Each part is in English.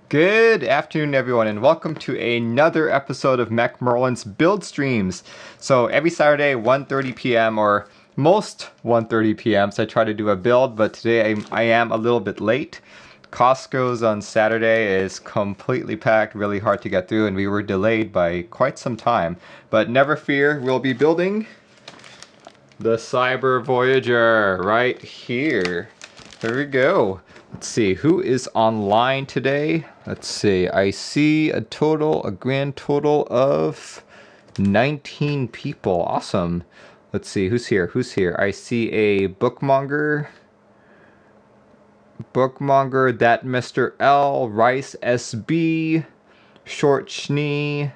Good afternoon, everyone, and welcome to another episode of Mech Merlin's build streams. So every Saturday, 1:30 p.m. or most 1:30 p.m. So I try to do a build, but today I am a little bit late. Costco's on Saturday is completely packed, really hard to get through, and we were delayed by quite some time. But never fear, we'll be building the Cybervoyager right here. There we go. Let's see, who is online today? Let's see, I see a grand total of 19 people. Awesome. Let's see, who's here? I see a bookmonger, that Mr. L, Rice SB, Short Schnee,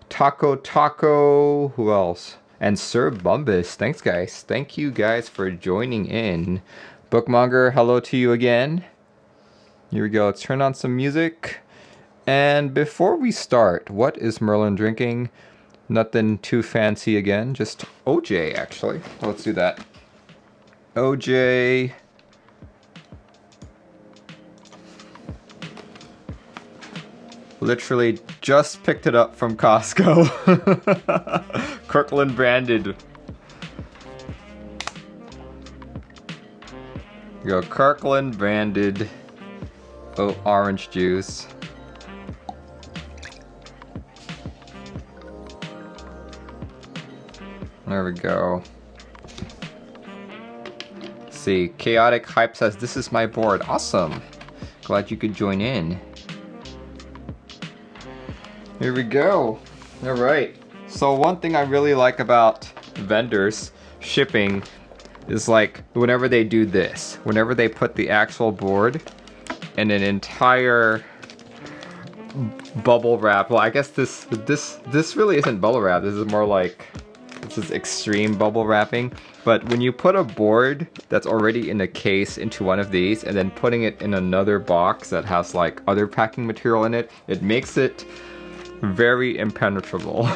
Taco, who else? And Sir Bumbus. Thanks, guys. Thank you guys for joining in. Bookmonger, hello to you again. Here we go. Let's turn on some music. And before we start, what is Merlin drinking? Nothing too fancy again. Just OJ, actually. Let's do that. OJ. Literally just picked it up from Costco. Kirkland branded. Go Kirkland branded orange juice. There we go. Let's see, Chaotic Hype says, "This is my board." Awesome. Glad you could join in. Here we go. All right. So one thing I really like about vendors shipping is like whenever they do this, whenever they put the actual board in an entire bubble wrap. Well, I guess this really isn't bubble wrap. This is more like, this is extreme bubble wrapping. But when you put a board that's already in a case into one of these and then putting it in another box that has like other packing material in it, it makes it very impenetrable.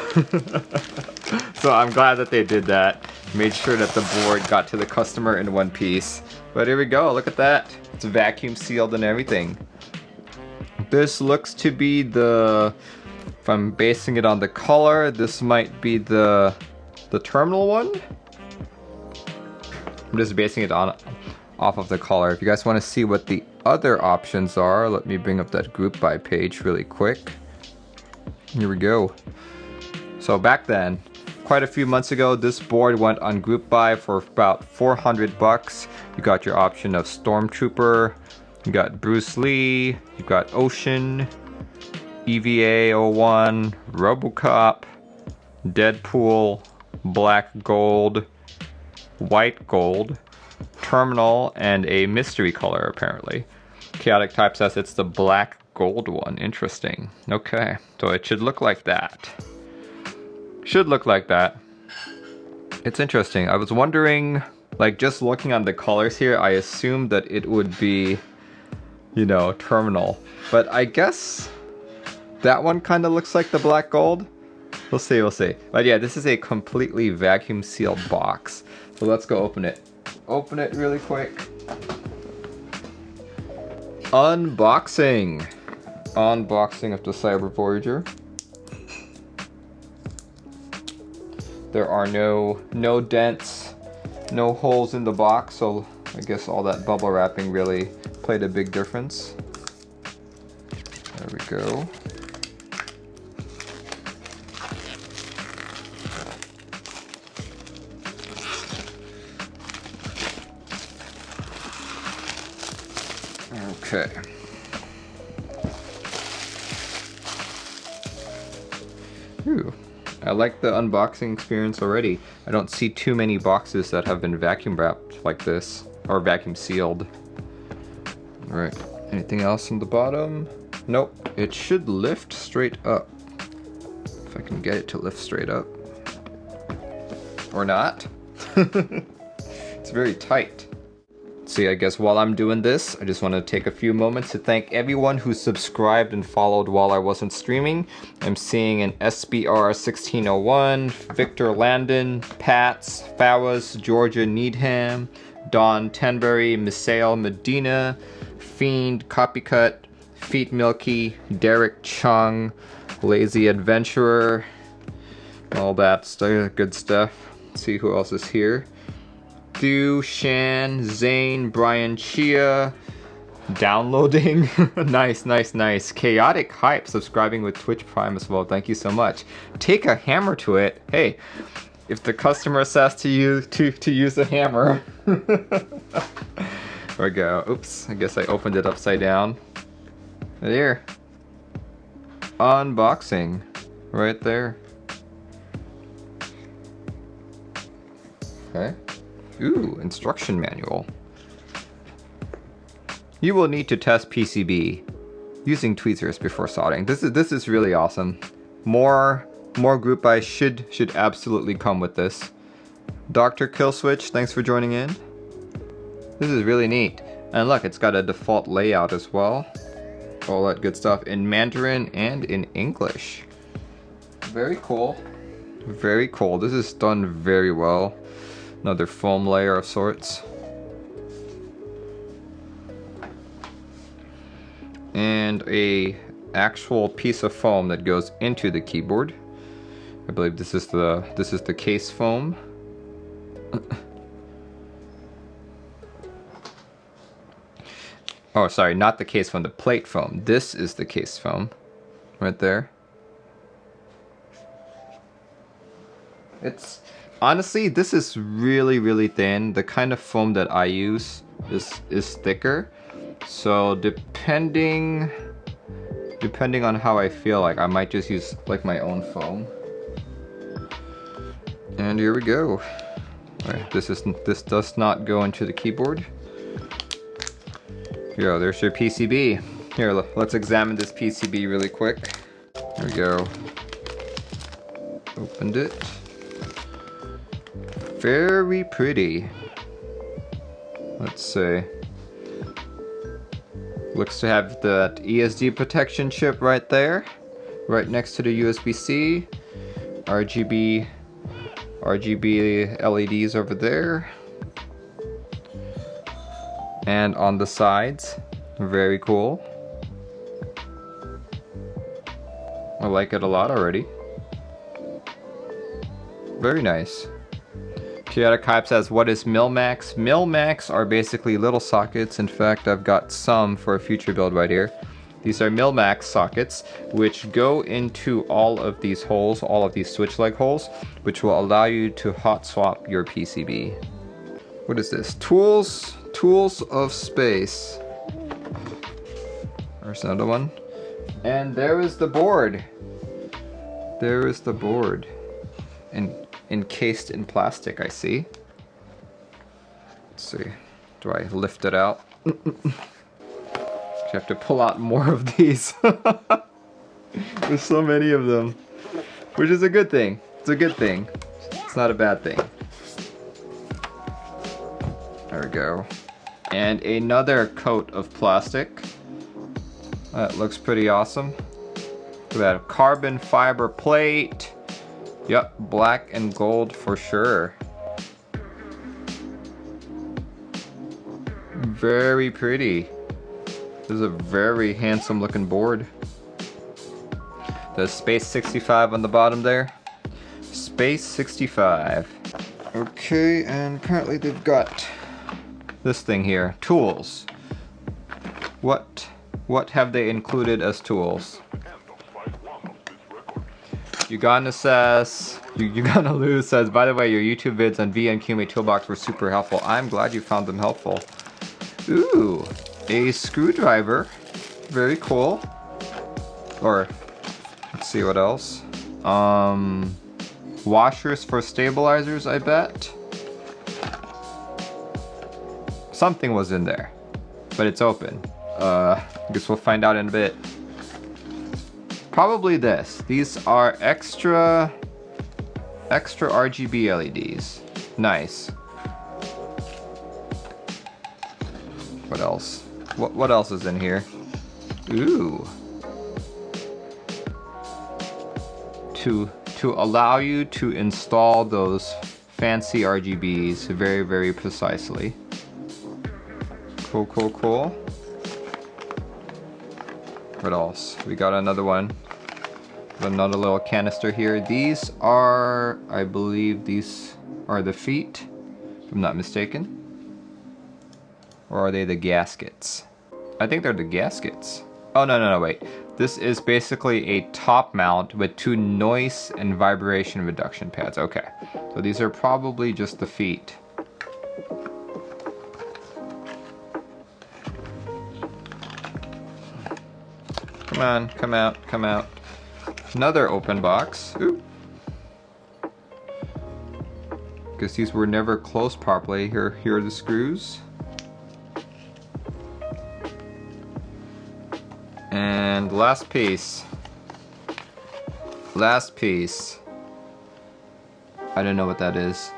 So I'm glad that they did that. Made sure that the board got to the customer in one piece. But here we go, look at that. It's vacuum sealed and everything. This looks to be the, if I'm basing it on the color, this might be the terminal one. I'm just basing it off of the color. If you guys want to see what the other options are, let me bring up that group buy page really quick. Here we go. So back then, quite a few months ago, this board went on group buy for about 400 bucks. You got your option of Stormtrooper, you got Bruce Lee, you got Ocean, EVA 01, Robocop, Deadpool, Black Gold, White Gold, Terminal, and a mystery color apparently. Chaotic Type says it's the Black Gold one. Interesting. Okay, so it should look like that. Should look like that. It's interesting. I was wondering, like just looking on the colors here, I assumed that it would be, you know, terminal. But I guess that one kind of looks like the Black Gold. We'll see, we'll see. But yeah, this is a completely vacuum sealed box. So let's go open it. Open it really quick. Unboxing. Unboxing of the Cybervoyager. There are no dents, no holes in the box, so I guess all that bubble wrapping really played a big difference. There we go. Okay. Ooh. I like the unboxing experience already. I don't see too many boxes that have been vacuum wrapped like this, or vacuum sealed. All right, anything else on the bottom? Nope, it should lift straight up. If I can get it to lift straight up. Or not. It's very tight. See, I guess while I'm doing this, I just want to take a few moments to thank everyone who subscribed and followed while I wasn't streaming. I'm seeing an SBR 1601, Victor Landon, Pats, Fawas, Georgia Needham, Don Tenbury, Misael Medina, Fiend, Copycut, Feet Milky, Derek Chung, Lazy Adventurer, all that stuff, good stuff. Let's see who else is here. Du, Shan, Zane, Brian Chia, downloading. Nice, nice, nice. Chaotic Hype subscribing with Twitch Prime as well. Thank you so much. Take a hammer to it. Hey, if the customer says to you to use a hammer. There we go. Oops, I guess I opened it upside down. There. Unboxing. Right there. Okay. Ooh, instruction manual. You will need to test PCB using tweezers before soldering. This is really awesome. More group buys should absolutely come with this. Dr. Killswitch, thanks for joining in. This is really neat. And look, it's got a default layout as well. All that good stuff in Mandarin and in English. Very cool. Very cool. This is done very well. Another foam layer of sorts. And a actual piece of foam that goes into the keyboard. I believe this is the case foam. Oh, sorry, not the case foam, the plate foam. This is the case foam, right there. It's honestly, this is really, really thin. The kind of foam that I use is thicker. So depending on how I feel, like I might just use like my own foam. And here we go. All right, this does not go into the keyboard. Here, there's your PCB. Here, let's examine this PCB really quick. There we go. Opened it. Very pretty. Let's see. Looks to have that ESD protection chip right there, right next to the USB-C. RGB LEDs over there. And on the sides, very cool. I like it a lot already. Very nice. Chaotic Hype says, what is Milmax? Milmax are basically little sockets. In fact, I've got some for a future build right here. These are Milmax sockets, which go into all of these holes, all of these switch leg holes, which will allow you to hot swap your PCB. What is this? Tools of Space. There's another one. And there is the board. There is the board. Encased in plastic, I see. Let's see. Do I lift it out? I have to pull out more of these. There's so many of them. Which is a good thing. It's a good thing. It's not a bad thing. There we go. And another coat of plastic. That looks pretty awesome. Look at that carbon fiber plate. Yep, black and gold for sure. Very pretty. This is a very handsome looking board. The Space 65 on the bottom there. Space 65. Okay, and apparently they've got this thing here, tools. What have they included as tools? Uganda Lou says, by the way, your YouTube vids on VNQMA Toolbox were super helpful. I'm glad you found them helpful. Ooh, a screwdriver. Very cool. Or, let's see what else. Washers for stabilizers, I bet. Something was in there, but it's open. I guess we'll find out in a bit. Probably this. These are extra RGB LEDs. Nice. What else? What else is in here? Ooh. To allow you to install those fancy RGBs very, very precisely. Cool, cool, cool. What else? We got another one. Another little canister here. These are, I believe these are the feet, if I'm not mistaken. Or are they the gaskets? I think they're the gaskets. Oh, no, wait. This is basically a top mount with 2 noise and vibration reduction pads. Okay, so these are probably just the feet. Come on, come out, come out. Another open box. Ooh. Guess these were never closed properly. Here are the screws. And last piece. Last piece. I don't know what that is.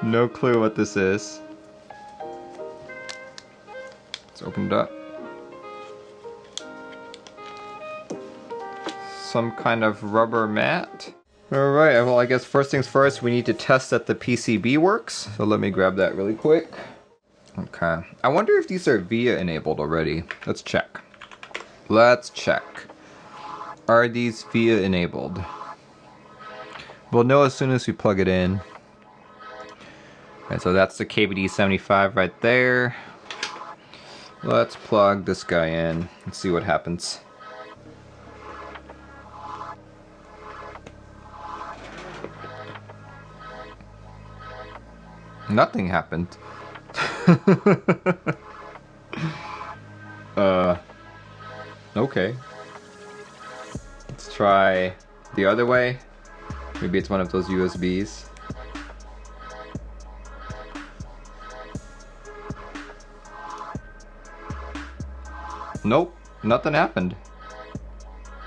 No clue what this is. Let's open it up. Some kind of rubber mat. Alright, well I guess first things first, we need to test that the PCB works. So let me grab that really quick. Okay. I wonder if these are VIA enabled already. Let's check. Let's check. Are these VIA enabled? We'll know as soon as we plug it in. And so that's the KBD75 right there. Let's plug this guy in and see what happens. Nothing happened. Okay. Let's try the other way. Maybe it's one of those USBs. Nope, nothing happened.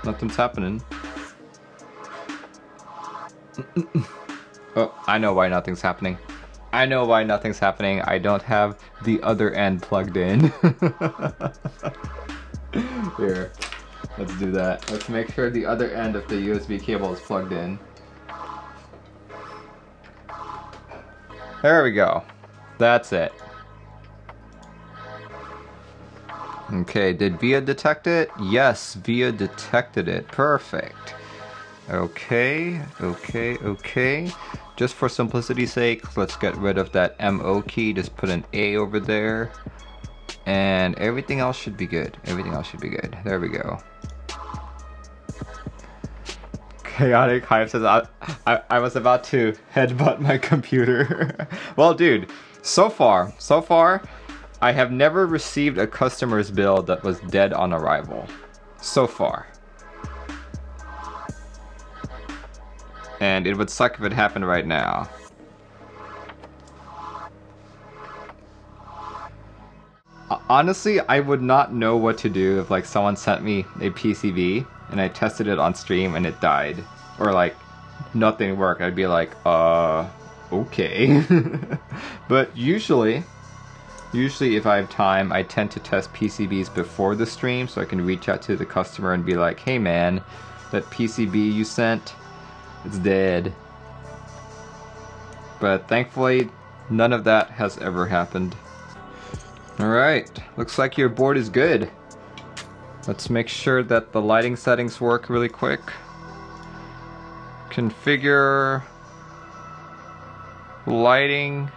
Nothing's happening. Oh, I know why nothing's happening. I know why nothing's happening. I don't have the other end plugged in. Here, let's do that. Let's make sure the other end of the USB cable is plugged in. There we go. That's it. Okay, did VIA detect it? Yes, VIA detected it. Perfect. Okay. Just for simplicity's sake, let's get rid of that MO key. Just put an A over there. And everything else should be good. Everything else should be good. There we go. Chaotic Hive says, I was about to headbutt my computer. Well, dude, so far, I have never received a customer's bill that was dead on arrival. So far. And it would suck if it happened right now. Honestly, I would not know what to do if like someone sent me a PCB and I tested it on stream and it died. Or like nothing worked. I'd be like, okay. But usually if I have time, I tend to test PCBs before the stream so I can reach out to the customer and be like, hey man, that PCB you sent, it's dead. But thankfully, none of that has ever happened. Alright, looks like your board is good. Let's make sure that the lighting settings work really quick. Configure lighting.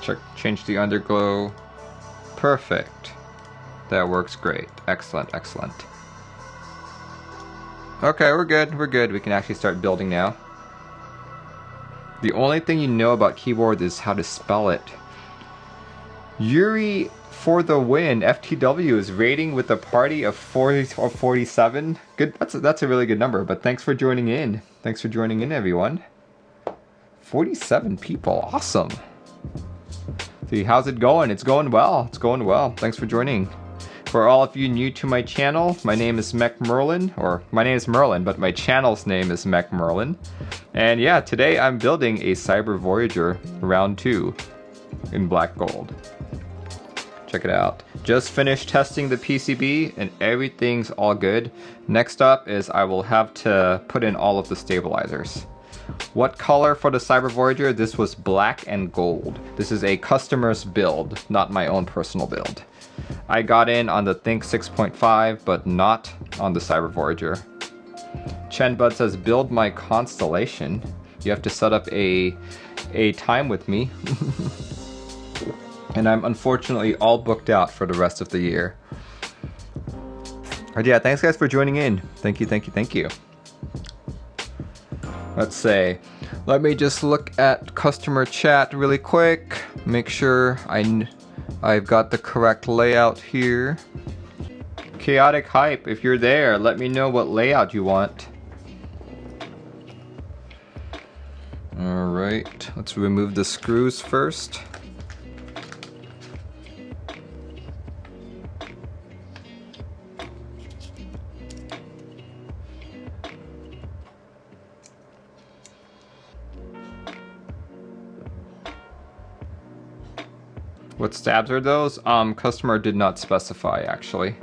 Check, change the underglow. Perfect. That works great. Excellent, excellent. Okay, we're good, we can actually start building now. The only thing you know about keyboard is how to spell it. Yuri for the win. FTW is rating with a party of 40 or 47. Good, that's a really good number, but thanks for joining in. Thanks for joining in, everyone. 47 people, awesome. See, how's it going? It's going well, it's going well. Thanks for joining. For all of you new to my channel, my name is Mech Merlin, or my name is Merlin, but my channel's name is Mech Merlin. And yeah, today I'm building a Cybervoyager round 2 in black gold. Check it out. Just finished testing the PCB and everything's all good. Next up is I will have to put in all of the stabilizers. What color for the Cybervoyager? This was black and gold. This is a customer's build, not my own personal build. I got in on the Think 6.5, but not on the Cybervoyager. Chenbud says, build my constellation. You have to set up a time with me. And I'm unfortunately all booked out for the rest of the year. But yeah, thanks guys for joining in. Thank you, thank you, thank you. Let's say, let me just look at customer chat really quick. Make sure I've got the correct layout here. Chaotic Hype, if you're there, let me know what layout you want. Alright, let's remove the screws first. What stabs are those? Customer did not specify actually.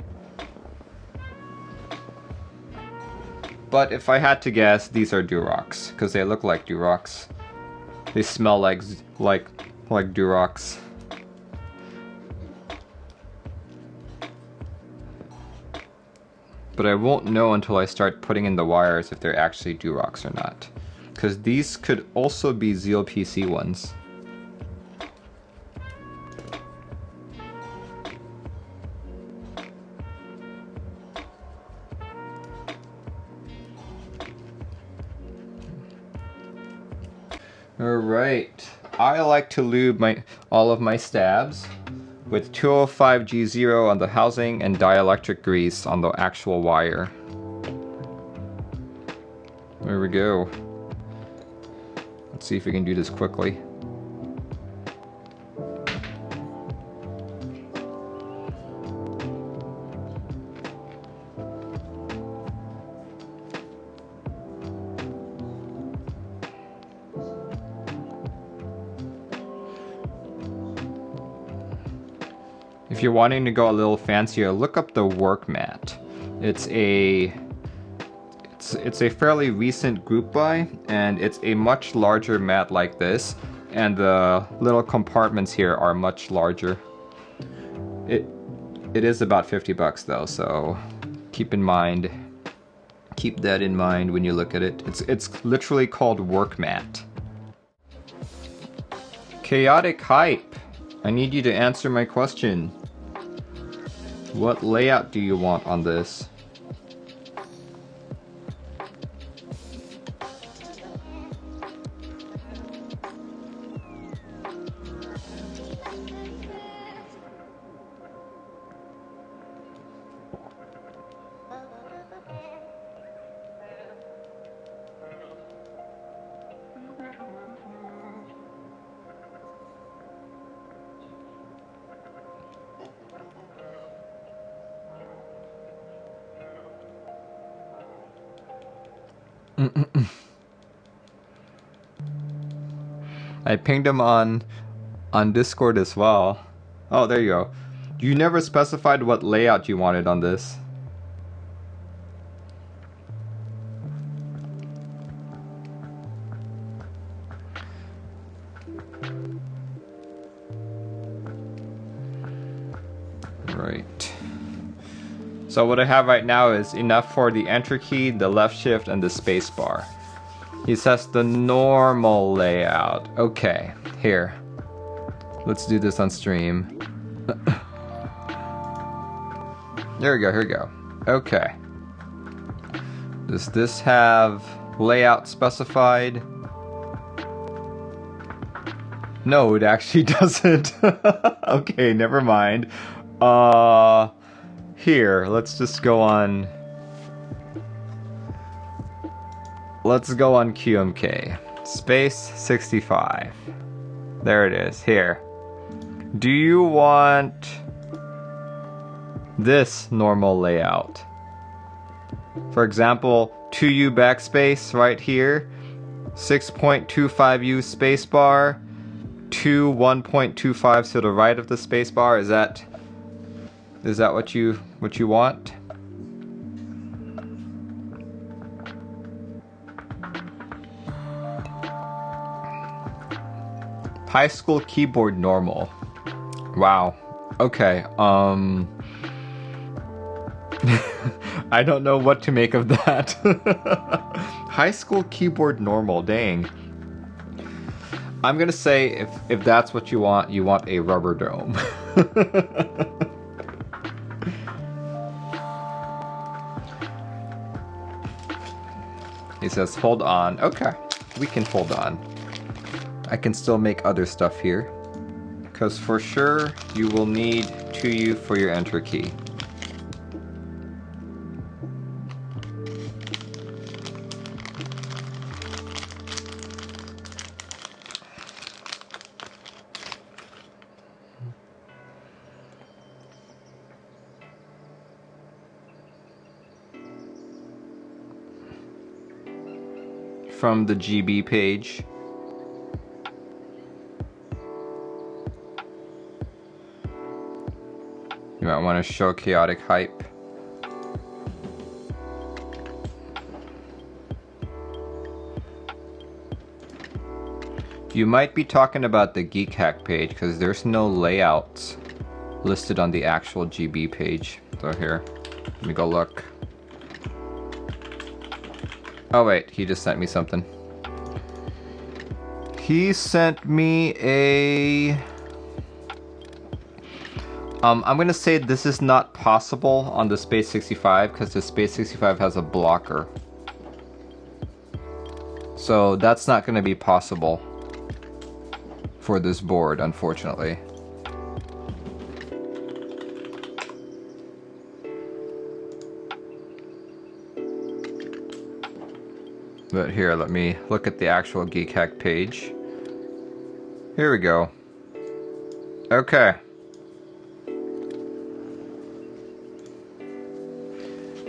But if I had to guess, these are Durox, because they look like Durox. They smell like Durox. But I won't know until I start putting in the wires if they're actually Durox or not. Because these could also be Zeal PC ones. Alright, I like to lube all of my stabs with 205G0 on the housing and dielectric grease on the actual wire. There we go. Let's see if we can do this quickly. If you're wanting to go a little fancier, look up the work mat. It's a fairly recent group buy, and it's a much larger mat like this, and the little compartments here are much larger. It is about 50 bucks though, so keep that in mind when you look at it. It's literally called work mat. Chaotic Hype, I need you to answer my question. What layout do you want on this? I pinged him on Discord as well. Oh, there you go. You never specified what layout you wanted on this. Right. So what I have right now is enough for the enter key, the left shift, and the space bar. He says the normal layout. Okay, here. Let's do this on stream. There we go, here we go. Okay. Does this have layout specified? No, it actually doesn't. Okay, never mind. Here, let's just go on. Let's go on QMK. Space 65. There it is, here. Do you want this normal layout? For example, 2U backspace right here, 6.25U spacebar, 2 1.25 to the right of the spacebar. Is that what you want? High school keyboard normal. Wow. Okay, I don't know what to make of that. High school keyboard normal, dang. I'm gonna say if that's what you want a rubber dome. He says, hold on. Okay, we can hold on. I can still make other stuff here. Because for sure, you will need 2U for your enter key. From the GB page. You might want to show chaotic hype. You might be talking about the Keycaps page because there's no layouts listed on the actual GB page. So here, let me go look. Oh wait, he just sent me something. He sent me a... I'm gonna say this is not possible on the Space 65 because the Space 65 has a blocker. So that's not gonna be possible for this board, unfortunately. But here, let me look at the actual Keycaps page. Here we go. Okay.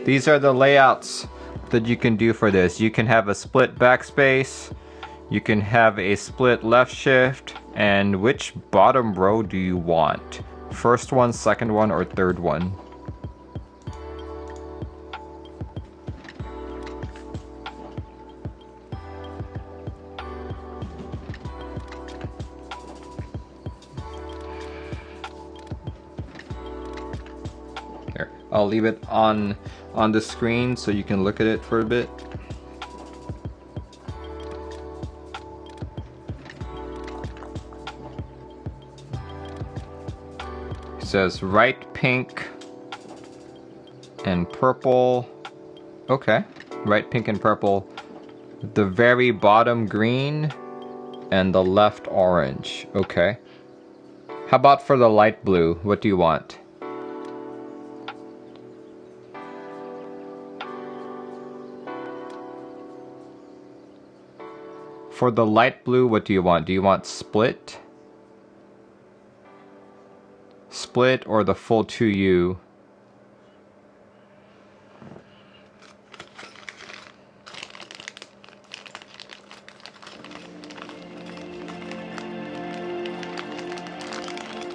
These are the layouts that you can do for this. You can have a split backspace, you can have a split left shift, and which bottom row do you want? First one, second one, or third one? I'll leave it on the screen so you can look at it for a bit. It says right pink and purple. Okay, right pink and purple. The very bottom green and the left orange. Okay. How about for the light blue? What do you want? For the light blue, what do you want? Do you want split? Split or the full 2U?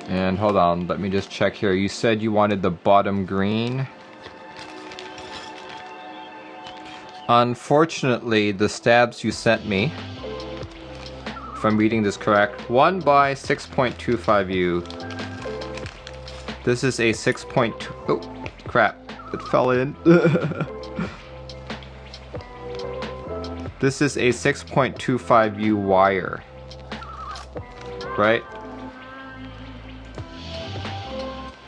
And hold on, let me just check here. You said you wanted the bottom green. Unfortunately, the stabs you sent me, if I'm reading this correct, 1 by 6.25U. This is a 6.2... Oh, crap. It fell in. This is a 6.25U wire. Right?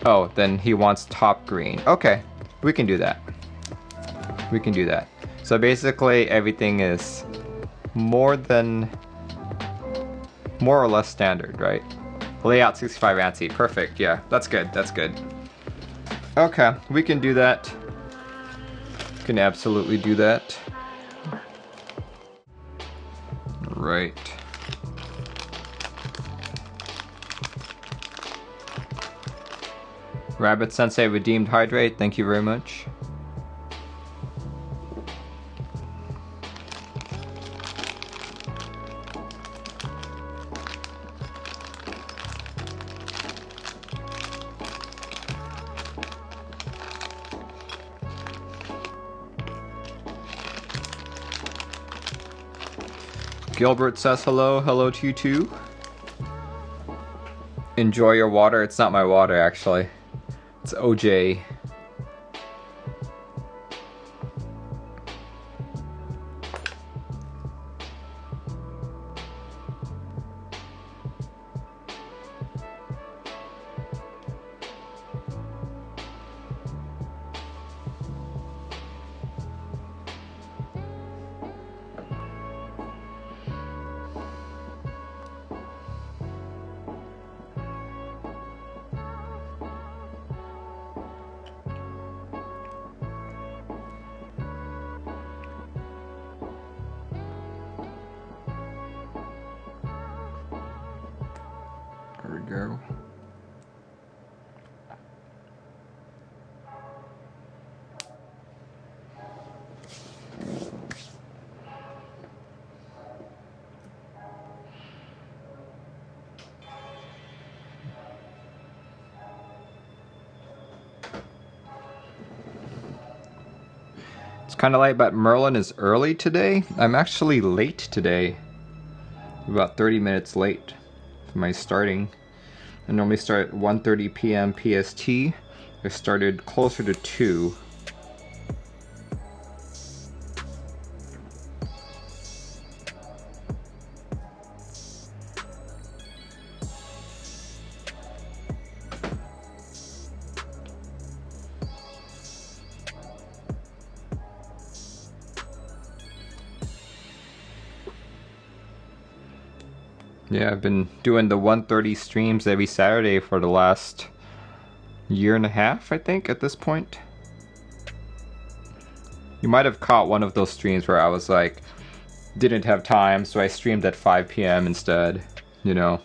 Oh, then he wants top green. Okay, we can do that. We can do that. So basically everything is more or less standard, right? Layout 65 ANSI, perfect, yeah, that's good, that's good. Okay, we can do that. We can absolutely do that. Right. Rabbit Sensei redeemed hydrate, thank you very much. Gilbert says hello, hello to you too. Enjoy your water. It's not my water, actually. It's OJ. There we go. It's kind of late, but Merlin is early today. I'm actually late today. About 30 minutes late for my starting. I normally start at 1:30 p.m. PST. I started closer to 2. Yeah, I've been doing the 1:30 streams every Saturday for the last year and a half, I think, at this point. You might have caught one of those streams where I was like, didn't have time, so I streamed at 5 p.m. instead, you know.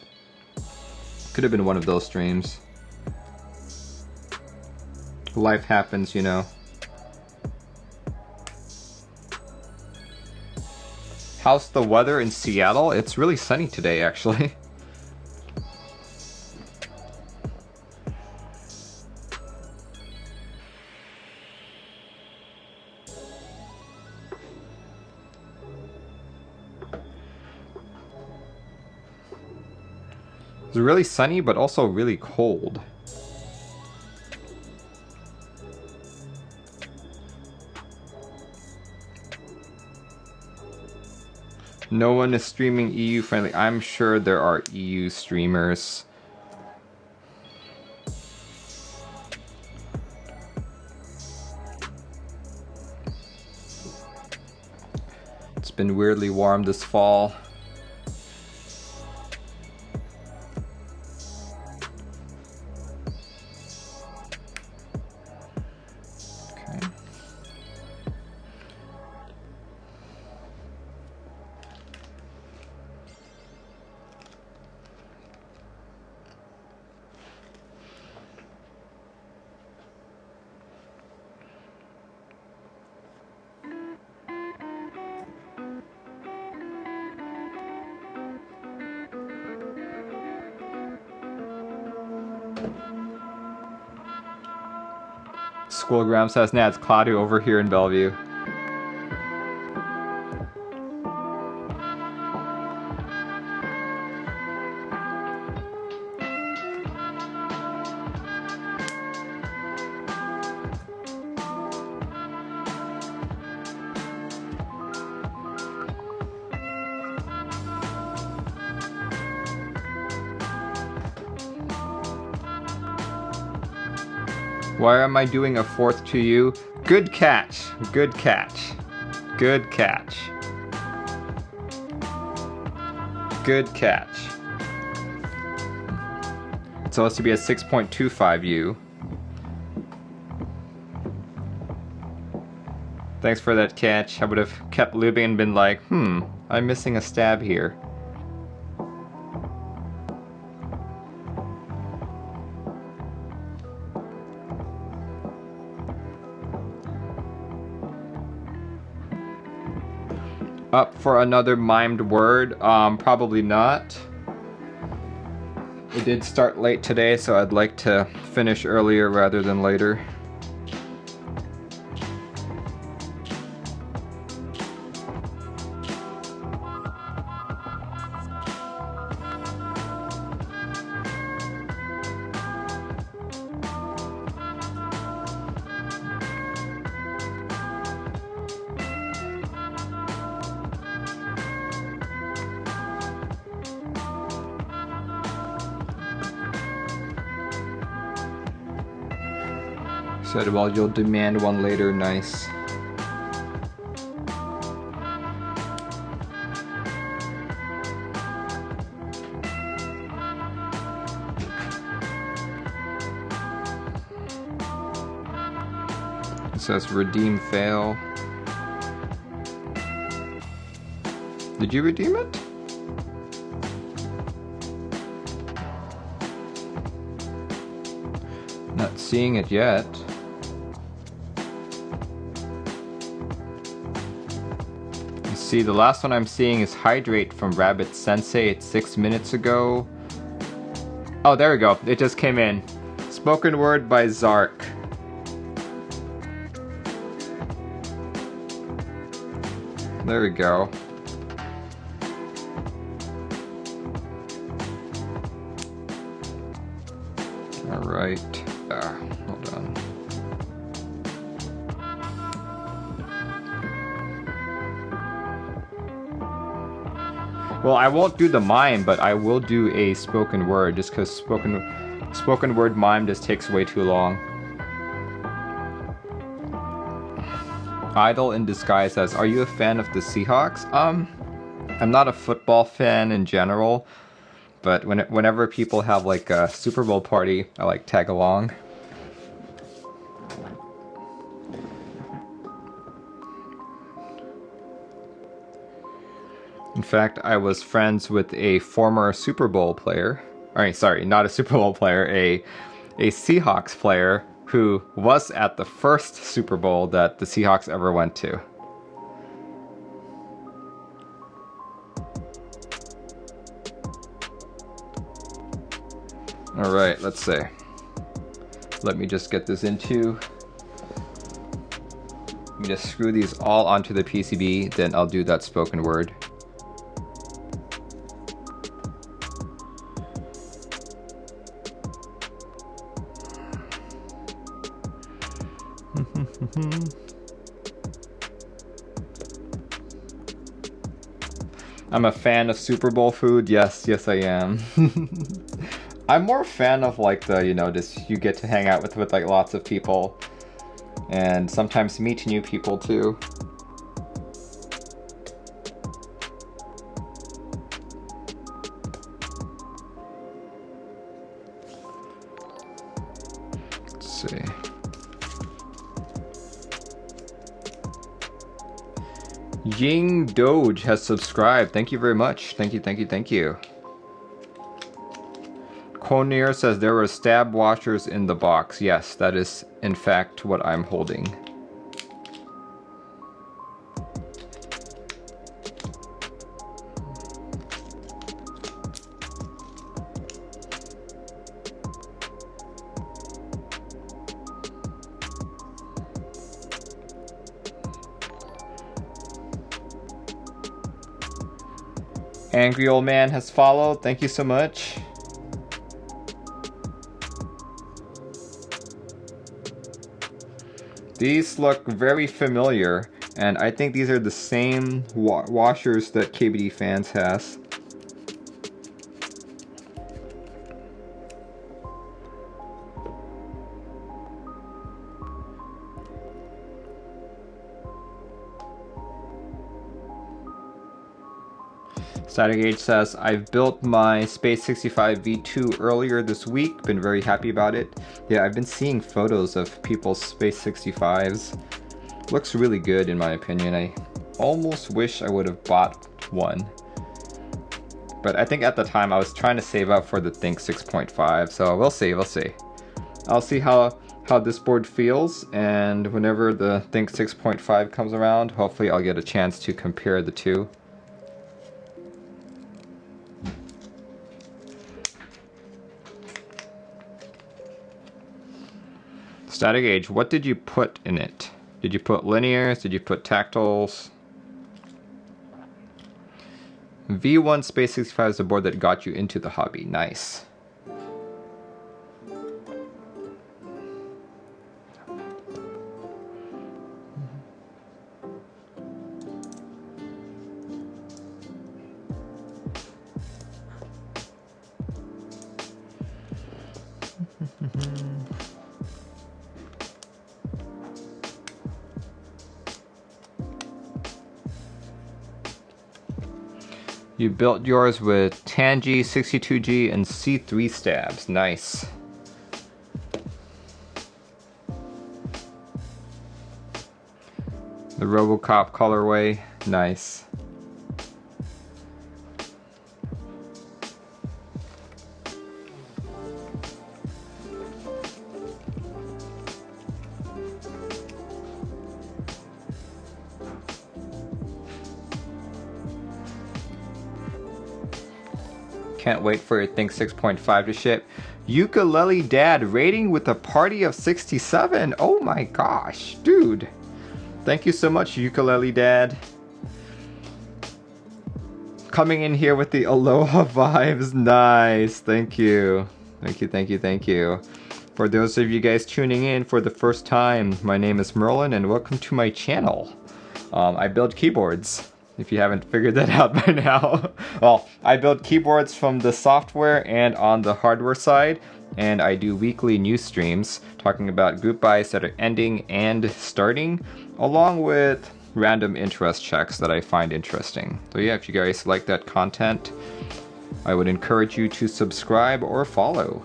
Could have been one of those streams. Life happens, you know. How's the weather in Seattle? It's really sunny today, actually. It's really sunny, but also really cold. No one is streaming EU friendly. I'm sure there are EU streamers. It's been weirdly warm this fall. Schoolgram says, nah, it's cloudy over here in Bellevue. Why am I doing a fourth to you? Good catch. Good catch. Good catch. Good catch. It's supposed to be a 6.25 U. Thanks for that catch. I would have kept lubing and been like, I'm missing a stab here. Up for another mimed word? Probably not. It did start late today, so I'd like to finish earlier rather than later. Said, well, you'll demand one later. Nice. It says redeem fail. Did you redeem it? Not seeing it yet. You see, the last one I'm seeing is Hydrate from Rabbit Sensei. It's 6 minutes ago. Oh, there we go. It just came in. Spoken word by Zark. There we go. Alright. Hold on. Well, I won't do the mime, but I will do a spoken word, just because spoken word mime just takes way too long. Idol in Disguise says, are you a fan of the Seahawks? I'm not a football fan in general, but whenever people have like a Super Bowl party, I like tag along. In fact, I was friends with a former Super Bowl player. Sorry, not a Super Bowl player, a Seahawks player who was at the first Super Bowl that the Seahawks ever went to. Alright, let's see. Let me just get this into. Let me just screw these all onto the PCB, then I'll do that spoken word. I'm a fan of Super Bowl food. Yes, I am. I'm more a fan of like the, you know, just you get to hang out with like lots of people and sometimes meet new people too. Let's see. Ying Doge has subscribed. Thank you very much. Thank you. Konir says there were stab washers in the box. Yes, that is in fact what I'm holding. Angry Old Man has followed. Thank you so much. These look very familiar, and I think these are the same washers that KBD Fans has. Static says, I've built my Space 65 V2 earlier this week, been very happy about it. Yeah, I've been seeing photos of people's Space 65s. Looks really good in my opinion. I almost wish I would have bought one. But I think at the time I was trying to save up for the Think 6.5, so we'll see. I'll see how this board feels, and whenever the Think 6.5 comes around, hopefully I'll get a chance to compare the two. Static Age, what did you put in it? Did you put linears? Did you put tactiles? V1 Space 65 is the board that got you into the hobby. Nice. You built yours with Tangy, 62G, and C3 stabs. Nice. The RoboCop colorway. Nice. Can't wait for your Think 6.5 to ship. Ukulele Dad rating with a party of 67. Oh my gosh, dude. Thank you so much, Ukulele Dad. Coming in here with the Aloha vibes. Nice. Thank you. Thank you, thank you, thank you. For those of you guys tuning in for the first time, my name is Merlin and welcome to my channel. I build keyboards. If you haven't figured that out by now. Well, I build keyboards from the software and on the hardware side, and I do weekly news streams talking about group buys that are ending and starting, along with random interest checks that I find interesting. So yeah, if you guys like that content, I would encourage you to subscribe or follow.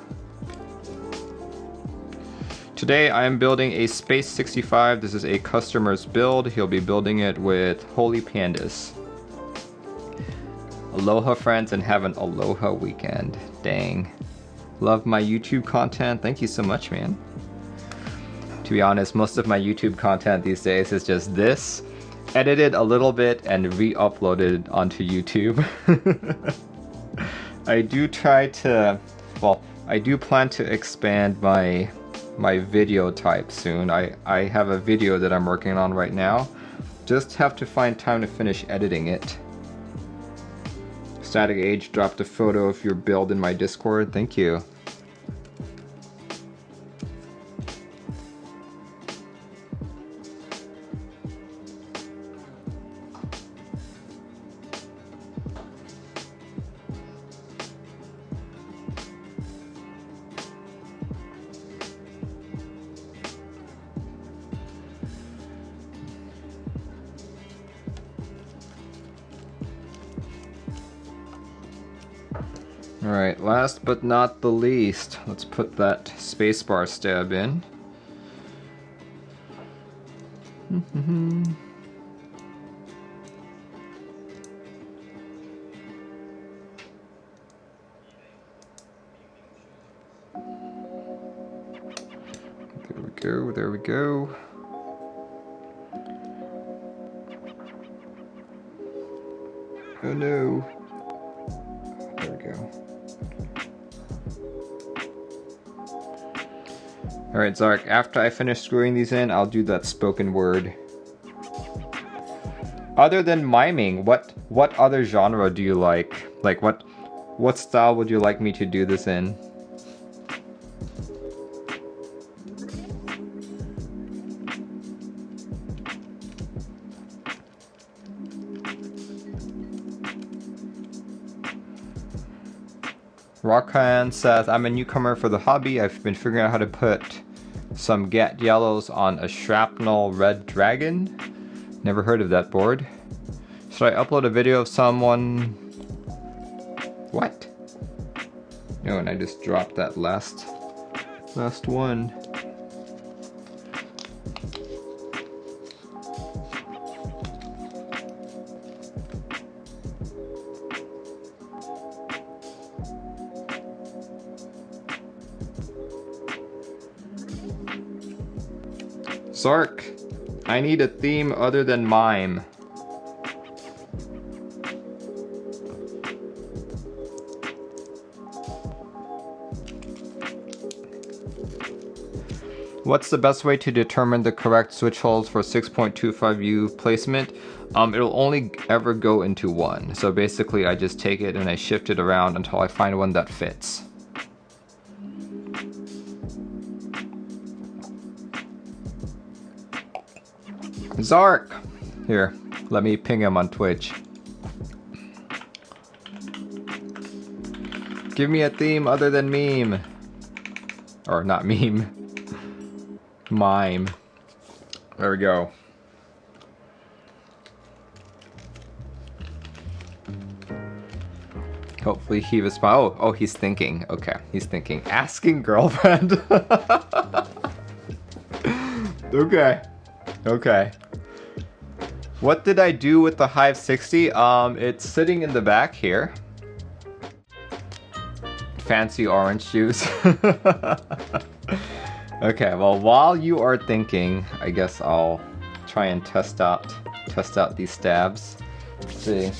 Today I am building a Space 65. This is a customer's build. He'll be building it with Holy Pandas. Aloha friends and have an aloha weekend. Dang. Love my YouTube content. Thank you so much, man. To be honest, most of my YouTube content these days is just this, edited a little bit and re-uploaded onto YouTube. I do try to, well, I do plan to expand my video type soon. I have a video that I'm working on right now. Just have to find time to finish editing it. Static Age dropped a photo of your build in my Discord. Thank you. Alright, last but not the least, let's put that spacebar stab in. There we go, there we go. Oh no. There we go. Alright, Zark, after I finish screwing these in, I'll do that spoken word. Other than miming, what other genre do you like? Like, what style would you like me to do this in? Rockhan says, I'm a newcomer for the hobby. I've been figuring out how to put some Gat Yellows on a Shrapnel Red Dragon. Never heard of that board. Should I upload a video of someone... What? No, and I just dropped that last one. Zark, I need a theme other than mime. What's the best way to determine the correct switch holes for 6.25U placement? It'll only ever go into one. So basically I just take it and I shift it around until I find one that fits. Zark! Here, let me ping him on Twitch. Give me a theme other than meme. Or not meme. Mime. There we go. Hopefully he responds. Oh, he's thinking. Okay, he's thinking. Asking girlfriend. Okay. Okay. What did I do with the Hive 60? It's sitting in the back here. Fancy orange juice. Okay, well, while you are thinking, I guess I'll try and test out these stabs. Let's see.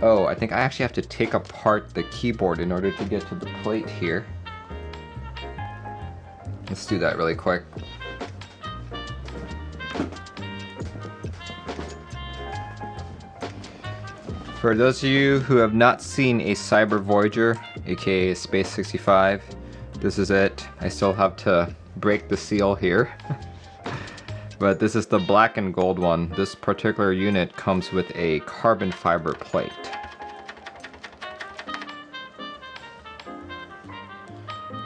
Oh, I think I actually have to take apart the keyboard in order to get to the plate here. Let's do that really quick. For those of you who have not seen a Cybervoyager, aka Space 65, this is it. I still have to break the seal here. But this is the black and gold one. This particular unit comes with a carbon fiber plate.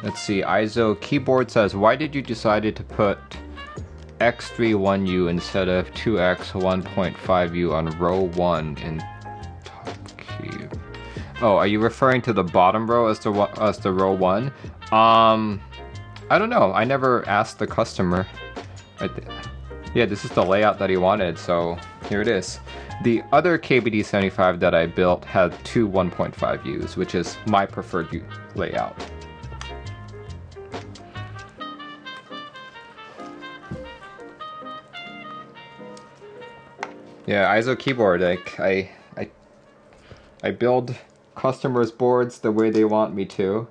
Let's see, ISO keyboard says, why did you decide to put X31U instead of 2X1.5U on row 1 in top key? Oh, are you referring to the bottom row as the row 1? I don't know. I never asked the customer. Yeah, this is the layout that he wanted, so here it is. The other KBD75 that I built had two 1.5Us, which is my preferred layout. Yeah, ISO keyboard, like I build customers' boards the way they want me to.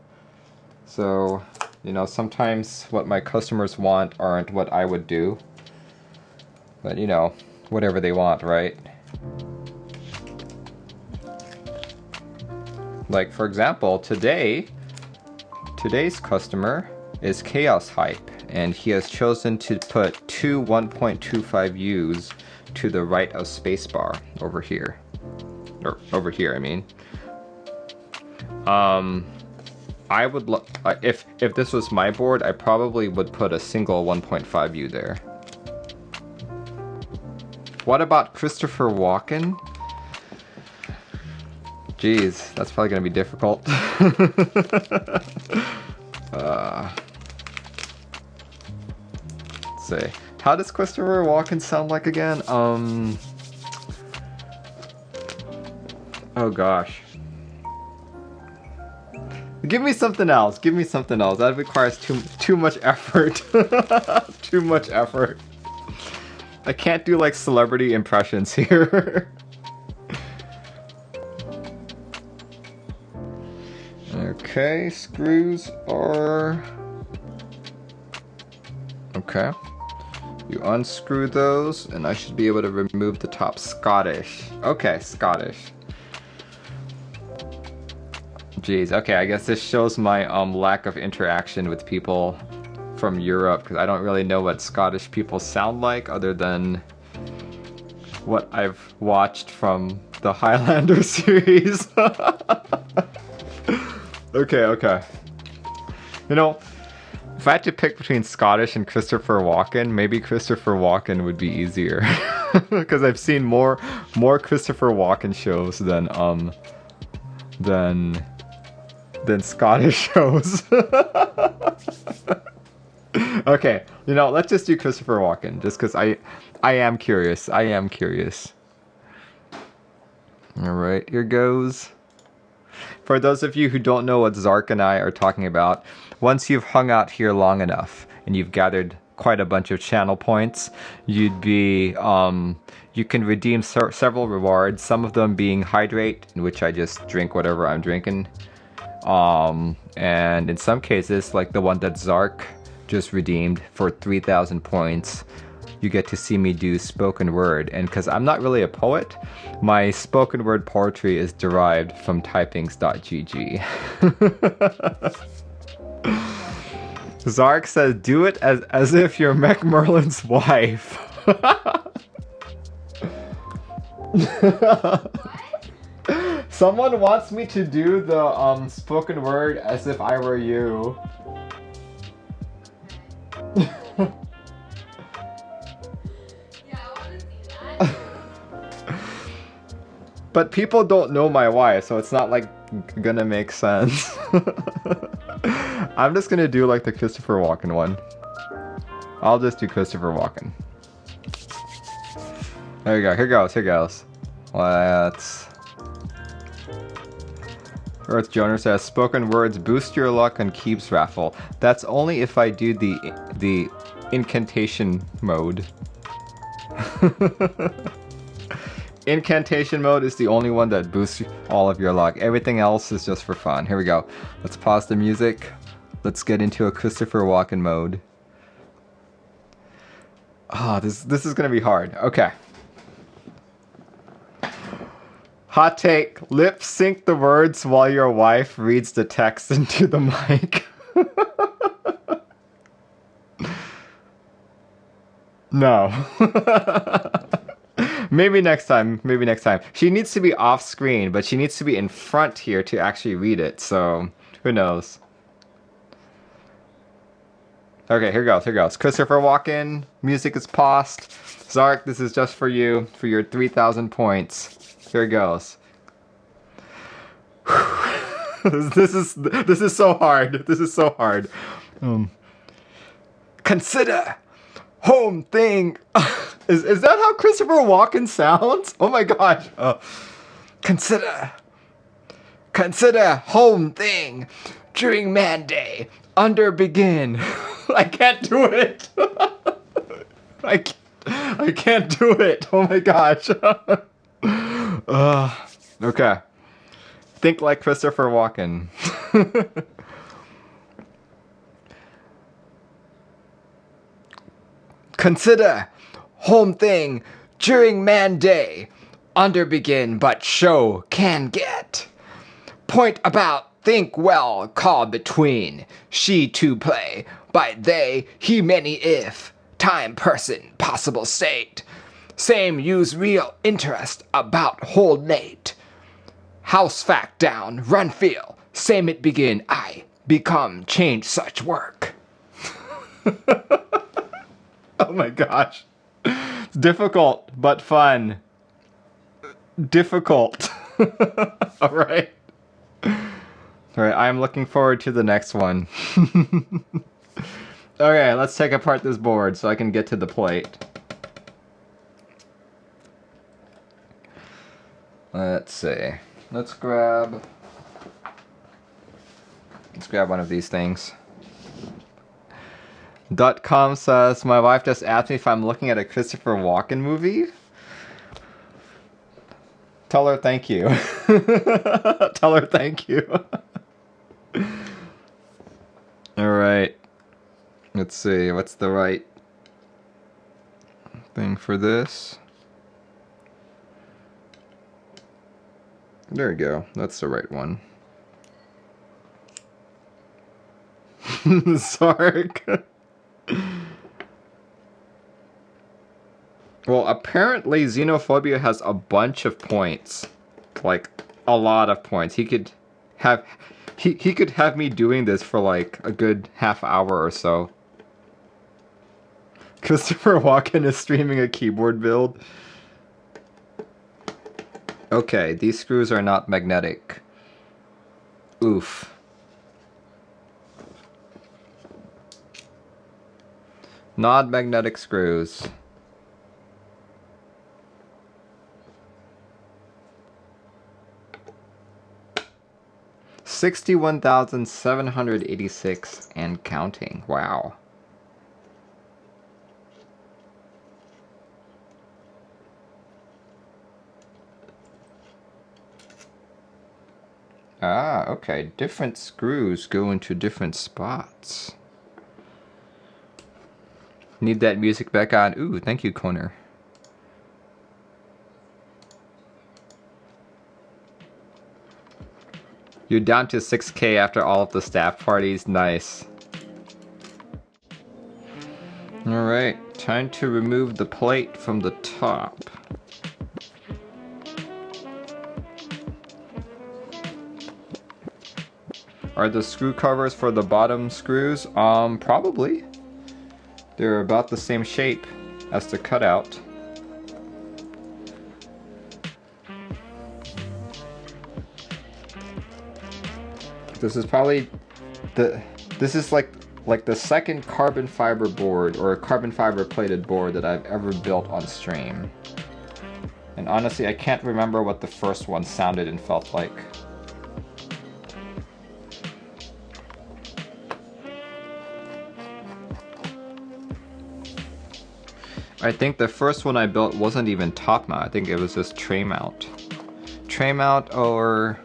So, you know, sometimes what my customers want aren't what I would do. But, you know, whatever they want, right? Like, for example, today's customer is Chaos Hype, and he has chosen to put two 1.25Us to the right of spacebar over here. Or over here, I mean. I would if this was my board, I probably would put a single 1.5U there. What about Christopher Walken? Jeez, that's probably gonna be difficult. Let's see. How does Christopher Walken sound like again? Oh gosh. Give me something else. Give me something else. That requires too much effort. Too much effort. I can't do like celebrity impressions here. Okay, screws are... Okay. You unscrew those, and I should be able to remove the top. Scottish. Okay, Scottish. Jeez, okay, I guess this shows my lack of interaction with people from Europe, because I don't really know what Scottish people sound like other than what I've watched from the Highlander series. Okay. You know, if I had to pick between Scottish and Christopher Walken, maybe Christopher Walken would be easier. Because I've seen more Christopher Walken shows than Scottish shows. Okay, you know, let's just do Christopher Walken, just because I am curious. I am curious. Alright, here goes. For those of you who don't know what Zark and I are talking about, once you've hung out here long enough and you've gathered quite a bunch of channel points, you'd be, you can redeem several rewards, some of them being hydrate, in which I just drink whatever I'm drinking. And in some cases, like the one that Zark just redeemed for 3,000 points, you get to see me do spoken word. And because I'm not really a poet, my spoken word poetry is derived from typings.gg. Zark says, do it as if you're Mech Merlin's wife. Someone wants me to do the spoken word as if I were you. But people don't know my wife, so it's not like gonna make sense. I'm just gonna do like the Christopher Walken one. I'll just do Christopher Walken. There you go. Here goes. Here goes. Let's. Earth Joner says, spoken words boost your luck on Keeb's raffle. That's only if I do the incantation mode. Incantation mode is the only one that boosts all of your luck. Everything else is just for fun. Here we go. Let's pause the music. Let's get into a Christopher Walken mode. Ah, this is gonna be hard. Okay. Hot take, lip sync the words while your wife reads the text into the mic. No. Maybe next time, maybe next time. She needs to be off screen, but she needs to be in front here to actually read it, so who knows. Okay, here goes, here goes. Christopher Walken, music is paused. Zark, this is just for you, for your 3,000 points. Here it goes. This is so hard. This is so hard. Consider home thing. Is that how Christopher Walken sounds? Oh my gosh. Consider home thing during man day under begin. I can't do it. I can't do it. Oh my gosh. Okay. Think like Christopher Walken. Consider home thing during man day under begin but show can get. Point about think well call between she to play by they he many if time person possible state. Same use real interest about hold late. House fact down, run feel. Same it begin, I become change such work. Oh my gosh. It's difficult, but fun. Difficult. Alright. Alright, I'm looking forward to the next one. Okay, let's take apart this board so I can get to the plate. Let's see. Let's grab one of these things. .com says, my wife just asked me if I'm looking at a Christopher Walken movie. Tell her thank you. Tell her thank you. Alright. Let's see, what's the right thing for this? There we go. That's the right one. Sark. Well, apparently Xenophobia has a bunch of points. Like, a lot of points. He could have me doing this for like a good half hour or so. Christopher Walken is streaming a keyboard build. Okay, these screws are not magnetic. Oof. Non-magnetic screws. $61,786 and counting. Wow. Ah, okay. Different screws go into different spots. Need that music back on. Ooh, thank you, Connor. You're down to 6K after all of the staff parties. Nice. Alright, time to remove the plate from the top. Are the screw covers for the bottom screws? Probably. They're about the same shape as the cutout. This is probably this is like the second carbon fiber board or carbon fiber plated board that I've ever built on stream. And honestly, I can't remember what the first one sounded and felt like. I think the first one I built wasn't even top mount. I think it was just tray mount. Tray mount or...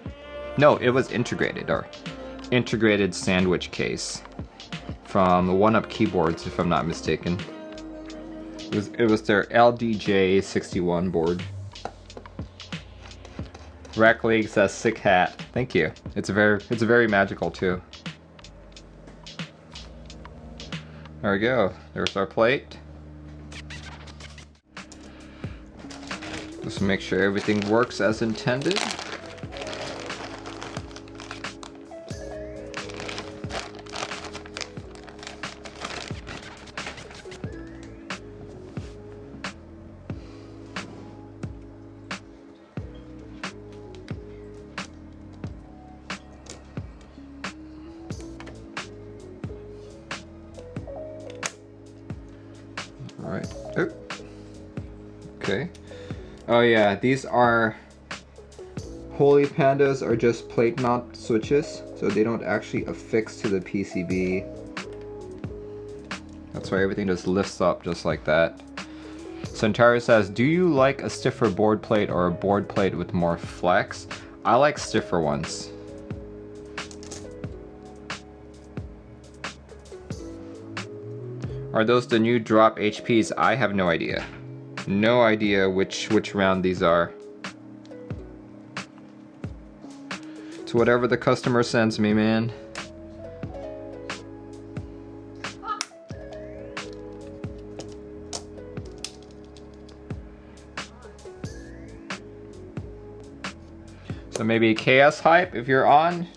No, it was integrated, or integrated sandwich case from the 1UP Keyboards, if I'm not mistaken. It was their LDJ61 board. Rack League says sick hat. Thank you. It's very magical too. There we go. There's our plate. Just make sure everything works as intended. All right. Oh. Okay. Oh yeah, these are Holy Pandas are just plate mount switches, so they don't actually affix to the PCB. That's why everything just lifts up just like that. Centauri says, do you like a stiffer board plate or a board plate with more flex? I like stiffer ones. Are those the new drop HPs? I have no idea. No idea which round these are. It's whatever the customer sends me, man. So maybe Chaos Hype if you're on.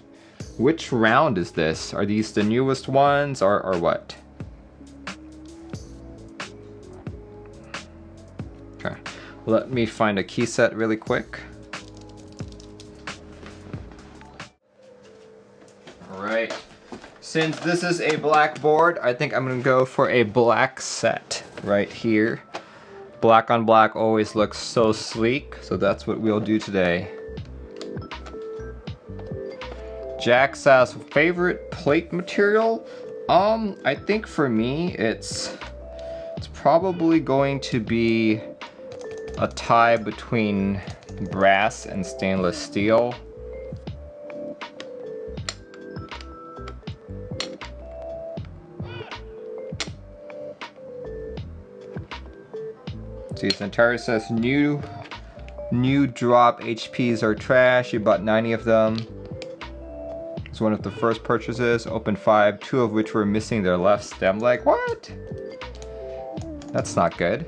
Which round is this? Are these the newest ones or what? Okay, let me find a key set really quick. Alright, since this is a black board, I think I'm gonna go for a black set right here. Black on black always looks so sleek, so that's what we'll do today. Jack says, favorite plate material? I think for me it's probably going to be a tie between brass and stainless steel. See, Centauri says new drop HPs are trash. You bought 90 of them. It's one of the first purchases. Opened 5, 2 of which were missing their left stem leg. What? That's not good.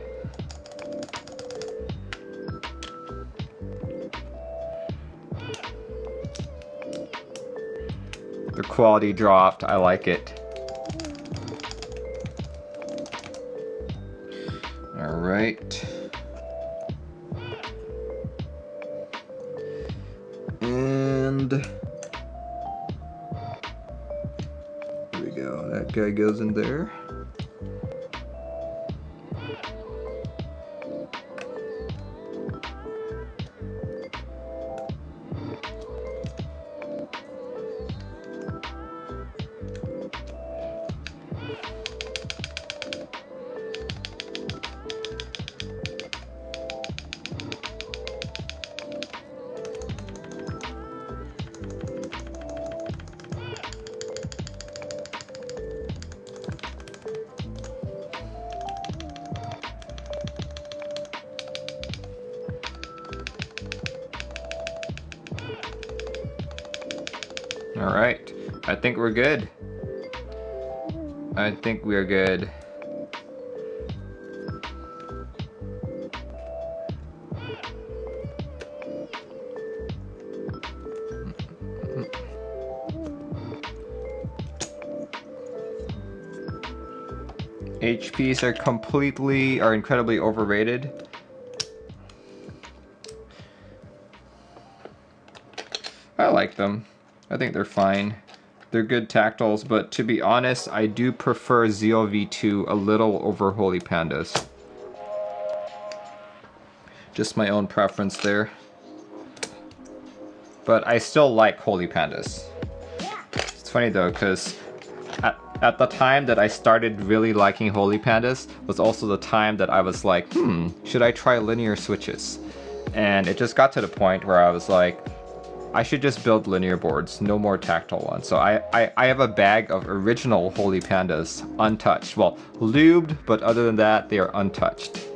The quality dropped. I like it. All right. And there we go. That guy goes in there. All right, I think we're good. I think we're good. HPs are incredibly overrated. I like them. I think they're fine. They're good tactiles, but to be honest, I do prefer ZOV2 a little over Holy Pandas. Just my own preference there. But I still like Holy Pandas. It's funny though, because at the time that I started really liking Holy Pandas was also the time that I was like, should I try linear switches? And it just got to the point where I was like, I should just build linear boards, no more tactile ones. So I have a bag of original Holy Pandas, untouched. Well, lubed, but other than that, they are untouched.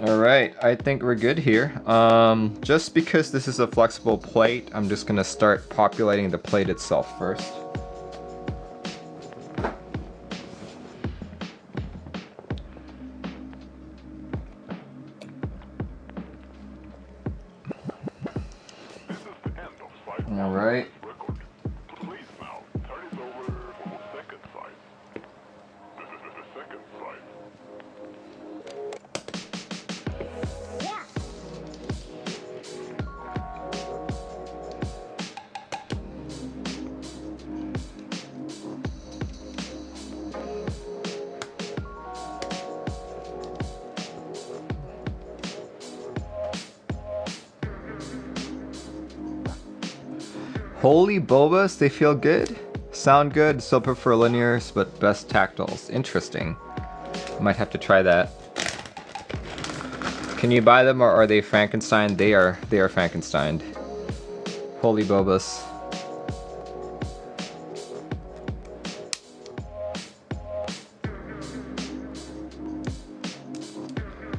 Alright, I think we're good here. Just because this is a flexible plate, I'm just gonna start populating the plate itself first. Alright. Holy Bobas, they feel good? Sound good, still prefer linears, but best tactiles. Interesting. Might have to try that. Can you buy them or are they Frankenstein? They are Frankenstein. Holy Bobas.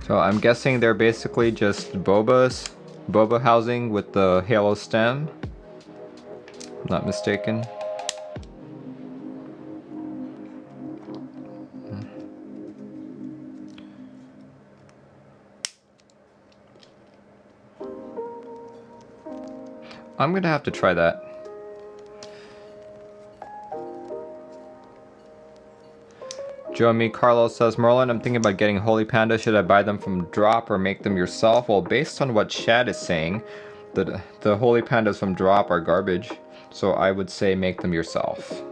So I'm guessing they're basically just Bobas, Boba housing with the halo stem. Not mistaken. I'm gonna have to try that. Jomi Carlos says, Merlin, I'm thinking about getting Holy Panda. Should I buy them from drop or make them yourself? Well, based on what Chad is saying, the Holy Pandas from drop are garbage. So I would say make them yourself.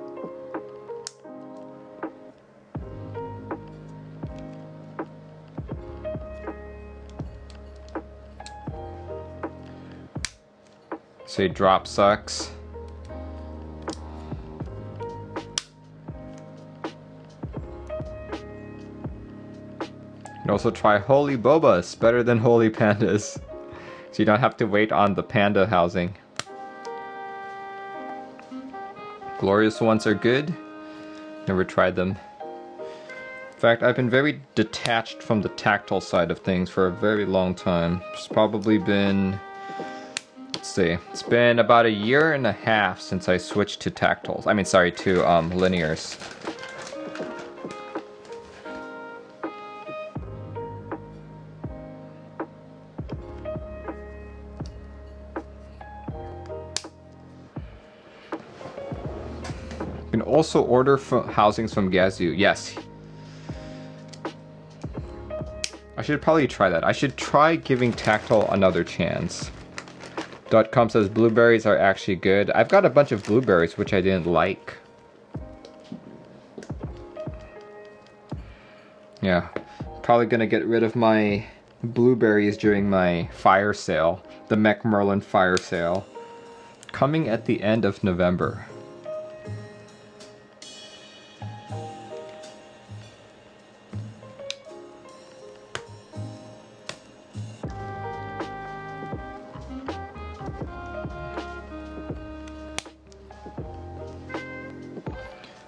Say drop sucks. You can also try Holy Bobas, better than Holy Pandas. So you don't have to wait on the panda housing. Glorious ones are good. Never tried them. In fact, I've been very detached from the tactile side of things for a very long time. It's probably been, let's see, it's been about 1.5 years since I switched to tactiles. I mean, sorry, to linears. You can also order housings from Gazoo. Yes. I should probably try that. I should try giving tactile another chance. .com says blueberries are actually good. I've got a bunch of blueberries which I didn't like. Yeah. Probably gonna get rid of my blueberries during my fire sale. The Mech Merlin fire sale. Coming at the end of November.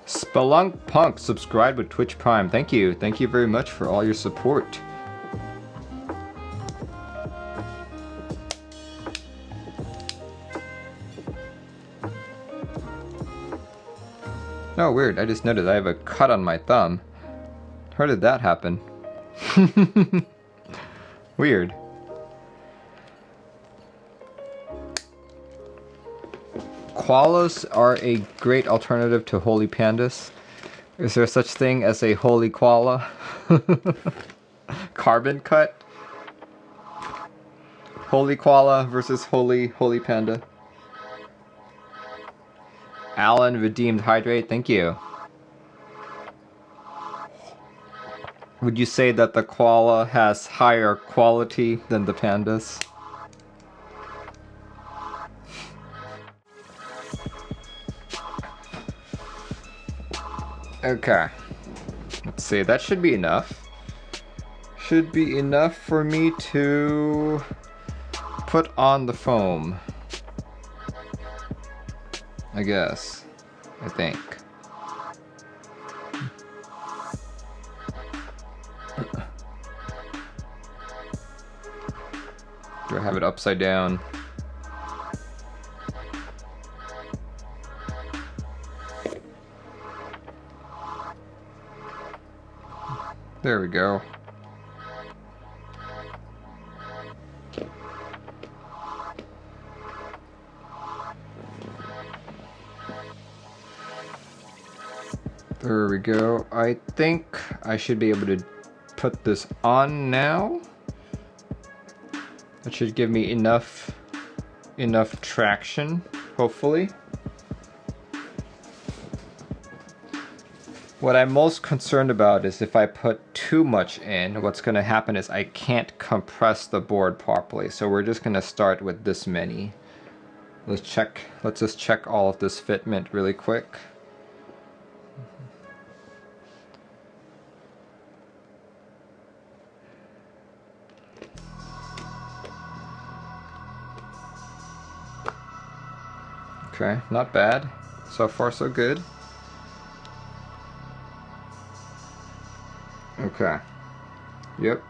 Spelunk Punk subscribed with Twitch Prime. Thank you. Thank you very much for all your support. Oh, weird. I just noticed I have a cut on my thumb. How did that happen? Weird. Koalas are a great alternative to holy pandas. Is there such thing as a holy koala? Carbon cut? Holy koala versus holy panda. Alan redeemed hydrate, thank you. Would you say that the koala has higher quality than the pandas? Okay. Let's see, that should be enough. Should be enough for me to put on the foam. I guess. I think. Do I have it upside down? There we go. There we go. I think I should be able to put this on now. That should give me enough traction, hopefully. What I'm most concerned about is if I put too much in, what's going to happen is I can't compress the board properly. So we're just going to start with this many. Let's just check all of this fitment really quick. Okay, not bad. So far so good. Okay. Yep.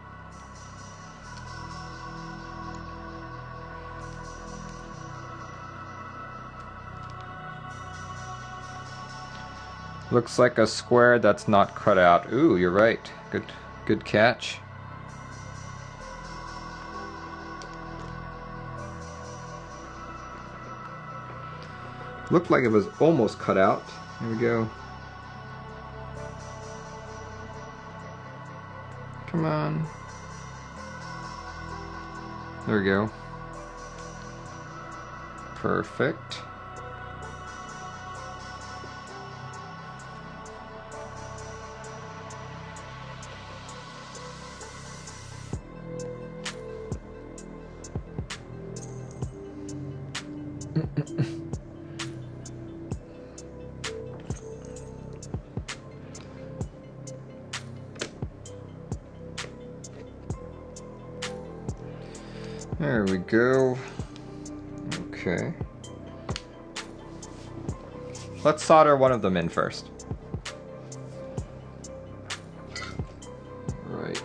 Looks like a square that's not cut out. Ooh, you're right. Good catch. Looked like it was almost cut out. Here we go. Come on. There we go. Perfect. There we go. Okay. Let's solder one of them in first. Right.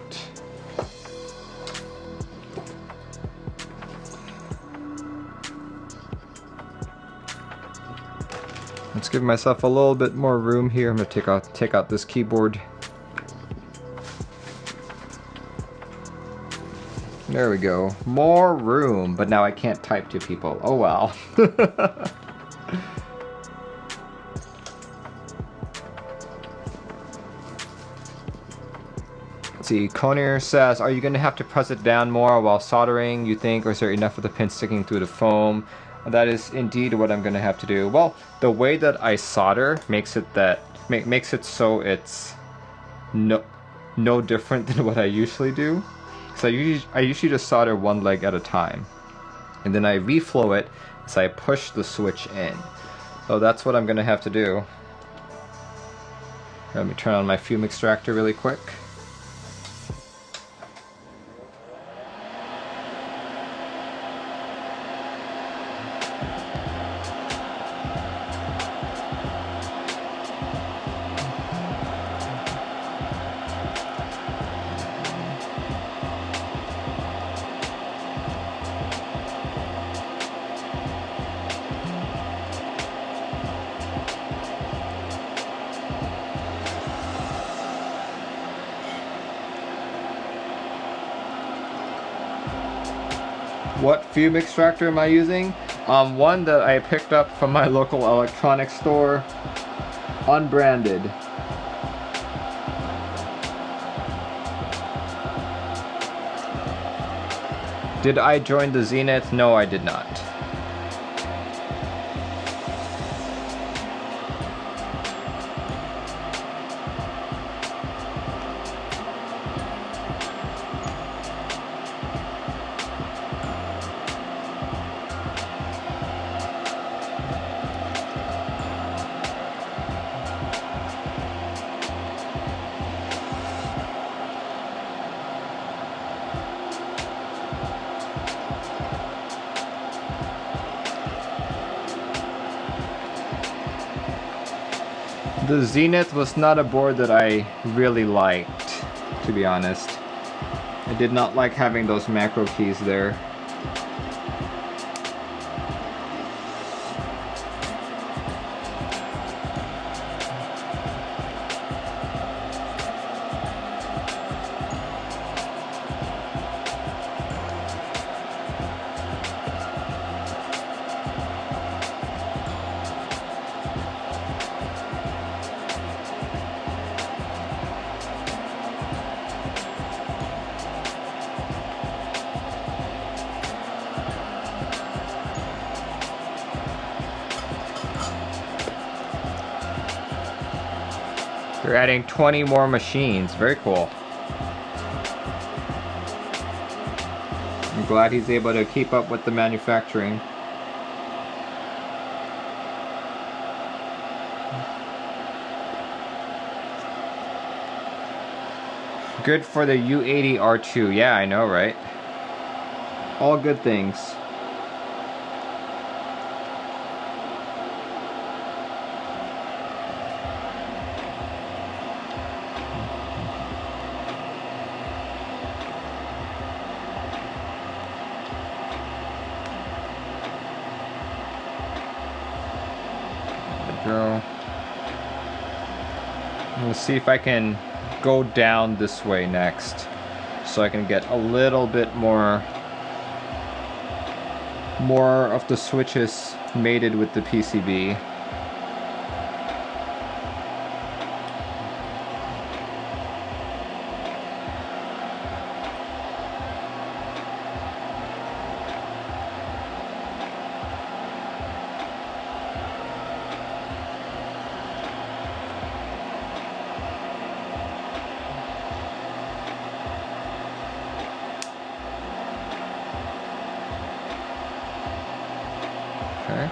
Let's give myself a little bit more room here. I'm gonna take out this keyboard. There we go. More room, but now I can't type to people. Oh well. Let's see, Conir says, are you going to have to press it down more while soldering, you think, or is there enough of the pin sticking through the foam? That is indeed what I'm going to have to do. Well, the way that I solder makes it so it's no different than what I usually do. So I usually just solder one leg at a time, and then I reflow it as I push the switch in. So that's what I'm going to have to do. Let me turn on my fume extractor really quick. What fume extractor am I using? One that I picked up from my local electronics store, unbranded. Did I join the Zenith? No, I did not. The Zenith was not a board that I really liked, to be honest. I did not like having those macro keys there. They're adding 20 more machines. Very cool. I'm glad he's able to keep up with the manufacturing. Good for the U80 R2. Yeah, I know, right? All good things. Go. Let's see if I can go down this way next, so I can get a little bit more of the switches mated with the PCB. Okay.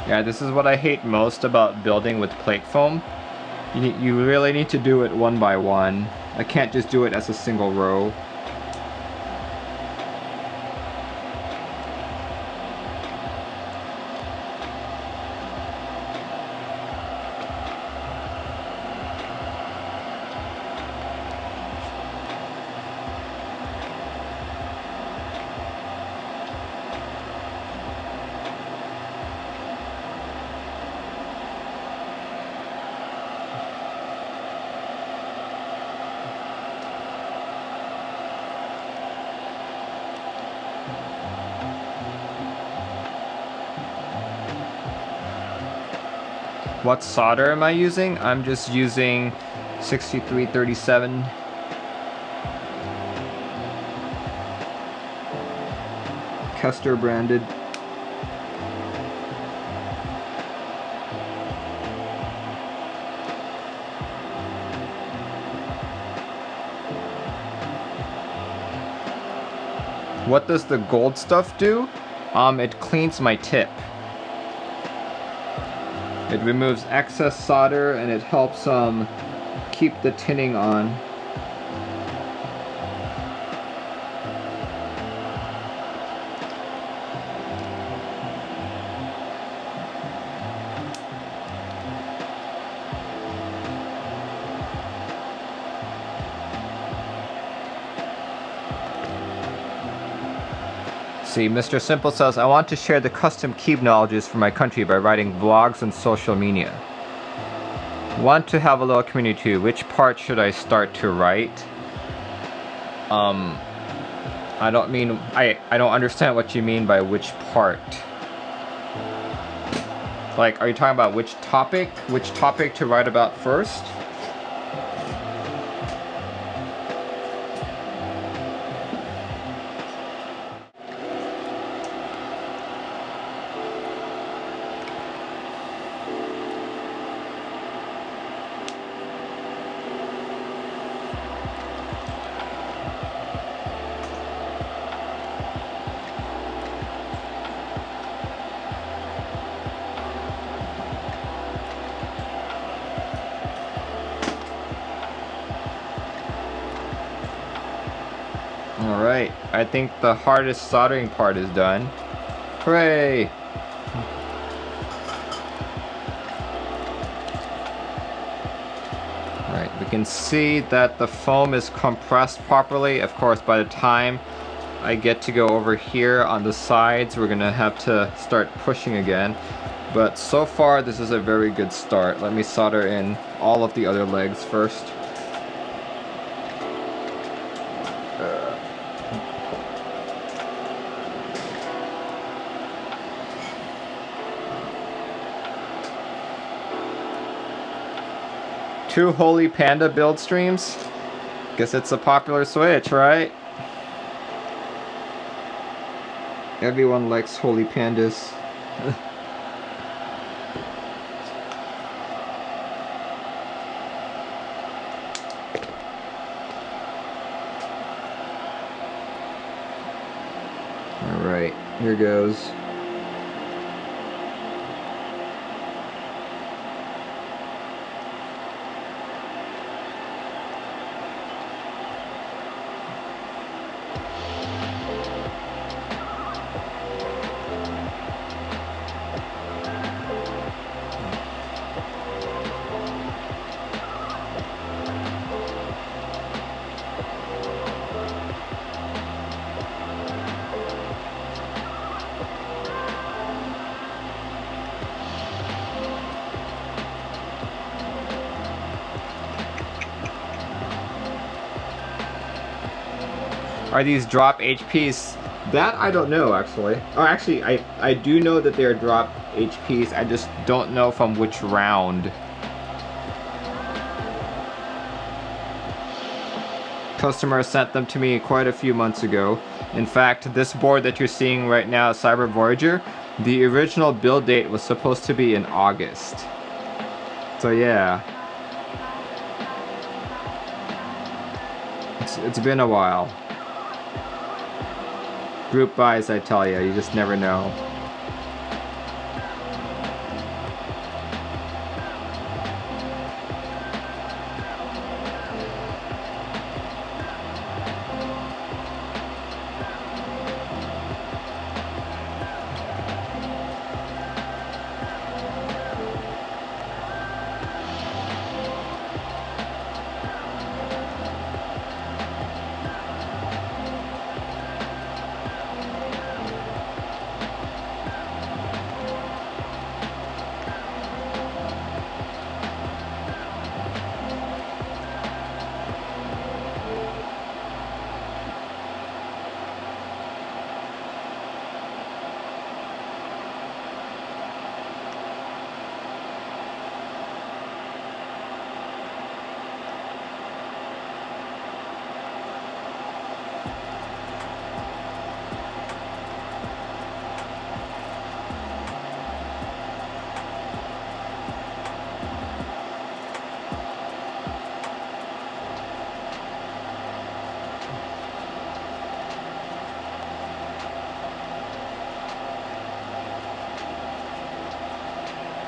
Yeah, this is what I hate most about building with plate foam. You really need to do it one by one. I can't just do it as a single row. What solder am I using? I'm just using 6337. Kester branded. What does the gold stuff do? It cleans my tip. It removes excess solder and it helps keep the tinning on. See, Mr. Simple says, I want to share the custom Keeb knowledges for my country by writing blogs and social media. Want to have a little community too. Which part should I start to write? I don't mean, I don't understand what you mean by which part. Like, are you talking about which topic? Which topic to write about first? Alright, I think the hardest soldering part is done. Hooray! Alright, we can see that the foam is compressed properly. Of course, by the time I get to go over here on the sides, we're gonna have to start pushing again. But so far, this is a very good start. Let me solder in all of the other legs first. Two Holy Panda build streams? Guess it's a popular switch, right? Everyone likes Holy Pandas. Alright, here goes. Are these drop HPs? That I don't know, actually. Oh, actually, I do know that they're drop HPs. I just don't know from which round. Customer sent them to me quite a few months ago. In fact, this board that you're seeing right now, Cybervoyager, the original build date was supposed to be in August. So yeah. It's been a while. Group buys, I tell you, you just never know.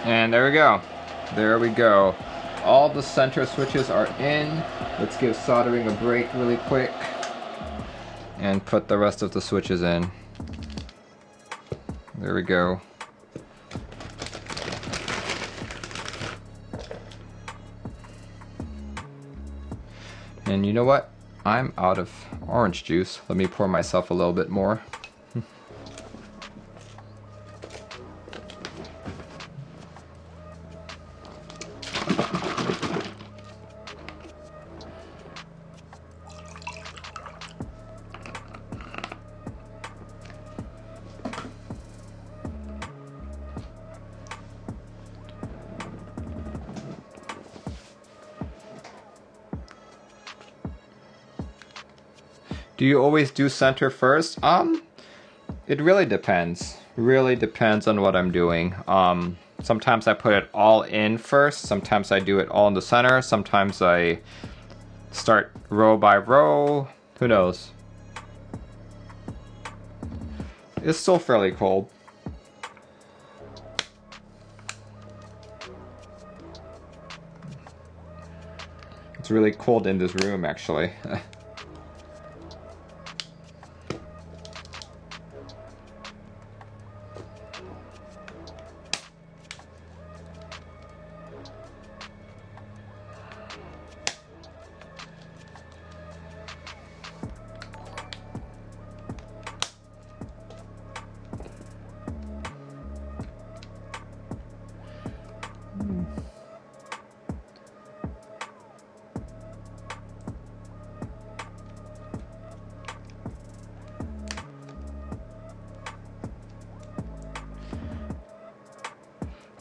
And there we go. There we go. All the center switches are in. Let's give soldering a break really quick and put the rest of the switches in. There we go. And you know what? I'm out of orange juice. Let me pour myself a little bit more. Do you always do center first? It really depends. Really depends on what I'm doing. Sometimes I put it all in first. Sometimes I do it all in the center. Sometimes I start row by row. Who knows? It's still fairly cold. It's really cold in this room, actually.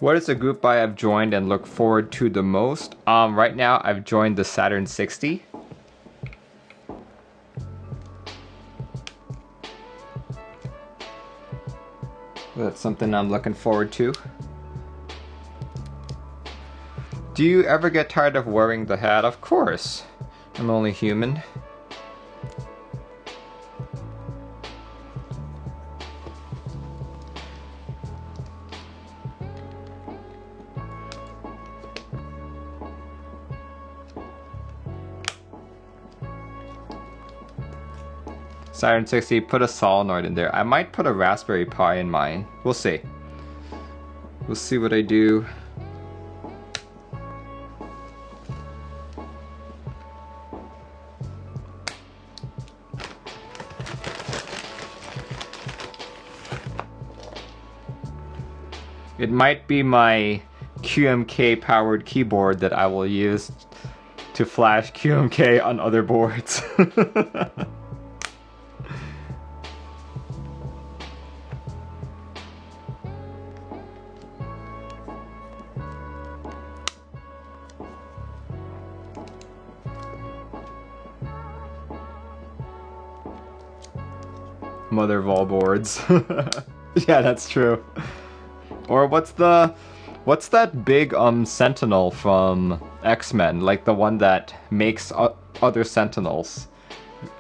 What is the group buy I've joined and look forward to the most? Right now I've joined the Saturn 60. That's something I'm looking forward to. Do you ever get tired of wearing the hat? Of course. I'm only human. Saturn 60, put a solenoid in there. I might put a Raspberry Pi in mine. We'll see. We'll see what I do. It might be my QMK powered keyboard that I will use to flash QMK on other boards. Mother of all boards. Yeah, that's true. Or what's that big Sentinel from X-Men, like the one that makes other Sentinels?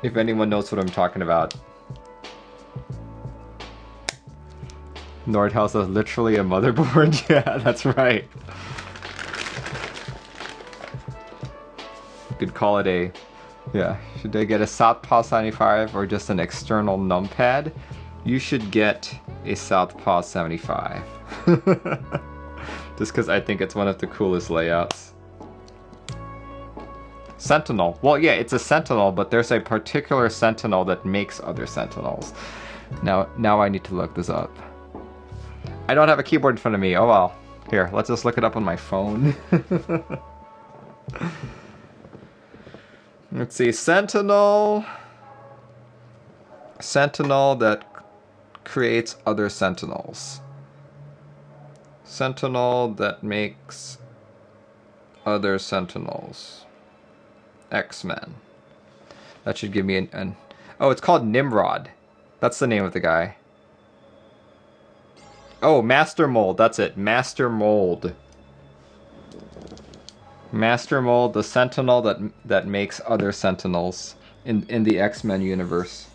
If anyone knows what I'm talking about. Nordhaus is literally a motherboard. Yeah, that's right. Could call it a... Yeah, should I get a Southpaw 75 or just an external numpad? You should get a Southpaw 75. Just because I think it's one of the coolest layouts. Sentinel. Well, yeah, it's a Sentinel, but there's a particular Sentinel that makes other Sentinels. Now I need to look this up. I don't have a keyboard in front of me. Oh well. Here, let's just look it up on my phone. Let's see, Sentinel that creates other Sentinels. Sentinel that makes other Sentinels. X-Men. That should give me an... Oh, it's called Nimrod. That's the name of the guy. Oh, Master Mold, that's it. Master Mold. Master Mold, the Sentinel that makes other Sentinels in the X-Men universe.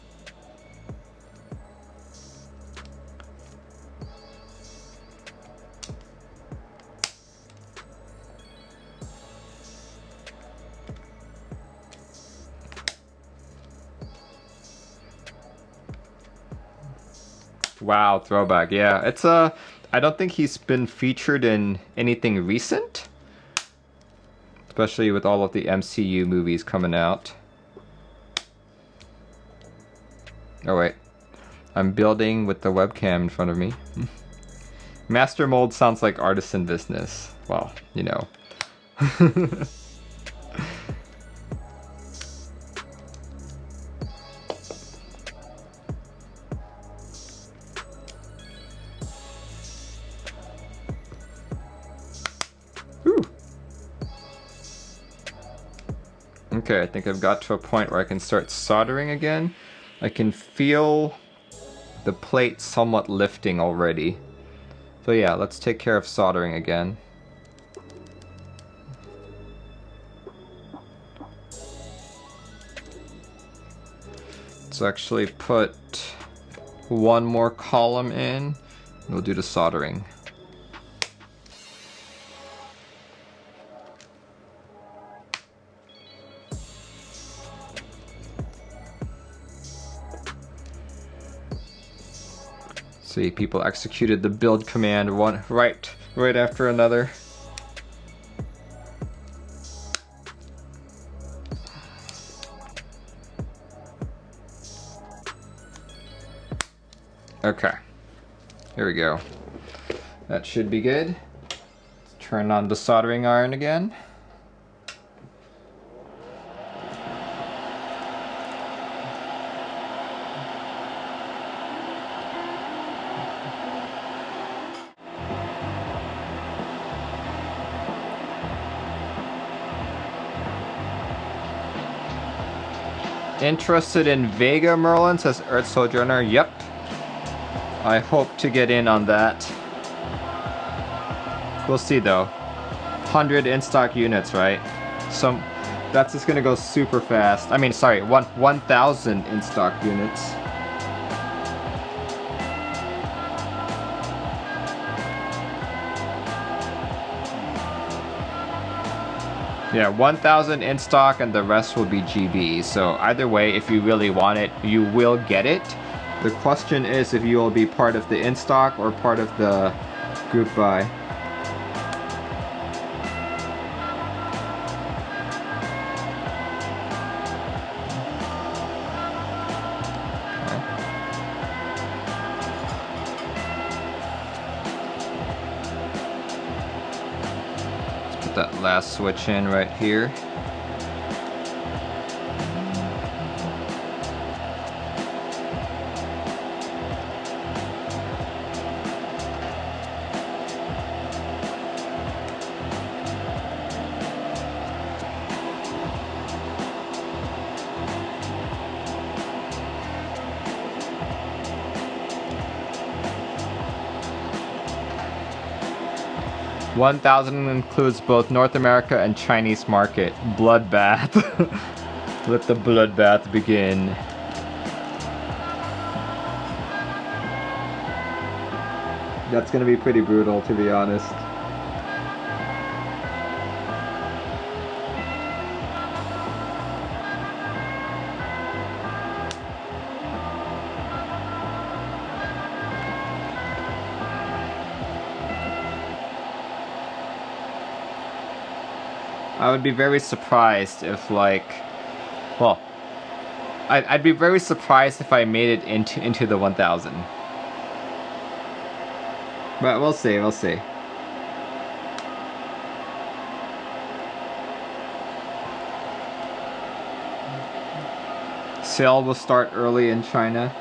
Wow, throwback. Yeah, it's I don't think he's been featured in anything recent. Especially with all of the MCU movies coming out. Oh wait, I'm building with the webcam in front of me. Master Mold sounds like artisan business. Well, you know. Okay, I think I've got to a point where I can start soldering again. I can feel the plate somewhat lifting already. So yeah, let's take care of soldering again. Let's actually put one more column in. We'll do the soldering. See, people executed the build command one right after another. Okay, here we go. That should be good. Let's turn on the soldering iron again. Interested in Vega Merlin, says Earth Sojourner. Yep. I hope to get in on that. We'll see though. 100 in stock units, right? So that's just gonna go super fast. I mean, sorry, 1,000 in stock units. Yeah, 1,000 in stock and the rest will be GB. So either way, if you really want it, you will get it. The question is if you will be part of the in stock or part of the group buy. That last switch in right here. $1,000 includes both North America and Chinese market. Bloodbath. Let the bloodbath begin. That's gonna be pretty brutal, to be honest. I would be very surprised if, like, well, I'd be very surprised if I made it into the 1,000. But we'll see, we'll see. Sale will start early in China.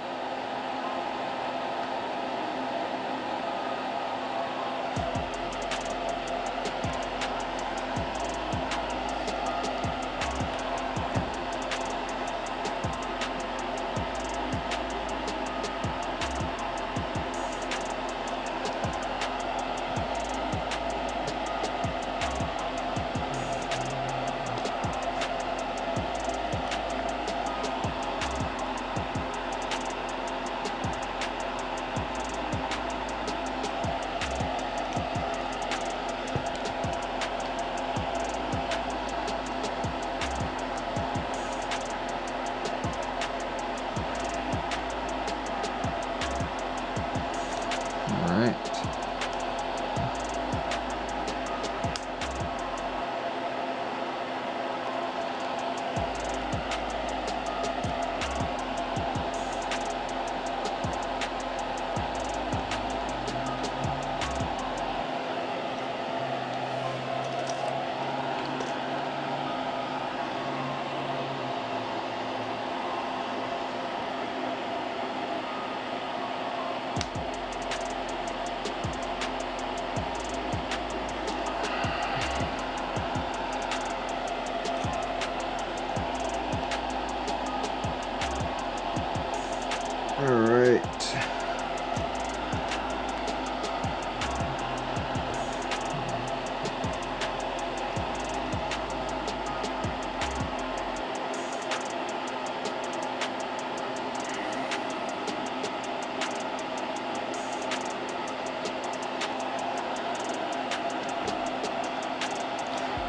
Alright.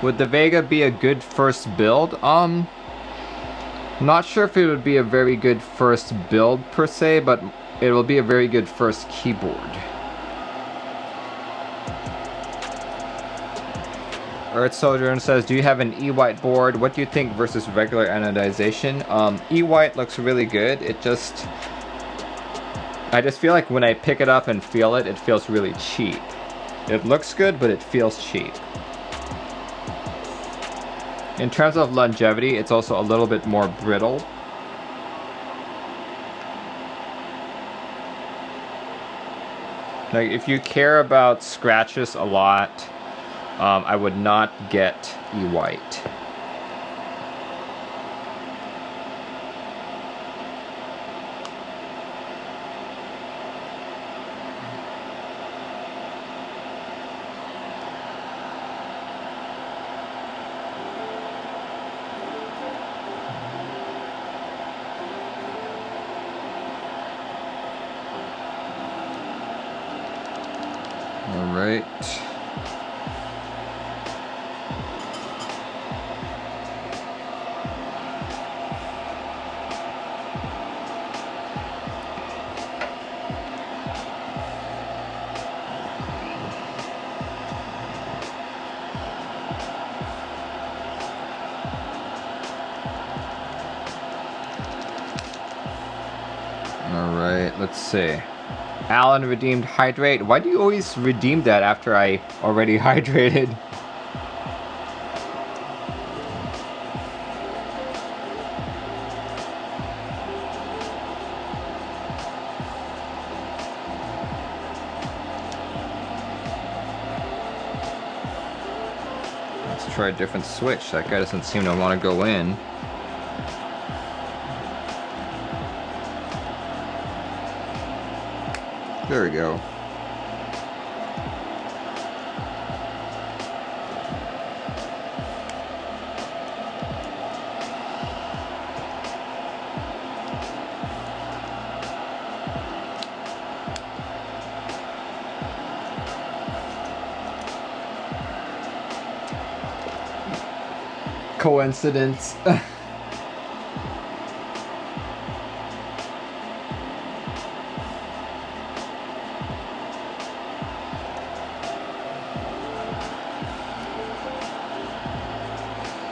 Would the Vega be a good first build? Not sure if it would be a very good first build per se, but it will be a very good first keyboard. Earth Soldering says, do you have an E-White board? What do you think versus regular anodization? E-White looks really good. I just feel like when I pick it up and feel it, it feels really cheap. It looks good, but it feels cheap. In terms of longevity, it's also a little bit more brittle. Like, if you care about scratches a lot, I would not get E-White. Alright. Alright, let's see. Alan redeemed hydrate. Why do you always redeem that after I already hydrated? Let's try a different switch. That guy doesn't seem to want to go in. There we go. Coincidence.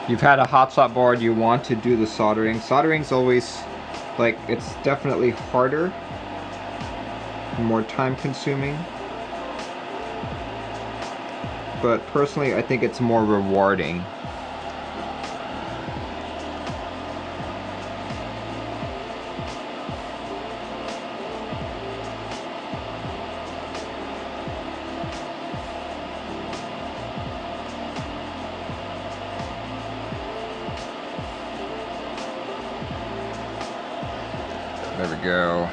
You've had a hotshot board, you want to do the soldering. Soldering's always, like, it's definitely harder, more time consuming. But personally, I think it's more rewarding. There we go.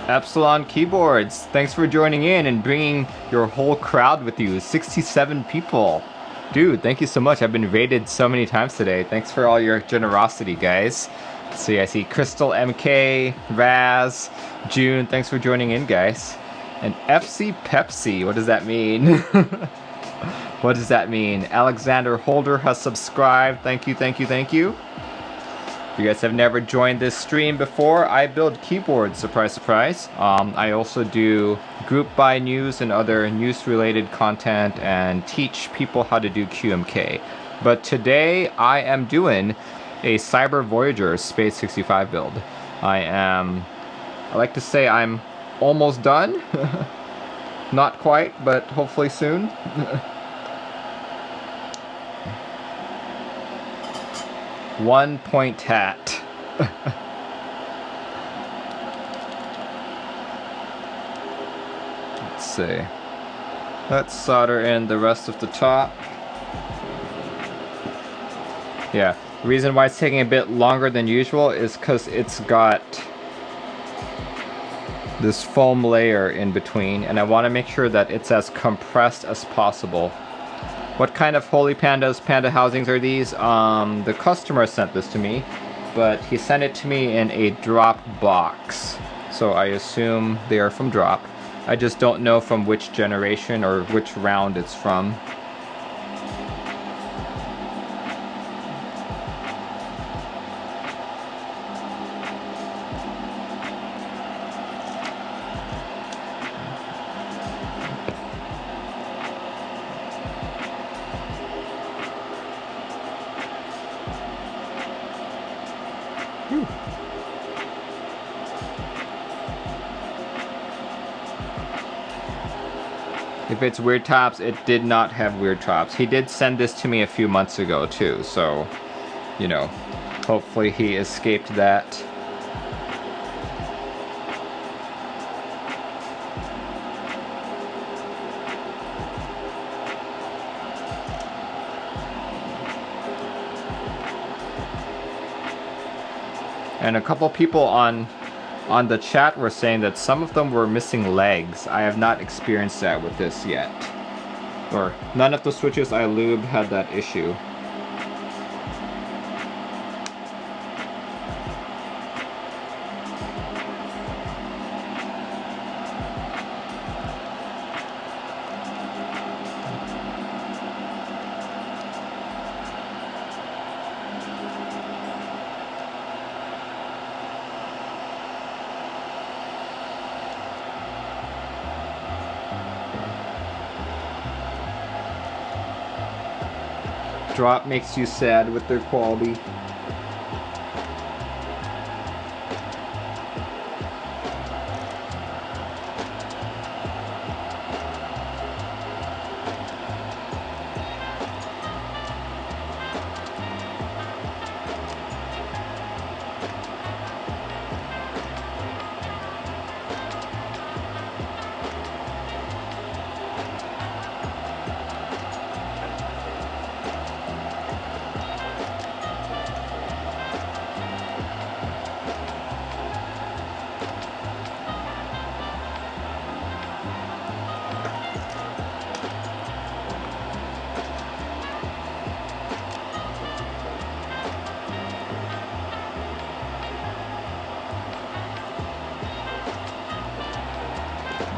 Epsilon Keyboards, thanks for joining in and bringing your whole crowd with you. 67 people. Dude, thank you so much. I've been rated so many times today. Thanks for all your generosity, guys. See, I see Crystal MK, Raz, June, thanks for joining in, guys. And FC Pepsi, what does that mean? What does that mean? Alexander Holder has subscribed. Thank you, thank you, thank you. If you guys have never joined this stream before, I build keyboards, surprise, surprise. I also do group buy news and other news related content and teach people how to do QMK. But today I am doing a Cybervoyager Space 65 build. I like to say I'm almost done. Not quite, but hopefully soon. One point hat. Let's see. Let's solder in the rest of the top. Yeah, the reason why it's taking a bit longer than usual is because it's got this foam layer in between, and I want to make sure that it's as compressed as possible. What kind of Holy Pandas panda housings are these? The customer sent this to me, but he sent it to me in a drop box. So I assume they are from drop. I just don't know from which generation or which round it's from. If it's weird tops, it did not have weird tops. He did send this to me a few months ago too, so, you know, hopefully he escaped that. And a couple people on the chat were saying that some of them were missing legs. I have not experienced that with this yet. Or none of the switches I lubed had that issue. Drop makes you sad with their quality.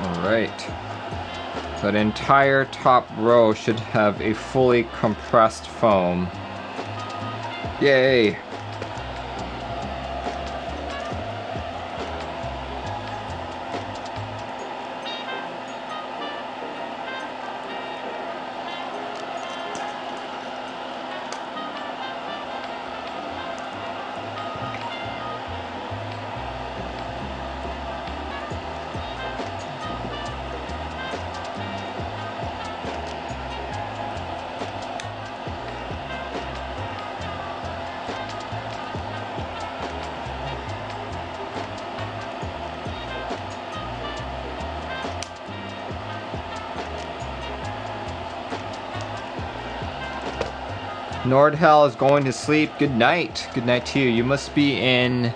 Alright, that entire top row should have a fully compressed foam. Yay! Nordhell is going to sleep. Good night. Good night to you. You must be in...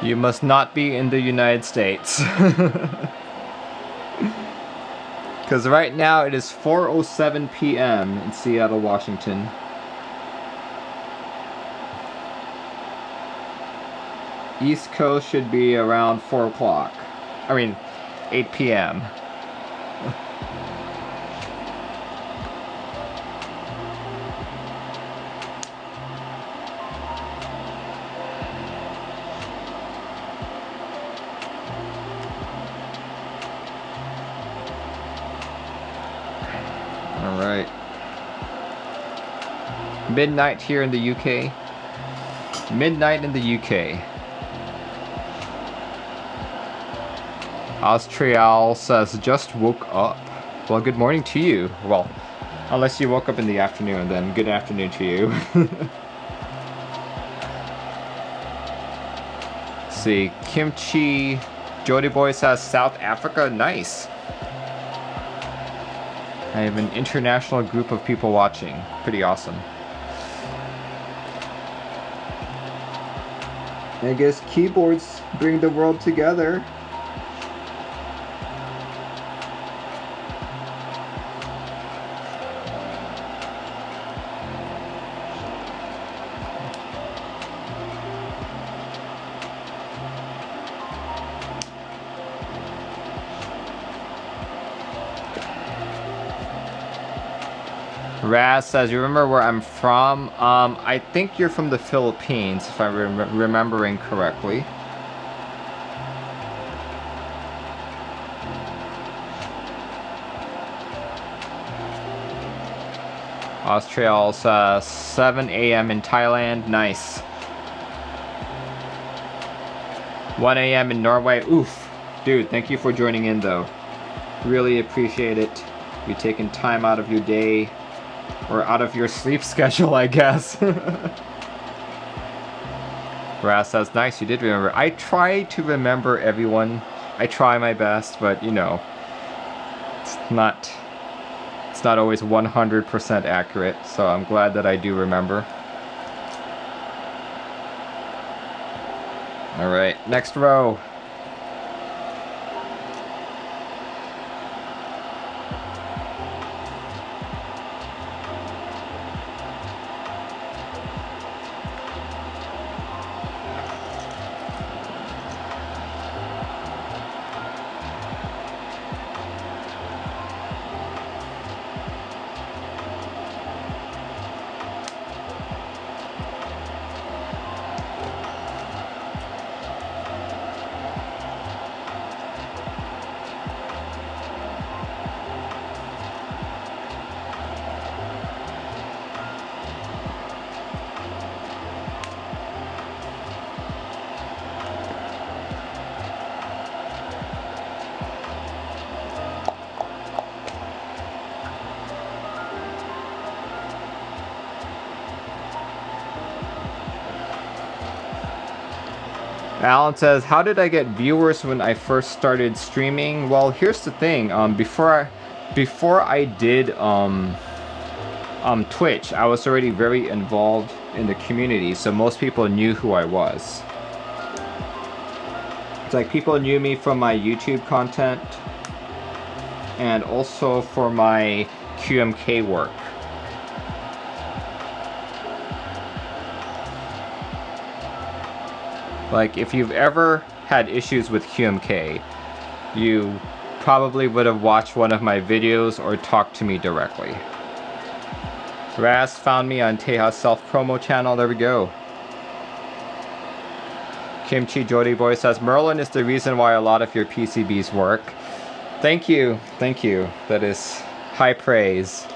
You must not be in the United States. Because right now it is 4:07 p.m. in Seattle, Washington. East Coast should be around 4 o'clock. I mean, 8 p.m. Alright. Midnight here in the UK. Midnight in the UK. Austrial says, just woke up. Well, good morning to you. Well, unless you woke up in the afternoon, then good afternoon to you. Let's see, Kimchi Jody Boy says South Africa, nice. I have an international group of people watching. Pretty awesome. I guess keyboards bring the world together. Raz says, you remember where I'm from? I think you're from the Philippines, if I'm remembering correctly. Australia's 7 a.m. in Thailand. Nice. 1 a.m. in Norway. Oof. Dude, thank you for joining in, though. Really appreciate it. You taking time out of your day. Or out of your sleep schedule, I guess. Raz says, nice, you did remember. I try to remember everyone. I try my best, but you know, it's not always 100% accurate, so I'm glad that I do remember. Alright, next row. Alan says, how did I get viewers when I first started streaming? Well, here's the thing. Before I did Twitch, I was already very involved in the community, so most people knew who I was. It's like people knew me from my YouTube content and also for my QMK work. Like, if you've ever had issues with QMK, you probably would have watched one of my videos or talked to me directly. Raz found me on Teja's self-promo channel. There we go. Kimchi Jody Boy says, Merlin is the reason why a lot of your PCBs work. Thank you. Thank you. That is high praise.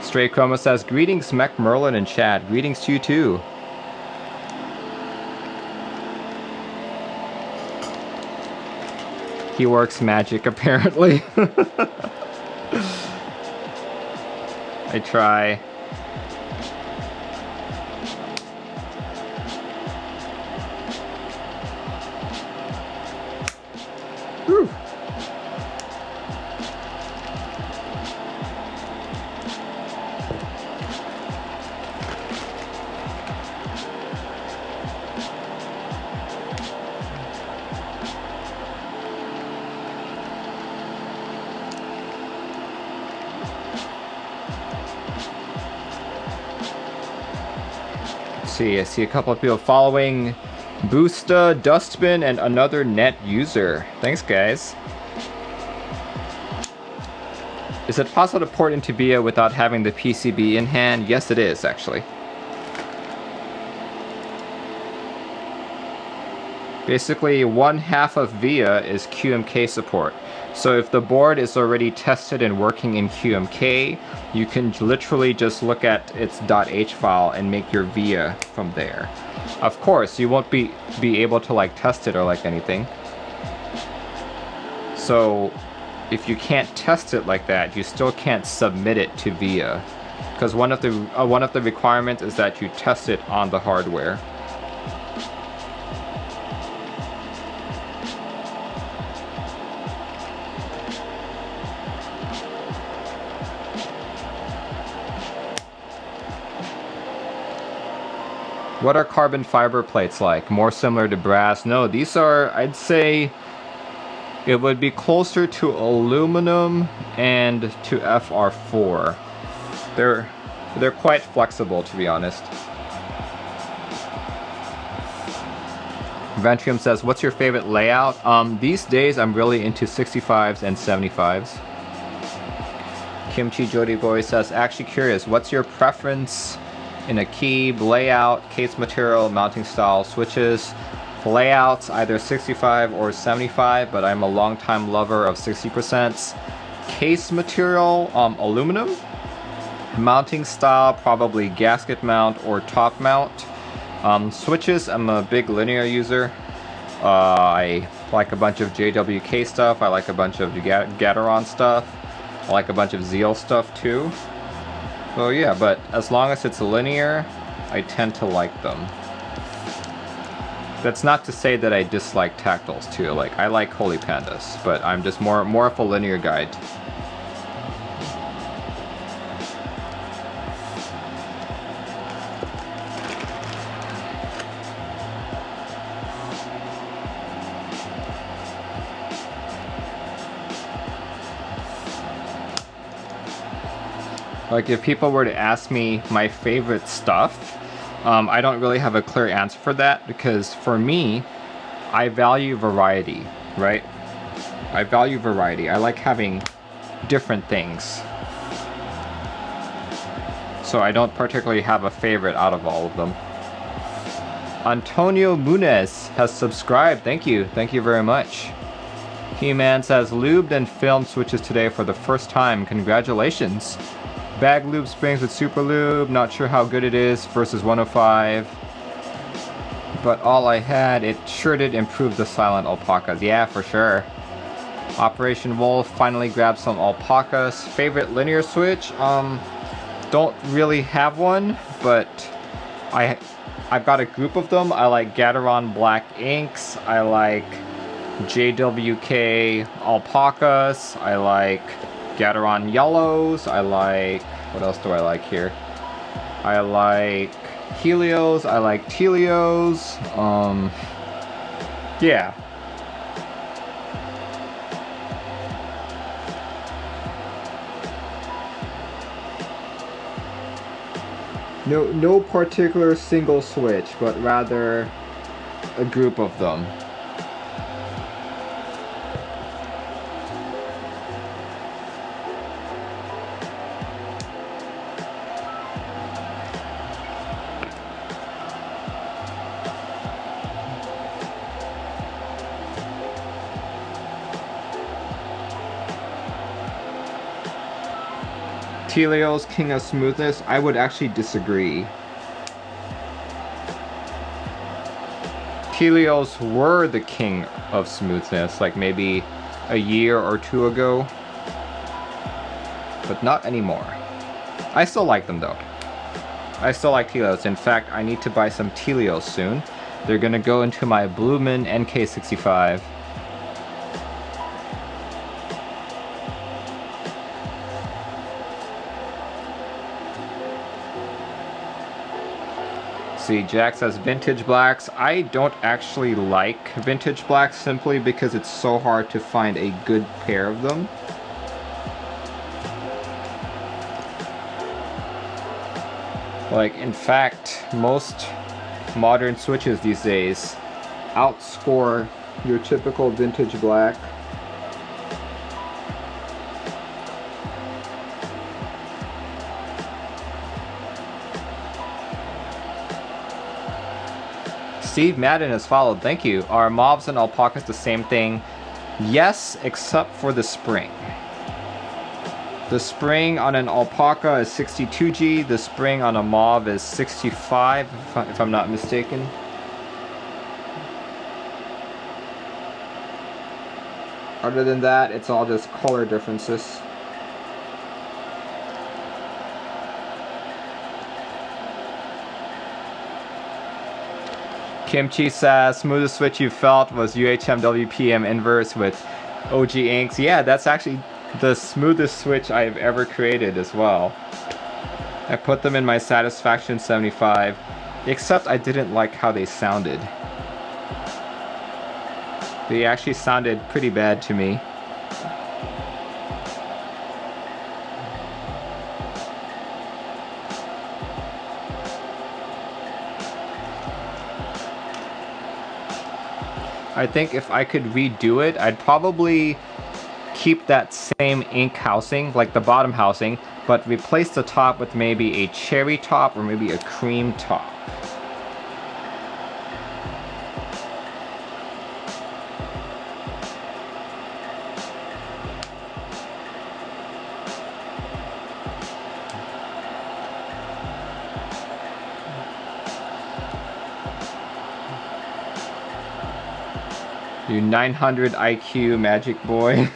Stray Chroma says, greetings Mech Merlin and chat. Greetings to you too. He works magic apparently. I try. Whew. I see a couple of people following. Boosta, Dustbin, and another net user. Thanks, guys. Is it possible to port into VIA without having the PCB in hand? Yes, it is, actually. Basically, one half of VIA is QMK support. So if the board is already tested and working in QMK, you can literally just look at its .h file and make your VIA from there. Of course, you won't be able to like test it or like anything. So if you can't test it like that, you still can't submit it to VIA, because one of the requirements is that you test it on the hardware. What are carbon fiber plates like? More similar to brass? No, these are, I'd say, it would be closer to aluminum and to FR4. They're quite flexible, to be honest. Ventrium says, what's your favorite layout? These days I'm really into 65s and 75s. Kimchi Jody Boy says, actually curious, what's your preference in a key, layout, case material, mounting style, switches? Layouts, either 65 or 75, but I'm a long-time lover of 60%. Case material, aluminum. Mounting style, probably gasket mount or top mount. Switches, I'm a big linear user. I like a bunch of JWK stuff. I like a bunch of Gateron stuff. I like a bunch of Zeal stuff too. So yeah, but as long as it's linear, I tend to like them. That's not to say that I dislike tactiles too. Like, I like Holy Pandas, but I'm just more of a linear guide. Like, if people were to ask me my favorite stuff, I don't really have a clear answer for that, because for me, I value variety, right? I value variety. I like having different things. So I don't particularly have a favorite out of all of them. Antonio Munez has subscribed. Thank you. Thank you very much. He-Man says, lubed and filmed switches today for the first time. Congratulations. Bag lube springs with super lube, not sure how good it is versus 105. But all I had, it sure did improve the silent alpacas. Yeah, for sure. Operation Wolf finally grabbed some alpacas. Favorite linear switch? Don't really have one, but I've got a group of them. I like Gateron Black Inks. I like JWK alpacas. I like Gateron Yellows. I like, what else do I like here? I like Helios. I like Telios. Yeah. No particular single switch, but rather a group of them. Telios, king of smoothness. I would actually disagree. Telios were the king of smoothness, like maybe a year or two ago, but not anymore. I still like them though. I still like Telios. In fact, I need to buy some Telios soon. They're gonna go into my Blumen NK65. See, Jack says vintage blacks. I don't actually like vintage blacks simply because it's so hard to find a good pair of them. Like, in fact, most modern switches these days outscore your typical vintage black. Steve Madden has followed, thank you. Are mauves and alpacas the same thing? Yes, except for the spring. The spring on an alpaca is 62G, the spring on a mauve is 65, if I'm not mistaken. Other than that, it's all just color differences. Kimchi says, smoothest switch you felt was UHM WPM inverse with OG inks. Yeah, that's actually the smoothest switch I've ever created as well. I put them in my Satisfaction 75. Except I didn't like how they sounded. They actually sounded pretty bad to me. I think if I could redo it, I'd probably keep that same ink housing, like the bottom housing, but replace the top with maybe a cherry top or maybe a cream top. You 900 IQ magic boy.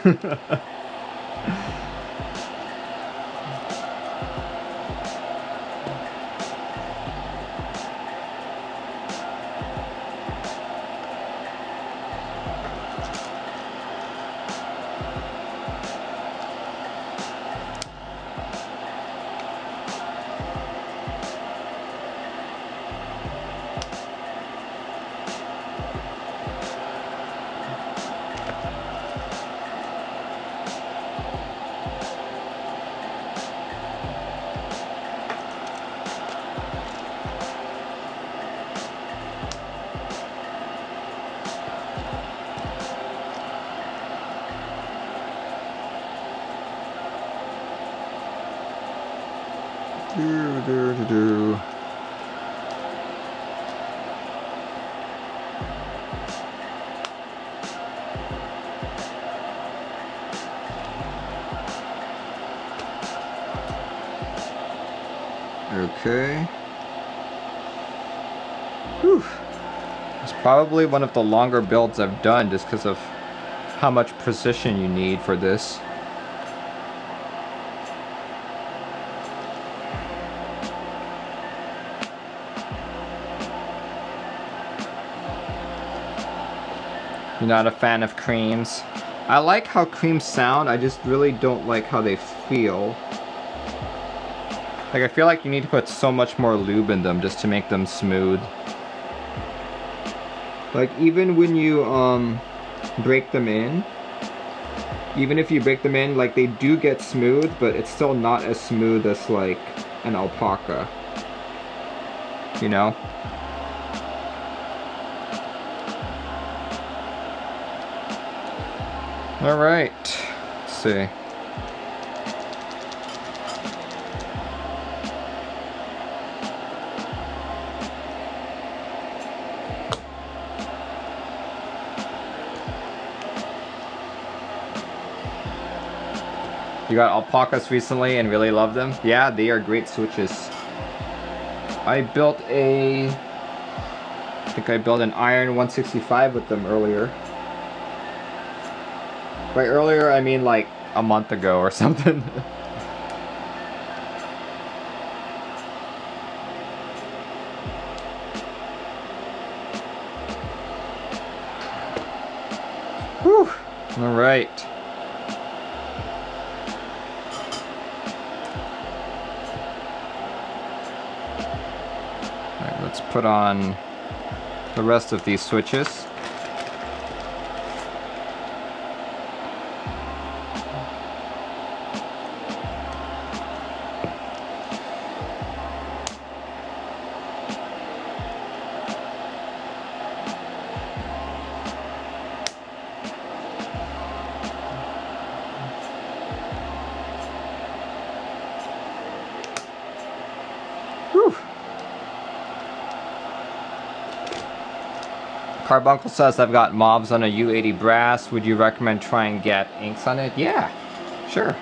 Okay. Whew. It's probably one of the longer builds I've done just because of how much precision you need for this. You're not a fan of creams. I like how creams sound, I just really don't like how they feel. Like, I feel like you need to put so much more lube in them just to make them smooth. Like, even when you break them in, even if you break them in, like, they do get smooth, but it's still not as smooth as like an alpaca, you know? All right, let's see. You got alpacas recently and really love them? Yeah, they are great switches. I think I built an iron 165 with them earlier. By earlier, I mean like a month ago or something. Whew. All right. All right, let's put on the rest of these switches. Carbuncle says, I've got mobs on a U80 brass. Would you recommend trying GAT inks on it? Yeah, sure.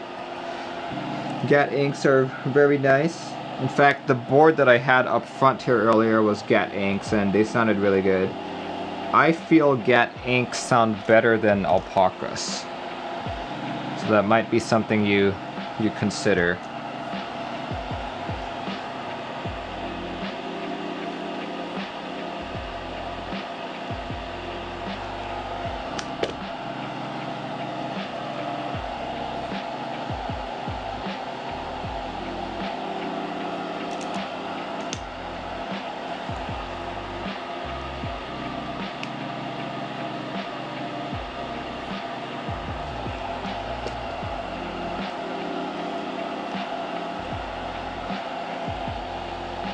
GAT inks are very nice. In fact, the board that I had up front here earlier was GAT inks and they sounded really good. I feel GAT inks sound better than alpacas. So that might be something you consider.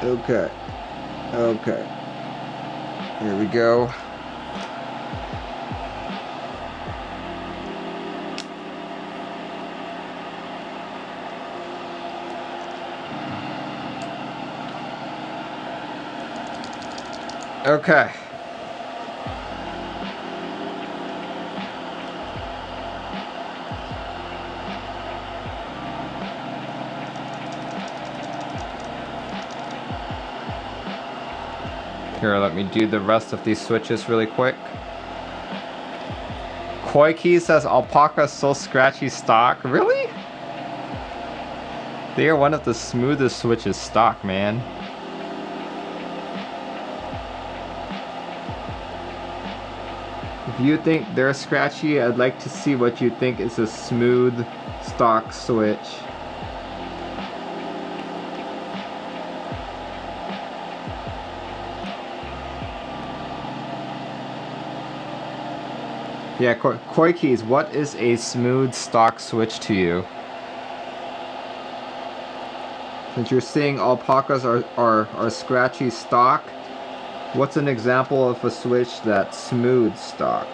Okay. Okay. Here we go. Okay. Here, let me do the rest of these switches really quick. Koiki says alpaca so scratchy stock. Really? They are one of the smoothest switches stock, man. If you think they're scratchy, I'd like to see what you think is a smooth stock switch. Yeah, Koikis, what is a smooth stock switch to you? Since you're saying alpacas are scratchy stock, what's an example of a switch that's smooth stock?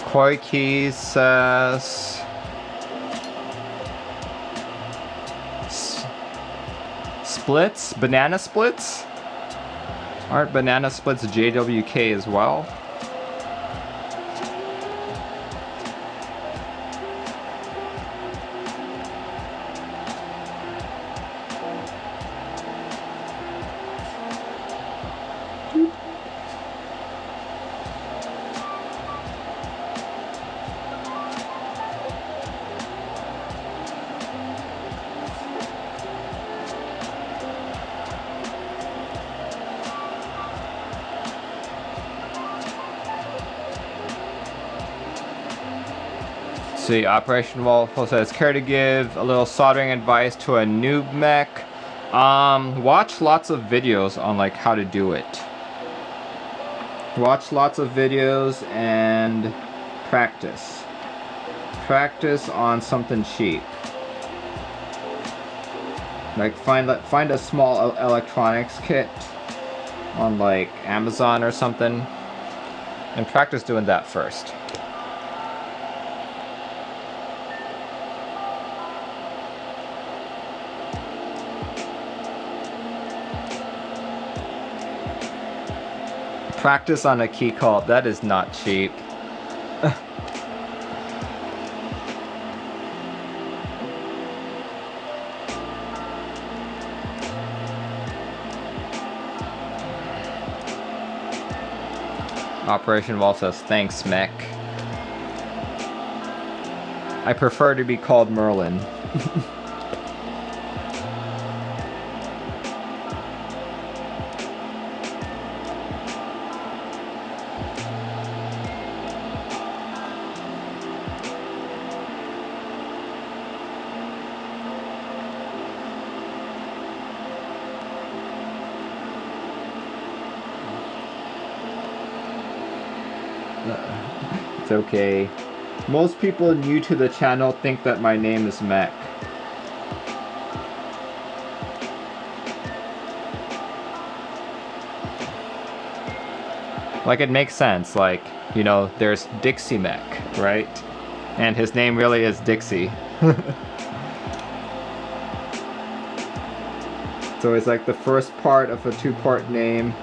Koiki says splits? Banana splits? Aren't banana splits JWK as well? See, Operation Waffle says, care to give a little soldering advice to a noob mech? Watch lots of videos on like how to do it. Watch lots of videos and practice. Practice on something cheap. Like find a small electronics kit on like Amazon or something, and practice doing that first. Practice on a key call. That is not cheap. Operation Wall says, thanks, mech. I prefer to be called Merlin. It's okay. Most people new to the channel think that my name is Mech. Like, it makes sense. Like, you know, there's Dixie Mech, right? And his name really is Dixie. So it's like the first part of a two-part name.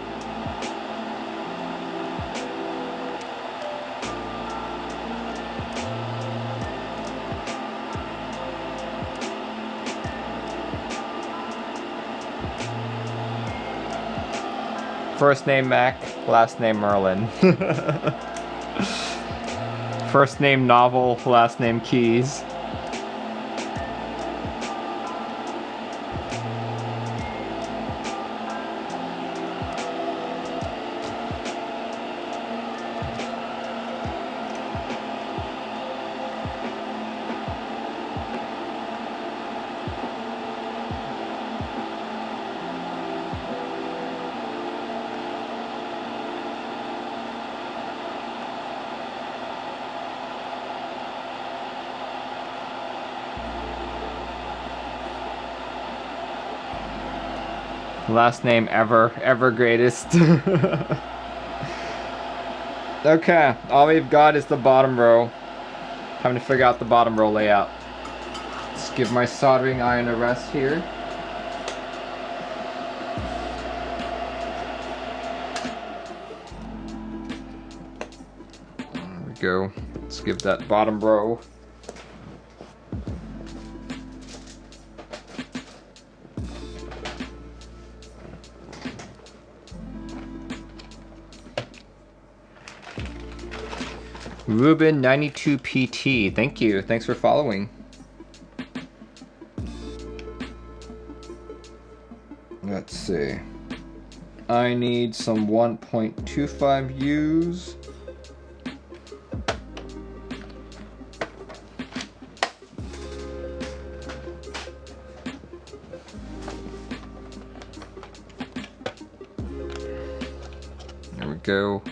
First name Mac, last name Merlin. First name Novel, last name Keys. Last name ever greatest. Okay, all we've got is the bottom row. Time to figure out the bottom row layout. Let's give my soldering iron a rest here. There we go. Let's give that bottom row. Ruben 92 PT, thank you. Thanks for following. Let's see. I need some 1.25 U's. There we go.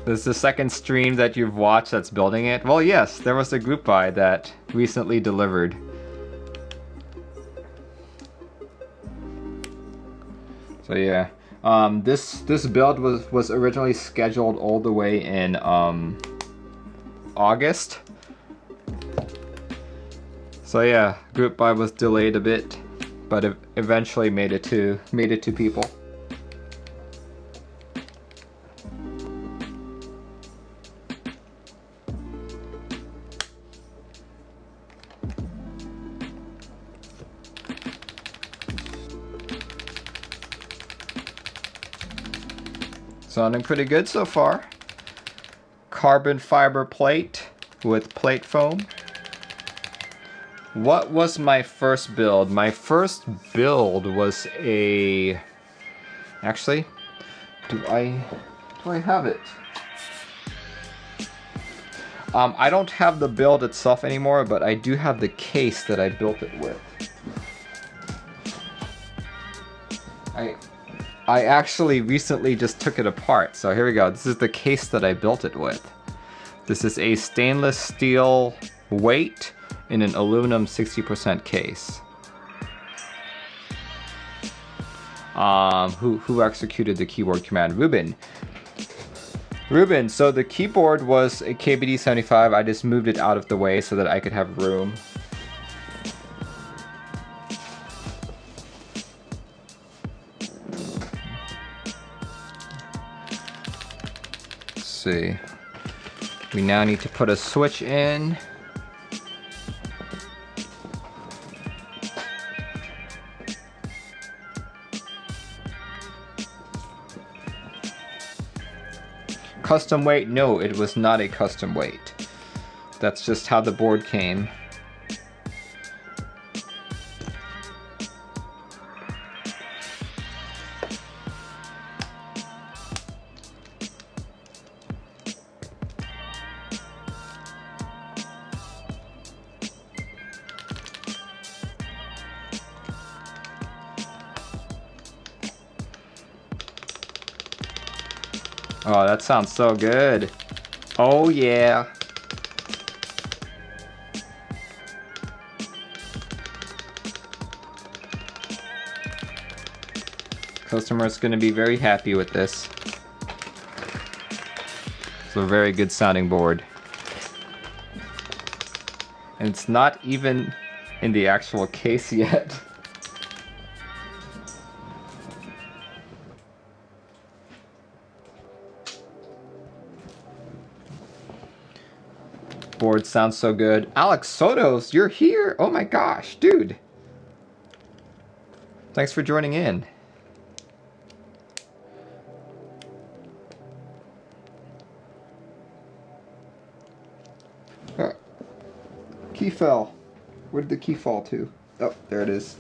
This is the second stream that you've watched that's building it? Well, yes, there was a group buy that recently delivered. So yeah, this build was originally scheduled all the way in August. So yeah, group buy was delayed a bit, but it eventually made it to people. Sounding pretty good so far. Carbon fiber plate with plate foam. What was my first build? My first build was a... Actually, do I have it? I don't have the build itself anymore, but I do have the case that I built it with. I actually recently just took it apart. So here we go. This is the case that I built it with. This is a stainless steel weight in an aluminum 60% case. Who executed the keyboard command? Ruben. So the keyboard was a KBD75. I just moved it out of the way so that I could have room. See. We now need to put a switch in. Custom weight? No, it was not a custom weight. That's just how the board came. Oh, that sounds so good. Oh yeah. Customer's gonna be very happy with this. It's a very good sounding board. And it's not even in the actual case yet. Board sounds so good. Alex Sotos, you're here! Oh my gosh, dude! Thanks for joining in. Key fell. Where did the key fall to? Oh, there it is.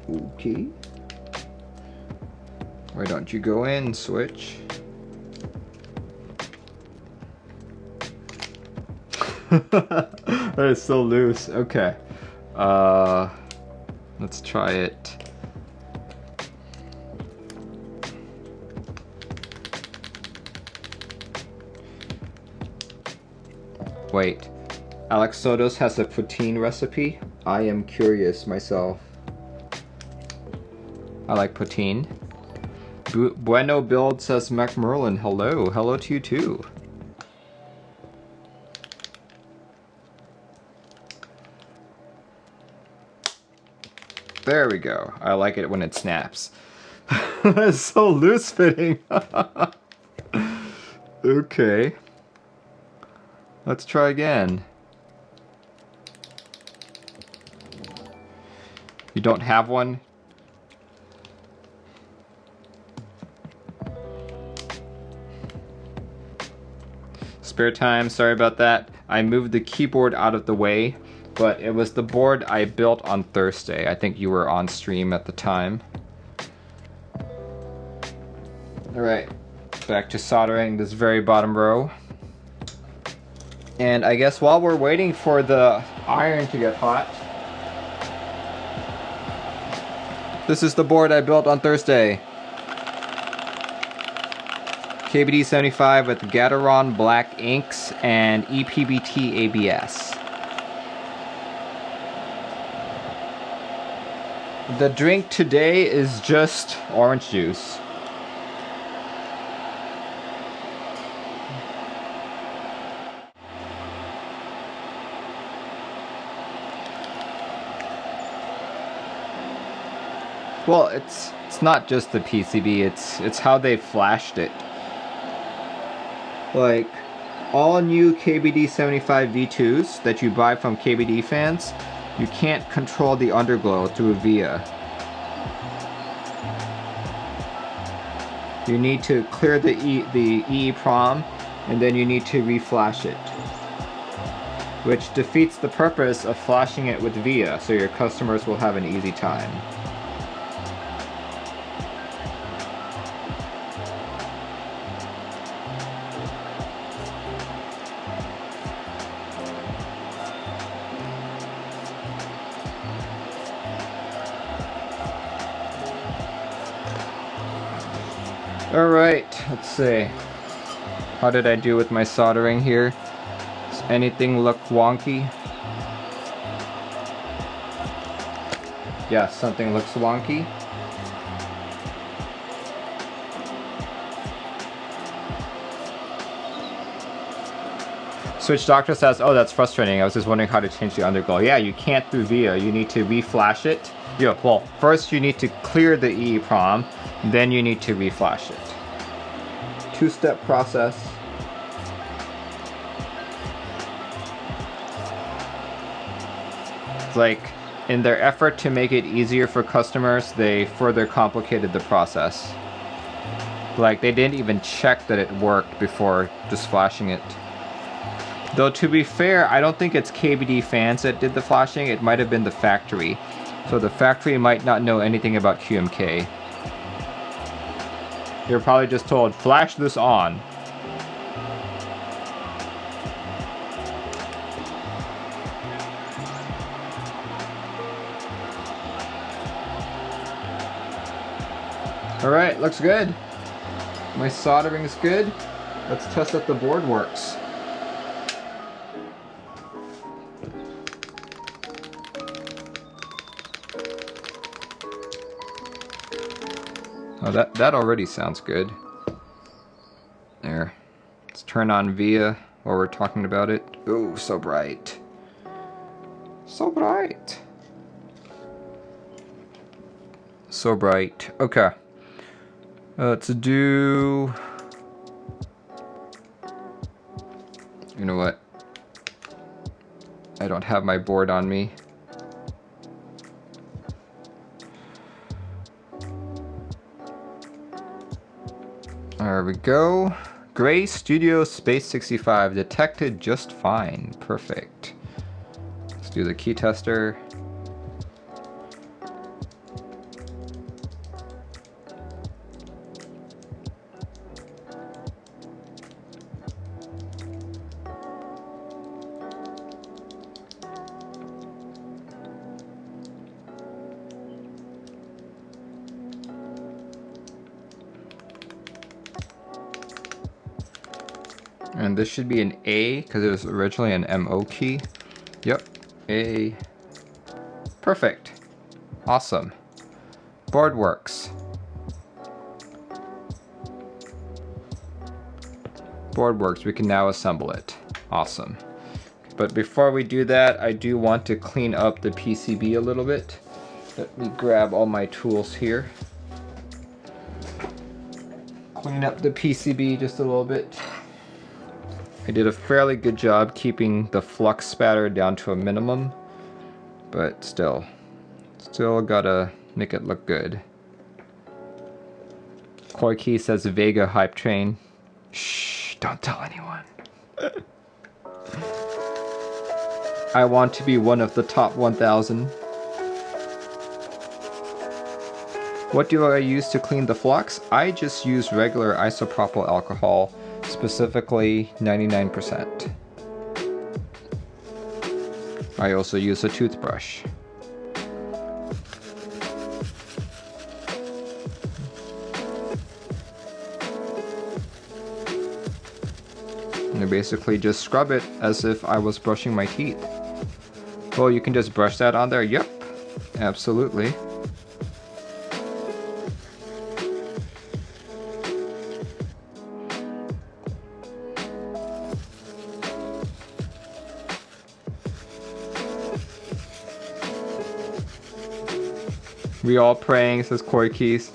Okay. Why don't you go in, switch? That is so loose. Okay. Let's try it. Wait. Alex Sotos has a poutine recipe? I am curious myself. I like poutine. Bueno Build says Mac Merlin, hello. Hello to you too. There we go. I like it when it snaps. It's so loose fitting. Okay. Let's try again. You don't have one? Spare time, sorry about that. I moved the keyboard out of the way, but it was the board I built on Thursday. I think you were on stream at the time. Alright, back to soldering this very bottom row. And I guess while we're waiting for the iron to get hot, this is the board I built on Thursday. KBD 75 with Gateron black inks and EPBT ABS. The drink today is just orange juice. Well, it's not just the PCB, it's how they flashed it. Like, all new KBD 75 V2s that you buy from KBD fans, you can't control the underglow through VIA. You need to clear the EEPROM, and then you need to reflash it. Which defeats the purpose of flashing it with VIA, so your customers will have an easy time. Alright, let's see. How did I do with my soldering here? Does anything look wonky? Yeah, something looks wonky. Switch Doctor says, oh, that's frustrating. I was just wondering how to change the underglow. Yeah, you can't through VIA. You need to reflash it. Yeah, well, first you need to clear the EEPROM, then you need to reflash it. Two-step process. Like, in their effort to make it easier for customers, they further complicated the process. Like, they didn't even check that it worked before just flashing it. Though, to be fair, I don't think it's KBD fans that did the flashing. It might have been the factory. So the factory might not know anything about QMK. You're probably just told, flash this on. All right, looks good. My soldering is good. Let's test that the board works. Oh, that already sounds good. There. Let's turn on VIA while we're talking about it. Oh, so bright. So bright. So bright. Okay. Let's do... You know what? I don't have my board on me. There we go. Graystudio Space 65 detected just fine. Perfect. Let's do the key tester. And this should be an A because it was originally an MO key. Yep, A. Perfect. Awesome. Board works. Board works. We can now assemble it. Awesome. But before we do that, I do want to clean up the PCB a little bit. Let me grab all my tools here. Clean up the PCB just a little bit. I did a fairly good job keeping the flux spatter down to a minimum, but still gotta make it look good. Koiki says Vega hype train. Shh, don't tell anyone. I want to be one of the top 1,000. What do I use to clean the flux? I just use regular isopropyl alcohol, specifically 99%. I also use a toothbrush. And I basically just scrub it as if I was brushing my teeth. Well, you can just brush that on there. Yep, absolutely. We all praying, says Corey Keys.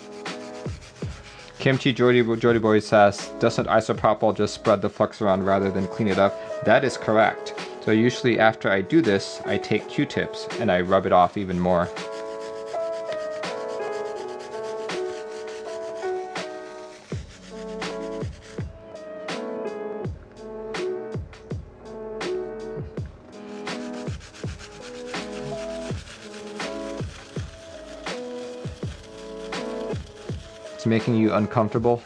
Kimchi Jody Boy says, doesn't isopropyl just spread the flux around rather than clean it up? That is correct. So usually after I do this, I take Q-tips and I rub it off even more. It's making you uncomfortable.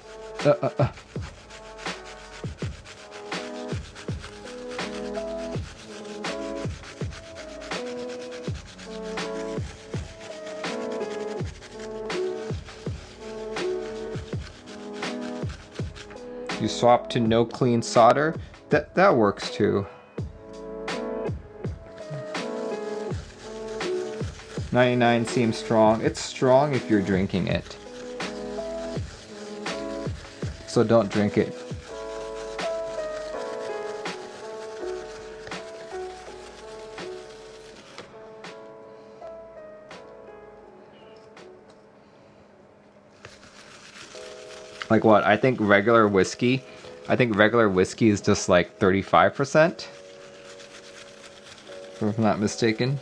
You swap to no clean solder. That works too. 99 seems strong. It's strong if you're drinking it. So don't drink it. Like what? I think regular whiskey is just like 35%. If I'm not mistaken.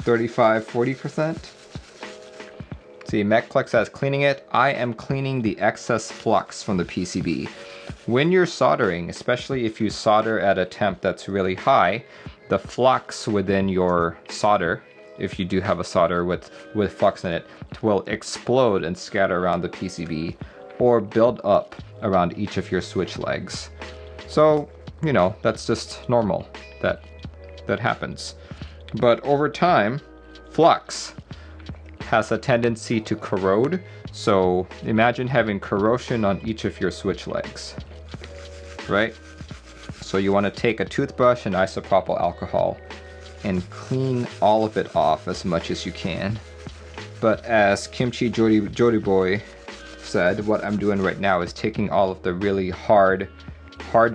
35-40%. See, MechClick says cleaning it. I am cleaning the excess flux from the PCB. When you're soldering, especially if you solder at a temp that's really high, the flux within your solder, if you do have a solder with flux in it, will explode and scatter around the PCB or build up around each of your switch legs. So, you know, that's just normal. That happens. But over time, flux has a tendency to corrode. So imagine having corrosion on each of your switch legs, right? So you want to take a toothbrush and isopropyl alcohol and clean all of it off as much as you can. But as Kimchi Jody Boy said, what I'm doing right now is taking all of the really hard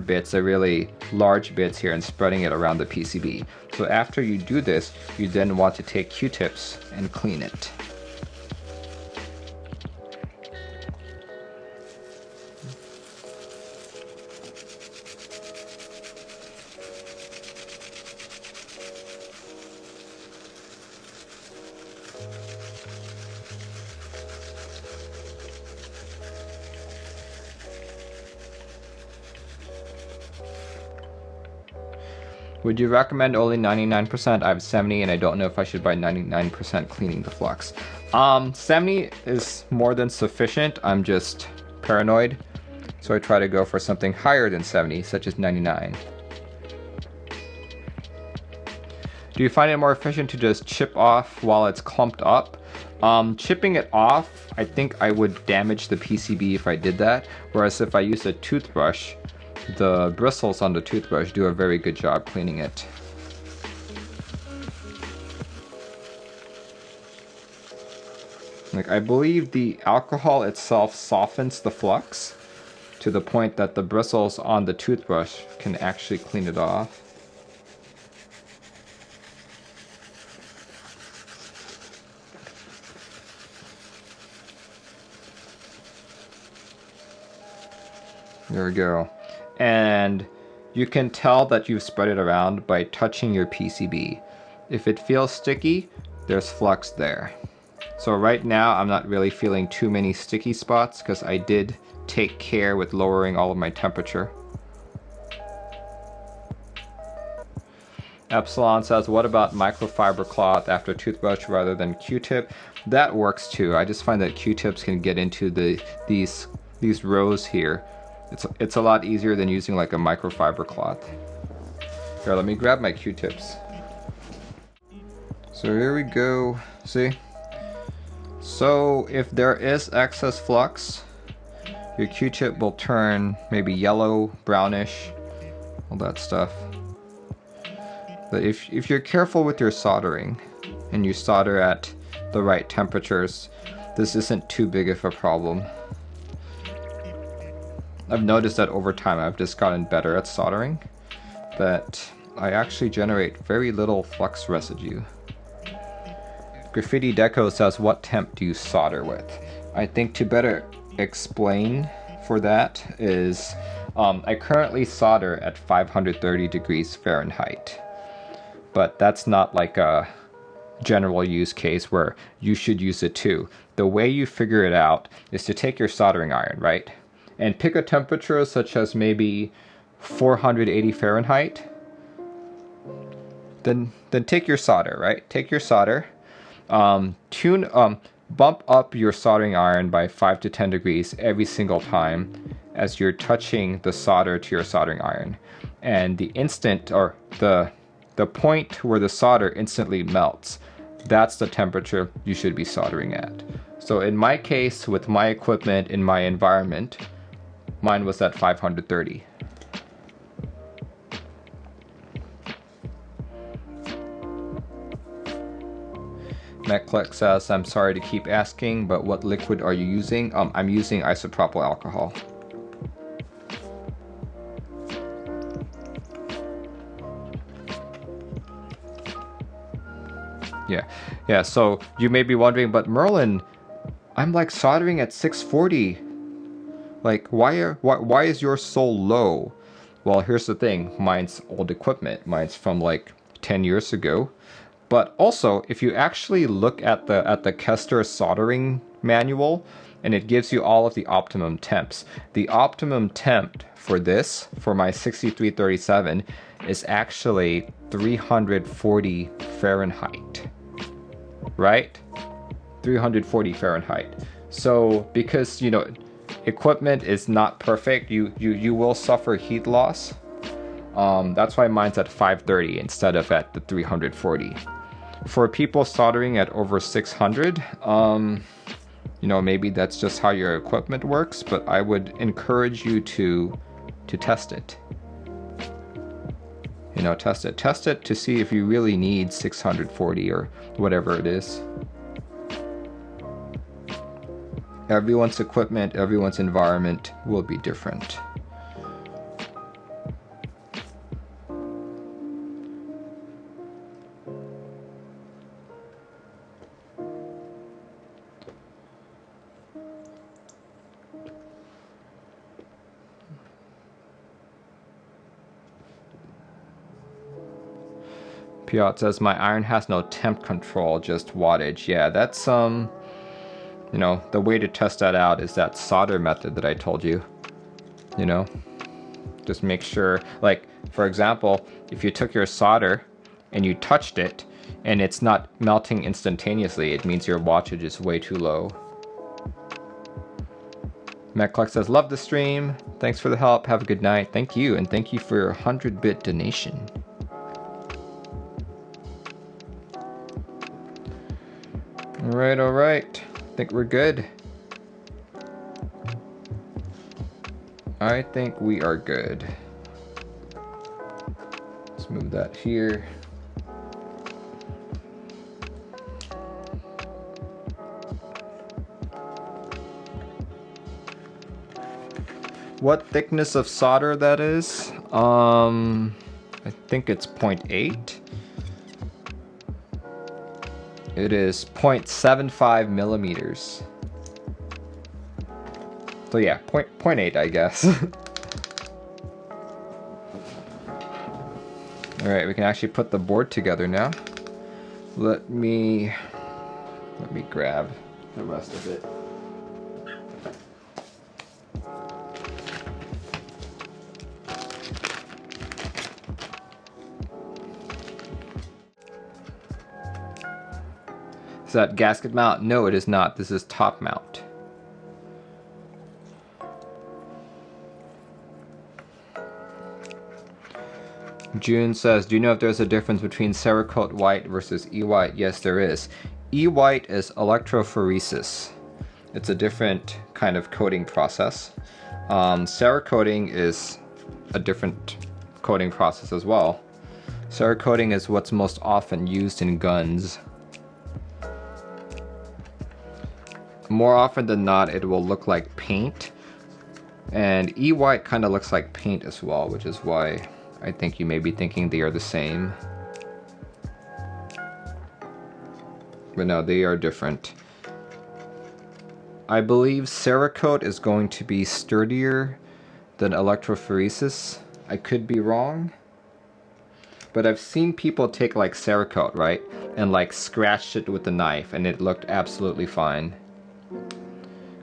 bits, the really large bits here, and spreading it around the PCB. So after you do this, you then want to take Q-tips and clean it. Would you recommend only 99%? I have 70 and I don't know if I should buy 99% cleaning the flux. 70 is more than sufficient. I'm just paranoid. So I try to go for something higher than 70, such as 99. Do you find it more efficient to just chip off while it's clumped up? Chipping it off, I think I would damage the PCB if I did that. Whereas if I use a toothbrush, the bristles on the toothbrush do a very good job cleaning it. Like, I believe the alcohol itself softens the flux to the point that the bristles on the toothbrush can actually clean it off. There we go. And you can tell that you've spread it around by touching your PCB. If it feels sticky, there's flux there. So right now I'm not really feeling too many sticky spots because I did take care with lowering all of my temperature. Epsilon says, what about microfiber cloth after toothbrush rather than Q-tip? That works too. I just find that Q-tips can get into these rows here. It's a lot easier than using like a microfiber cloth. Here, let me grab my Q-tips. So here we go. See? So if there is excess flux, your Q-tip will turn maybe yellow, brownish, all that stuff. But if you're careful with your soldering and you solder at the right temperatures, this isn't too big of a problem. I've noticed that over time I've just gotten better at soldering, that I actually generate very little flux residue. Graffiti Deco says, what temp do you solder with? I think to better explain for that is, I currently solder at 530 degrees Fahrenheit, but that's not like a general use case where you should use it too. The way you figure it out is to take your soldering iron, right? And pick a temperature such as maybe 480 Fahrenheit. Then take your solder, right? Take your solder. Bump up your soldering iron by 5 to 10 degrees every single time as you're touching the solder to your soldering iron. And the instant, or the point where the solder instantly melts, that's the temperature you should be soldering at. So in my case, with my equipment in my environment, mine was at 530. MetClick says, I'm sorry to keep asking, but what liquid are you using? I'm using isopropyl alcohol. Yeah, so you may be wondering, but Merlin, I'm like soldering at 640. Like, why is yours so low? Well, here's the thing. Mine's old equipment. Mine's from like 10 years ago. But also, if you actually look at the Kester soldering manual, and it gives you all of the optimum temps. The optimum temp for this, for my 6337, is actually 340 Fahrenheit. Right? 340 Fahrenheit. So, because, you know, equipment is not perfect, you will suffer heat loss. That's why mine's at 530 instead of at the 340. For people soldering at over 600, you know, maybe that's just how your equipment works, but I would encourage you to test it. You know, test it to see if you really need 640 or whatever it is. Everyone's equipment, everyone's environment will be different. Piot says, my iron has no temp control, just wattage. Yeah, that's you know, the way to test that out is that solder method that I told you. You know, just make sure, like, for example, if you took your solder and you touched it and it's not melting instantaneously, it means your wattage is way too low. Matt Clark says, love the stream. Thanks for the help. Have a good night. Thank you. And thank you for your 100-bit donation. All right. I think we're good. I think we are good. Let's move that here. What thickness of solder that is? I think it's 0.8. It is 0.75 millimeters. So yeah, 0.8, I guess. All right, we can actually put the board together now. Let me grab the rest of it. Is that gasket mount? No, it is not. This is top mount. June says, do you know if there's a difference between Cerakote white versus E-white? Yes, there is. E-white is electrophoresis. It's a different kind of coating process. Cerakoting is a different coating process as well. Cerakoting is what's most often used in guns. More often than not, it will look like paint. And E-white kind of looks like paint as well, which is why I think you may be thinking they are the same. But no, they are different. I believe Cerakote is going to be sturdier than electrophoresis. I could be wrong. But I've seen people take like Cerakote, right? And like scratched it with a knife and it looked absolutely fine.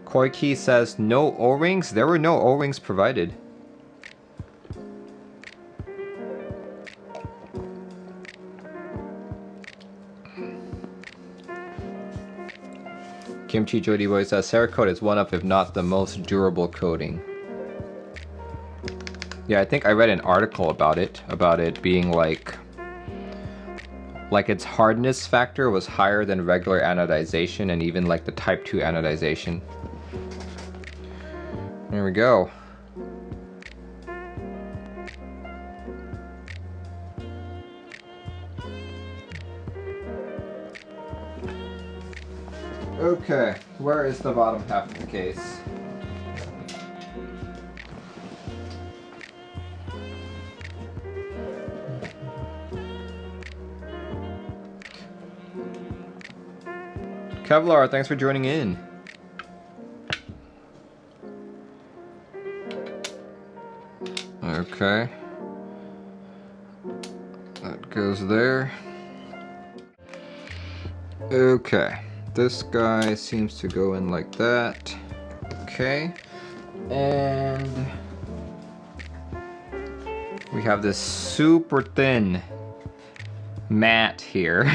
Koiki says, no O-rings? There were no O-rings provided. Kimchi Jody Boy says, Cerakote is one of, if not the most durable coating. Yeah, I think I read an article about it being like its hardness factor was higher than regular anodization and even like the type 2 anodization. There we go. Okay, where is the bottom half of the case? Kevlar, thanks for joining in. Okay. That goes there. Okay. This guy seems to go in like that. Okay. And we have this super thin mat here.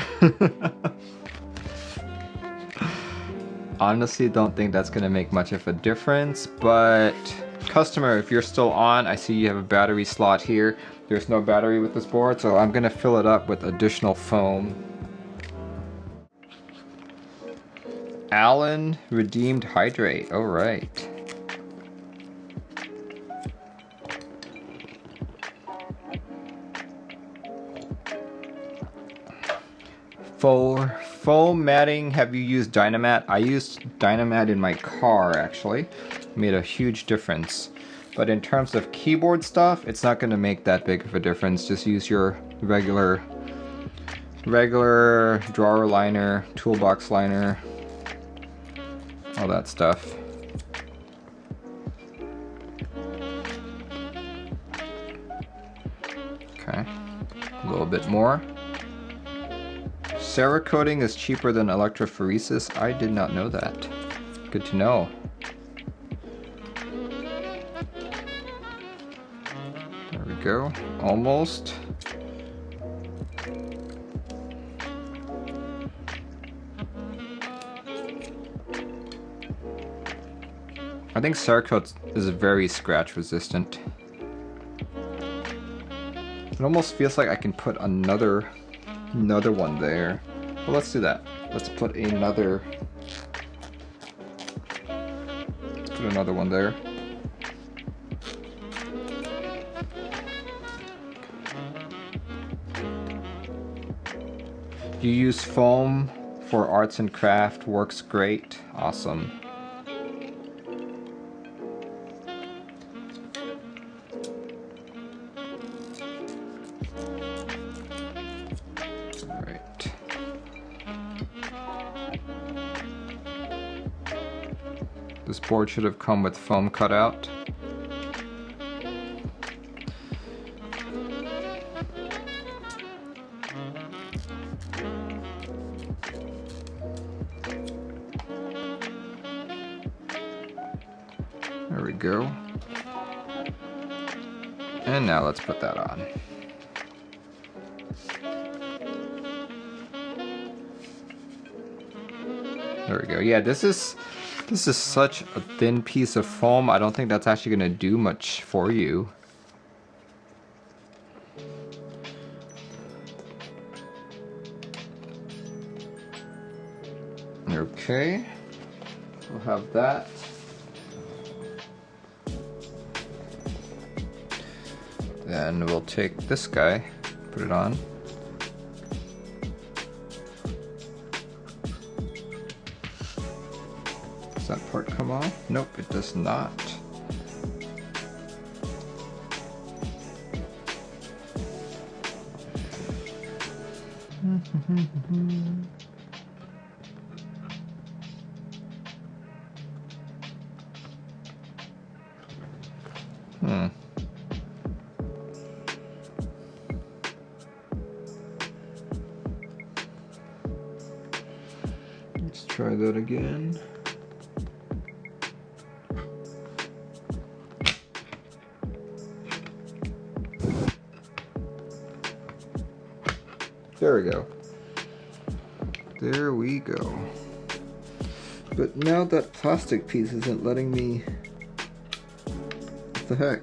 Honestly, don't think that's gonna make much of a difference, but customer, if you're still on, I see you have a battery slot here. There's no battery with this board, so I'm gonna fill it up with additional foam. Alan redeemed hydrate. All right. For foam matting, have you used Dynamat? I used Dynamat in my car, actually. Made a huge difference. But in terms of keyboard stuff, it's not going to make that big of a difference. Just use your regular drawer liner, toolbox liner, all that stuff. Okay, a little bit more. Cerakoting is cheaper than electrophoresis. I did not know that. Good to know. There we go. Almost. I think Cerakote is very scratch resistant. It almost feels like I can put another one there. Well, let's do that. Let's put another one there. You use foam for arts and craft, works great. Awesome. This board should have come with foam cutout. There we go. And now let's put that on. There we go. Yeah, this is such a thin piece of foam. I don't think that's actually going to do much for you. Okay, we'll have that. Then we'll take this guy, put it on. Does that part come off? Nope, it does not. Let's try that again. There we go. There we go. But now that plastic piece isn't letting me... What the heck?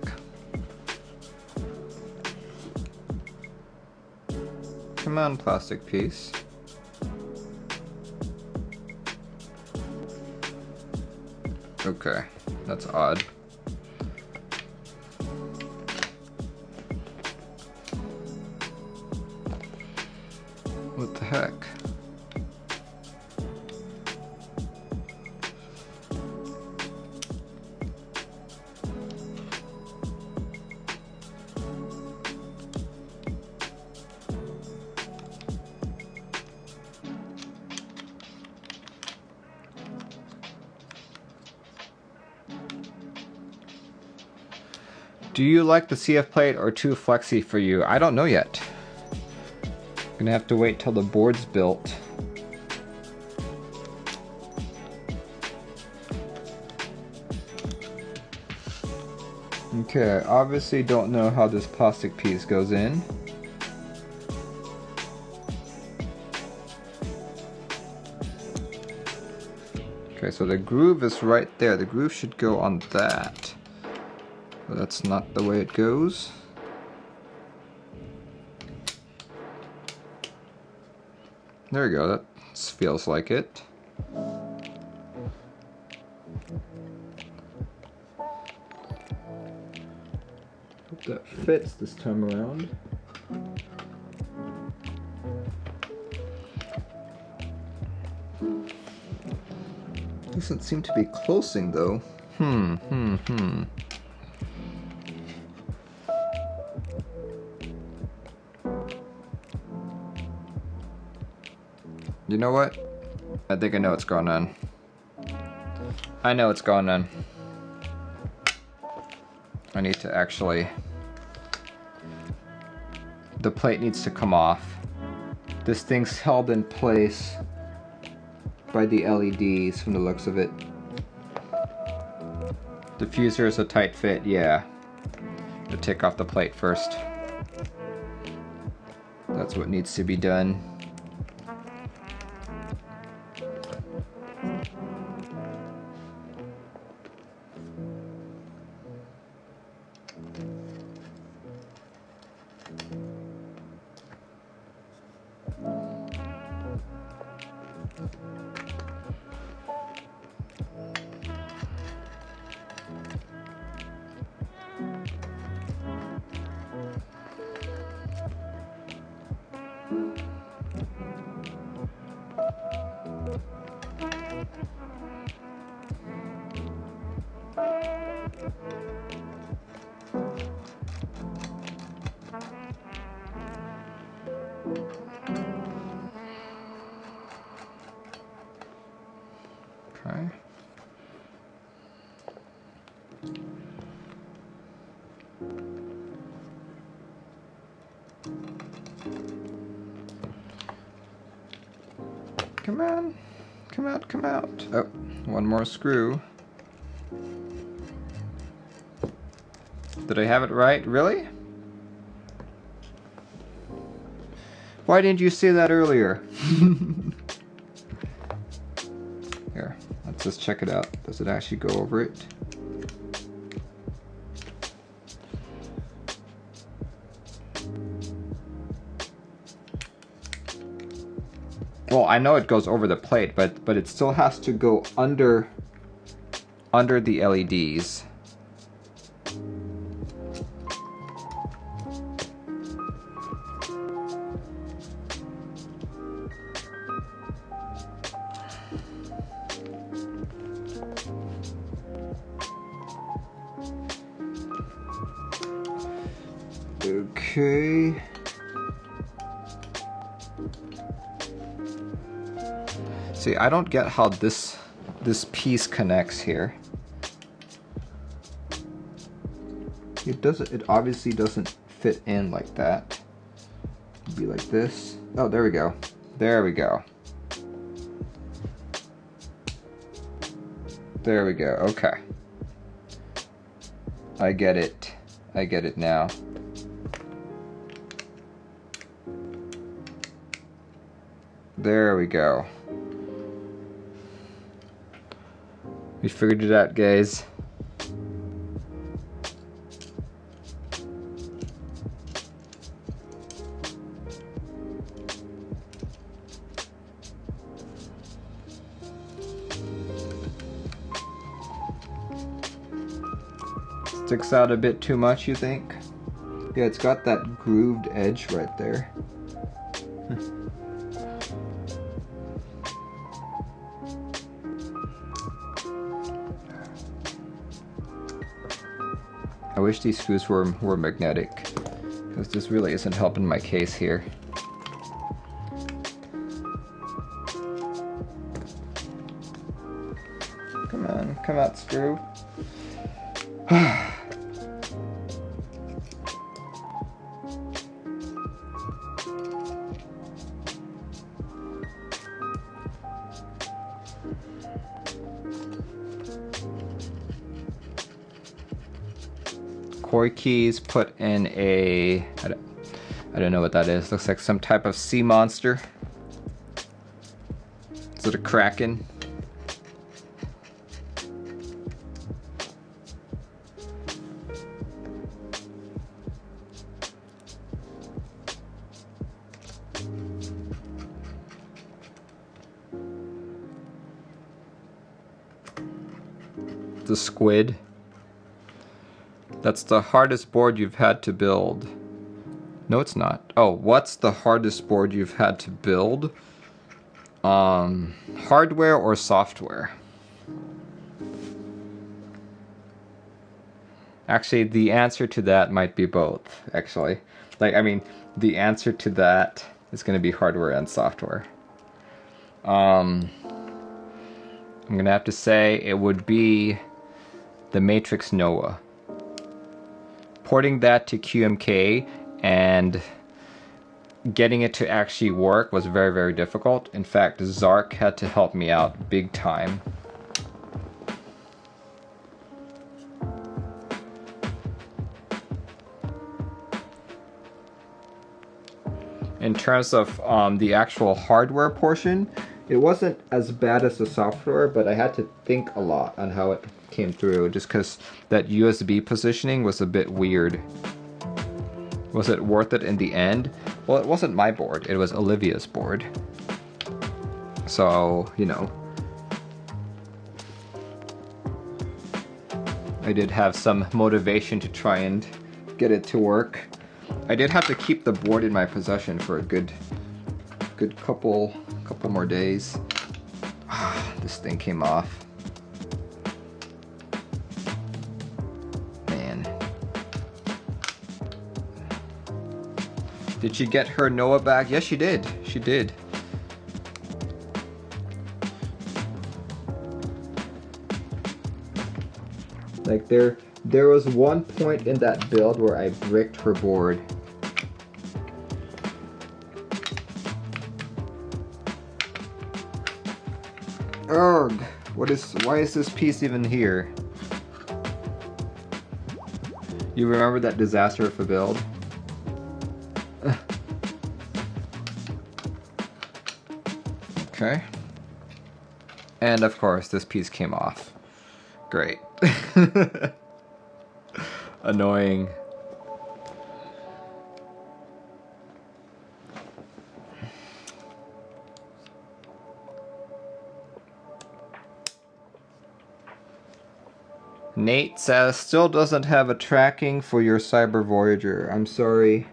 Come on, plastic piece. Okay, that's odd. What the heck? Do you like the CF plate or too flexy for you? I don't know yet. Gonna have to wait till the board's built. Okay, I obviously don't know how this plastic piece goes in. Okay, so the groove is right there. The groove should go on that. But that's not the way it goes. There we go, that feels like it. Hope that fits this time around. Doesn't seem to be closing though. You know what? I think I know what's going on. I know what's going on. I need to actually... The plate needs to come off. This thing's held in place by the LEDs from the looks of it. Diffuser is a tight fit, yeah. I'll take off the plate first. That's what needs to be done. Okay. Come on. Come out, come out. Oh, one more screw. Did I have it right? Really? Why didn't you say that earlier? Here, let's just check it out. Does it actually go over it? Well, I know it goes over the plate, but it still has to go under the LEDs. Okay. See, I don't get how this piece connects here. It obviously doesn't fit in like that. It'd be like this. Oh, there we go. There we go. There we go. Okay. I get it. I get it now. There we go. We figured it out, guys. Sticks out a bit too much, you think? Yeah, it's got that grooved edge right there. I wish these screws were magnetic, because this really isn't helping my case here. Come on, come out, screw. Core keys put in a, I don't know what that is. Looks like some type of sea monster. Is it a kraken? It's a squid. That's the hardest board you've had to build. No, it's not. Oh, what's the hardest board you've had to build? Hardware or software? Actually, the answer to that might be both, actually. Like, I mean, the answer to that is going to be hardware and software. I'm going to have to say it would be the Matrix Noah. Porting that to QMK and getting it to actually work was very, very difficult. In fact, Zark had to help me out big time. In terms of the actual hardware portion, it wasn't as bad as the software, but I had to think a lot on how it came through, just because that USB positioning was a bit weird. Was it worth it in the end? Well, it wasn't my board, it was Olivia's board. So, you know, I did have some motivation to try and get it to work. I did have to keep the board in my possession for a good couple more days. This thing came off. Man. Did she get her Noah back? Yes, she did. She did. Like there was one point in that build where I bricked her board. Ugh, why is this piece even here? You remember that disaster of a build? Okay. And of course this piece came off. Great. Annoying. Nate says, still doesn't have a tracking for your Cybervoyager. I'm sorry.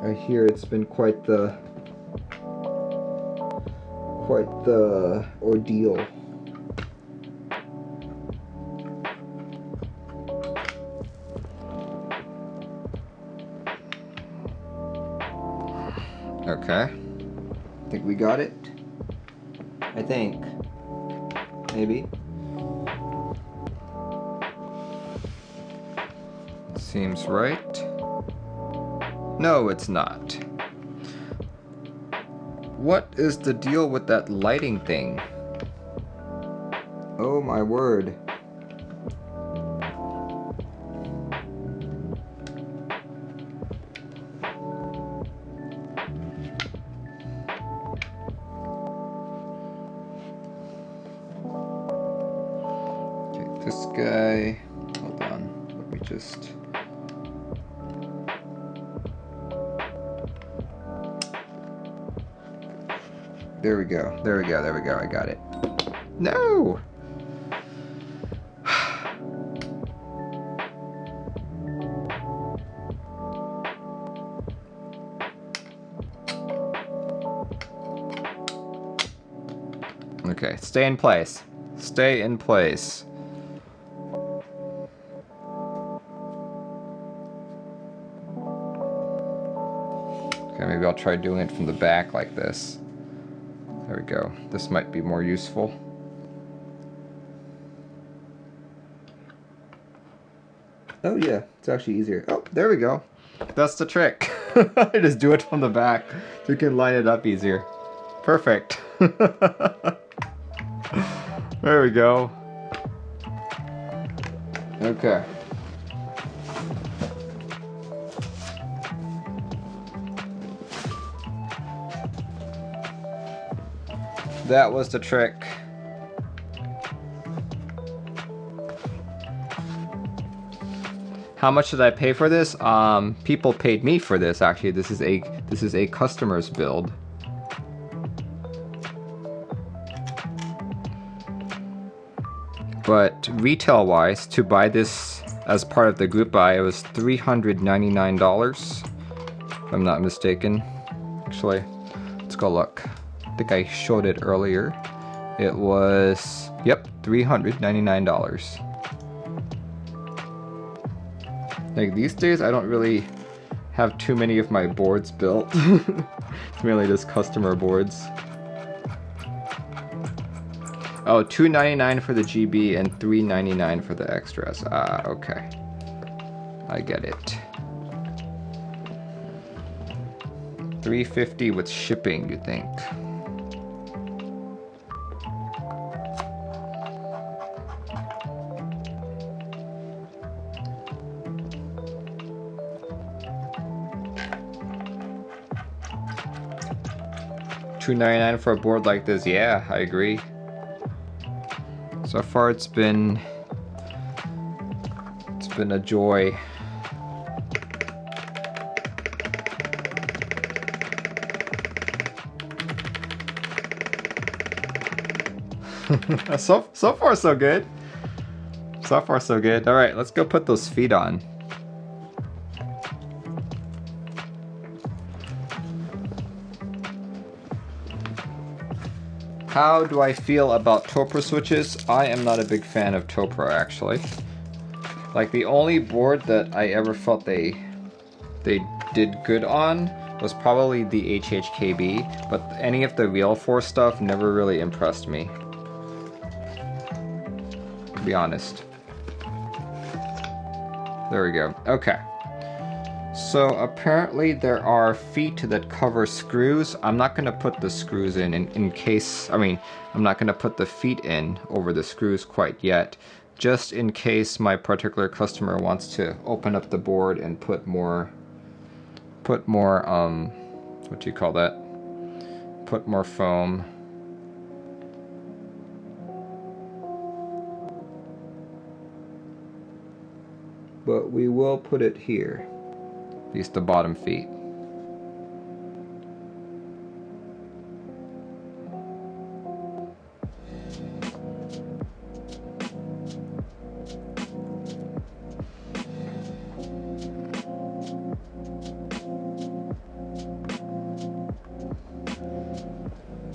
I hear it's been quite the ordeal. Okay. I think we got it. I think. Maybe. Seems right. No, it's not. What is the deal with that lighting thing? Oh my word. Okay, this guy. Hold on. Let me just. There we go. There we go. There we go. I got it. No! Okay, stay in place. Stay in place. Okay, maybe I'll try doing it from the back like this. There we go. This might be more useful. Oh yeah, it's actually easier. Oh, there we go. That's the trick. I just do it from the back so you can line it up easier. Perfect. There we go. Okay. That was the trick. How much did I pay for this? People paid me for this. Actually, this is a customer's build. but retail wise, to buy this as part of the group buy, it was $399, if I'm not mistaken. Actually, let's go look. I think I showed it earlier. It was, yep, $399. Like these days, I don't really have too many of my boards built. It's mainly just customer boards. Oh, $299 for the GB and $399 for the extras. Ah, okay. I get it. $350 with shipping, you think? $299 for a board like this? Yeah, I agree. So far it's been a joy. So far so good. So far so good. All right, let's go put those feet on. How do I feel about Topro switches? I am not a big fan of Topro, actually. Like the only board that I ever felt they did good on was probably the HHKB, but any of the Real Force stuff never really impressed me, to be honest. There we go. Okay. So apparently there are feet that cover screws. I'm not going to put the screws in case, I mean, I'm not going to put the feet in over the screws quite yet, just in case my particular customer wants to open up the board and put more, what do you call that? Put more foam. But we will put it here. At least the bottom feet.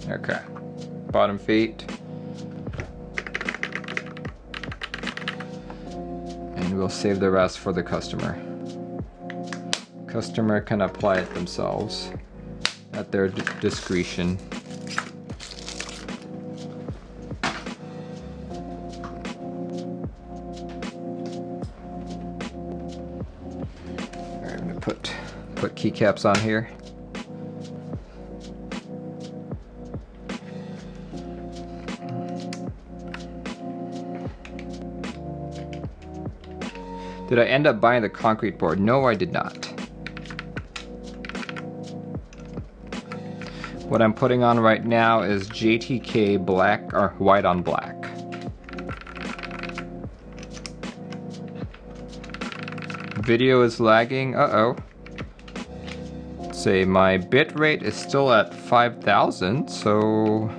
Okay, bottom feet. And we'll save the rest for the customer. Customer can apply it themselves at their discretion. Alright, I'm gonna put keycaps on here. Did I end up buying the concrete board? No, I did not. What I'm putting on right now is JTK black or white on black. Video is lagging. Uh-oh. Say my bit rate is still at 5,000, so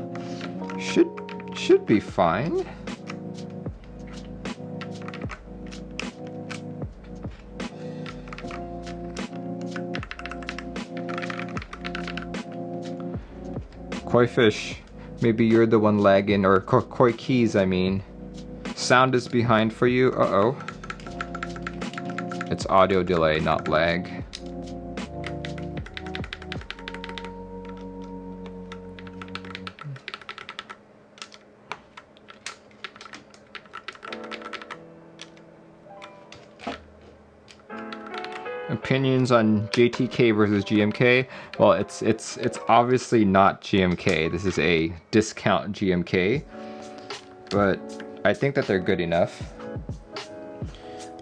should be fine. Koi fish, maybe you're the one lagging, or koi keys, I mean. Sound is behind for you. Uh-oh. It's audio delay, not lag. Opinions on JTK versus GMK? Well, it's obviously not GMK. This is a discount GMK, but I think that they're good enough.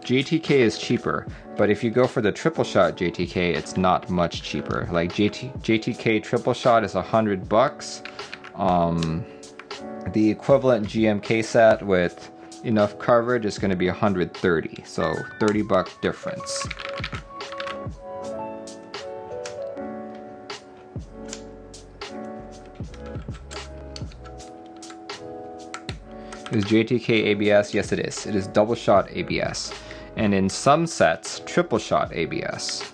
JTK is cheaper, but if you go for the triple shot JTK, it's not much cheaper. Like JTK triple shot is $100. The equivalent GMK set with enough coverage is going to be $130, so $30 difference. Is JTK ABS? Yes, it is. It is double shot ABS. And in some sets, triple shot ABS.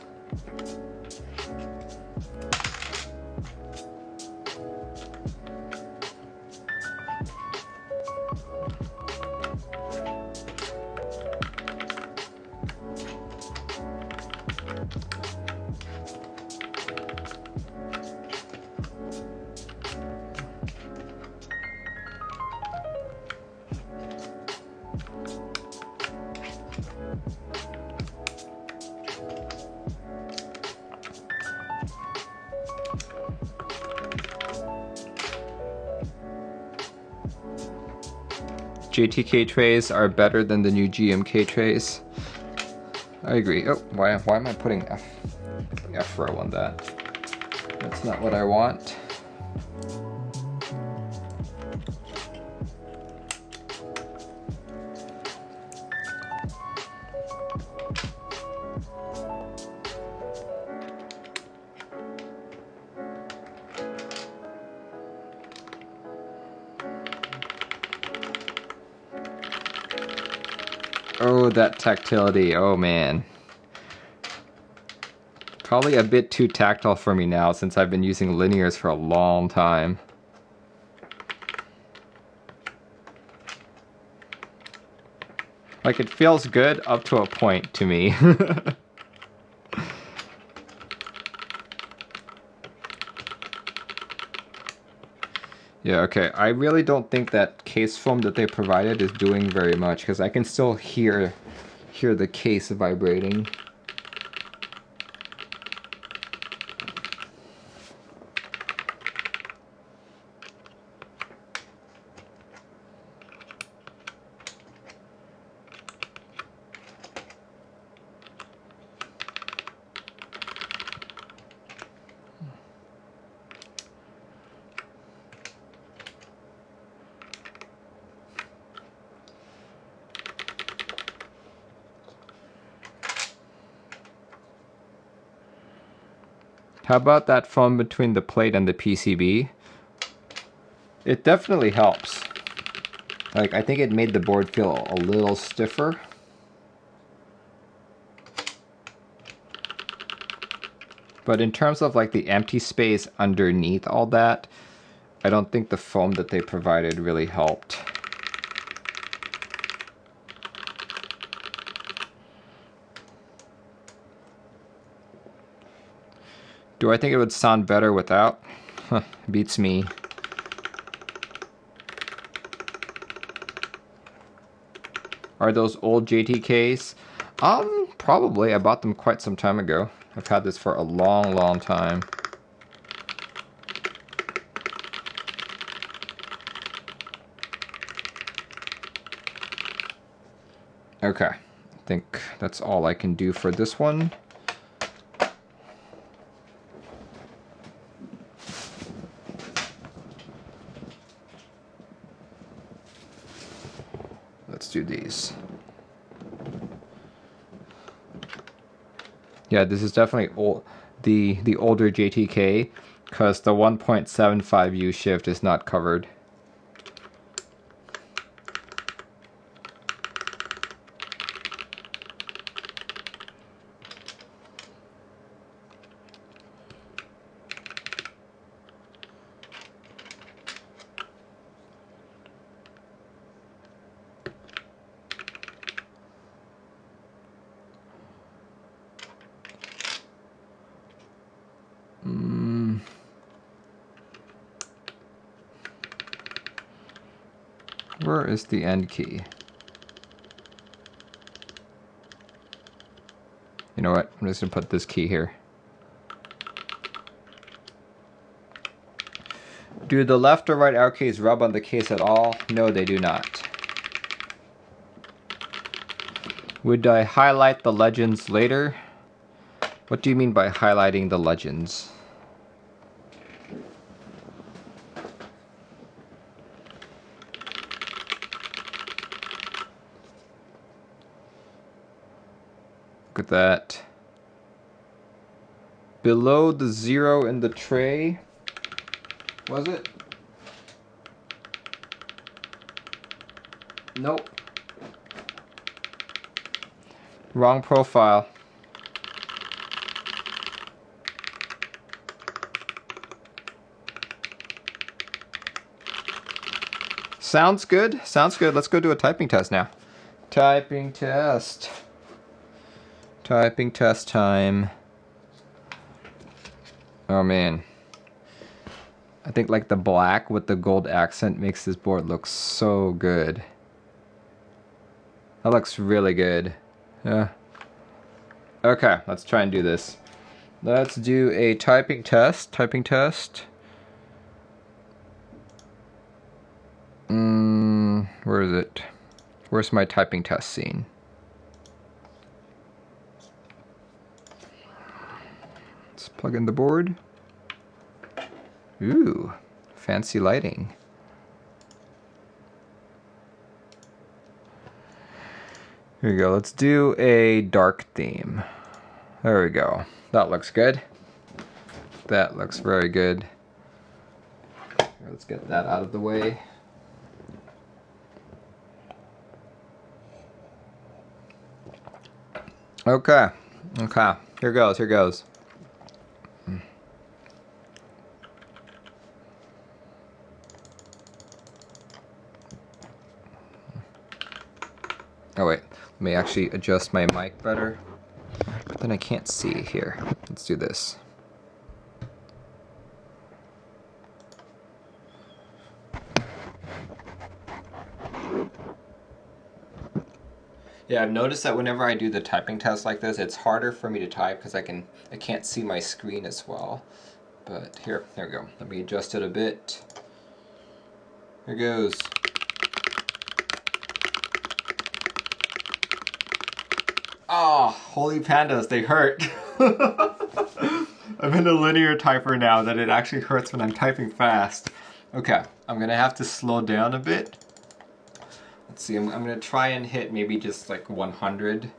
JTK trays are better than the new GMK trays. I agree. Oh, why am I putting F row on that? That's not what I want. Oh, that tactility. Oh man. Probably a bit too tactile for me now since I've been using linears for a long time. Like, it feels good up to a point to me. Yeah, okay. I really don't think that case foam that they provided is doing very much because I can still hear the case vibrating. How about that foam between the plate and the PCB? It definitely helps. Like, I think it made the board feel a little stiffer. But in terms of like the empty space underneath all that, I don't think the foam that they provided really helped. Do I think it would sound better without? Huh, beats me. Are those old JTKs? Probably. I bought them quite some time ago. I've had this for a long, long time. Okay, I think that's all I can do for this one. Let's do these. Yeah, this is definitely old, the older JTK, because the 1.75U shift is not covered. Where is the end key? You know what? I'm just gonna put this key here. Do the left or right out keys rub on the case at all? No, they do not. Would I highlight the legends later? What do you mean by highlighting the legends? Look at that. Below the 0 in the tray, was it? Nope. Wrong profile. Sounds good. Sounds good. Let's go do a typing test now. Typing test. Typing test time. Oh man. I think like the black with the gold accent makes this board look so good. That looks really good. Yeah. Okay, let's try and do this. Let's do a typing test. Typing test. Where is it? Where's my typing test scene? Let's plug in the board. Ooh, fancy lighting. Here we go. Let's do a dark theme. There we go. That looks good. That looks very good. Let's get that out of the way. Okay. Okay. Here goes. Here goes. Oh wait, let me actually adjust my mic better. But then I can't see here. Let's do this. Yeah, I've noticed that whenever I do the typing test like this, it's harder for me to type because I can't see my screen as well. But there we go. Let me adjust it a bit. Here goes. Oh, holy pandas, they hurt. I'm in a linear typer now that it actually hurts when I'm typing fast. Okay, I'm gonna have to slow down a bit. Let's see, I'm gonna try and hit maybe just like 100.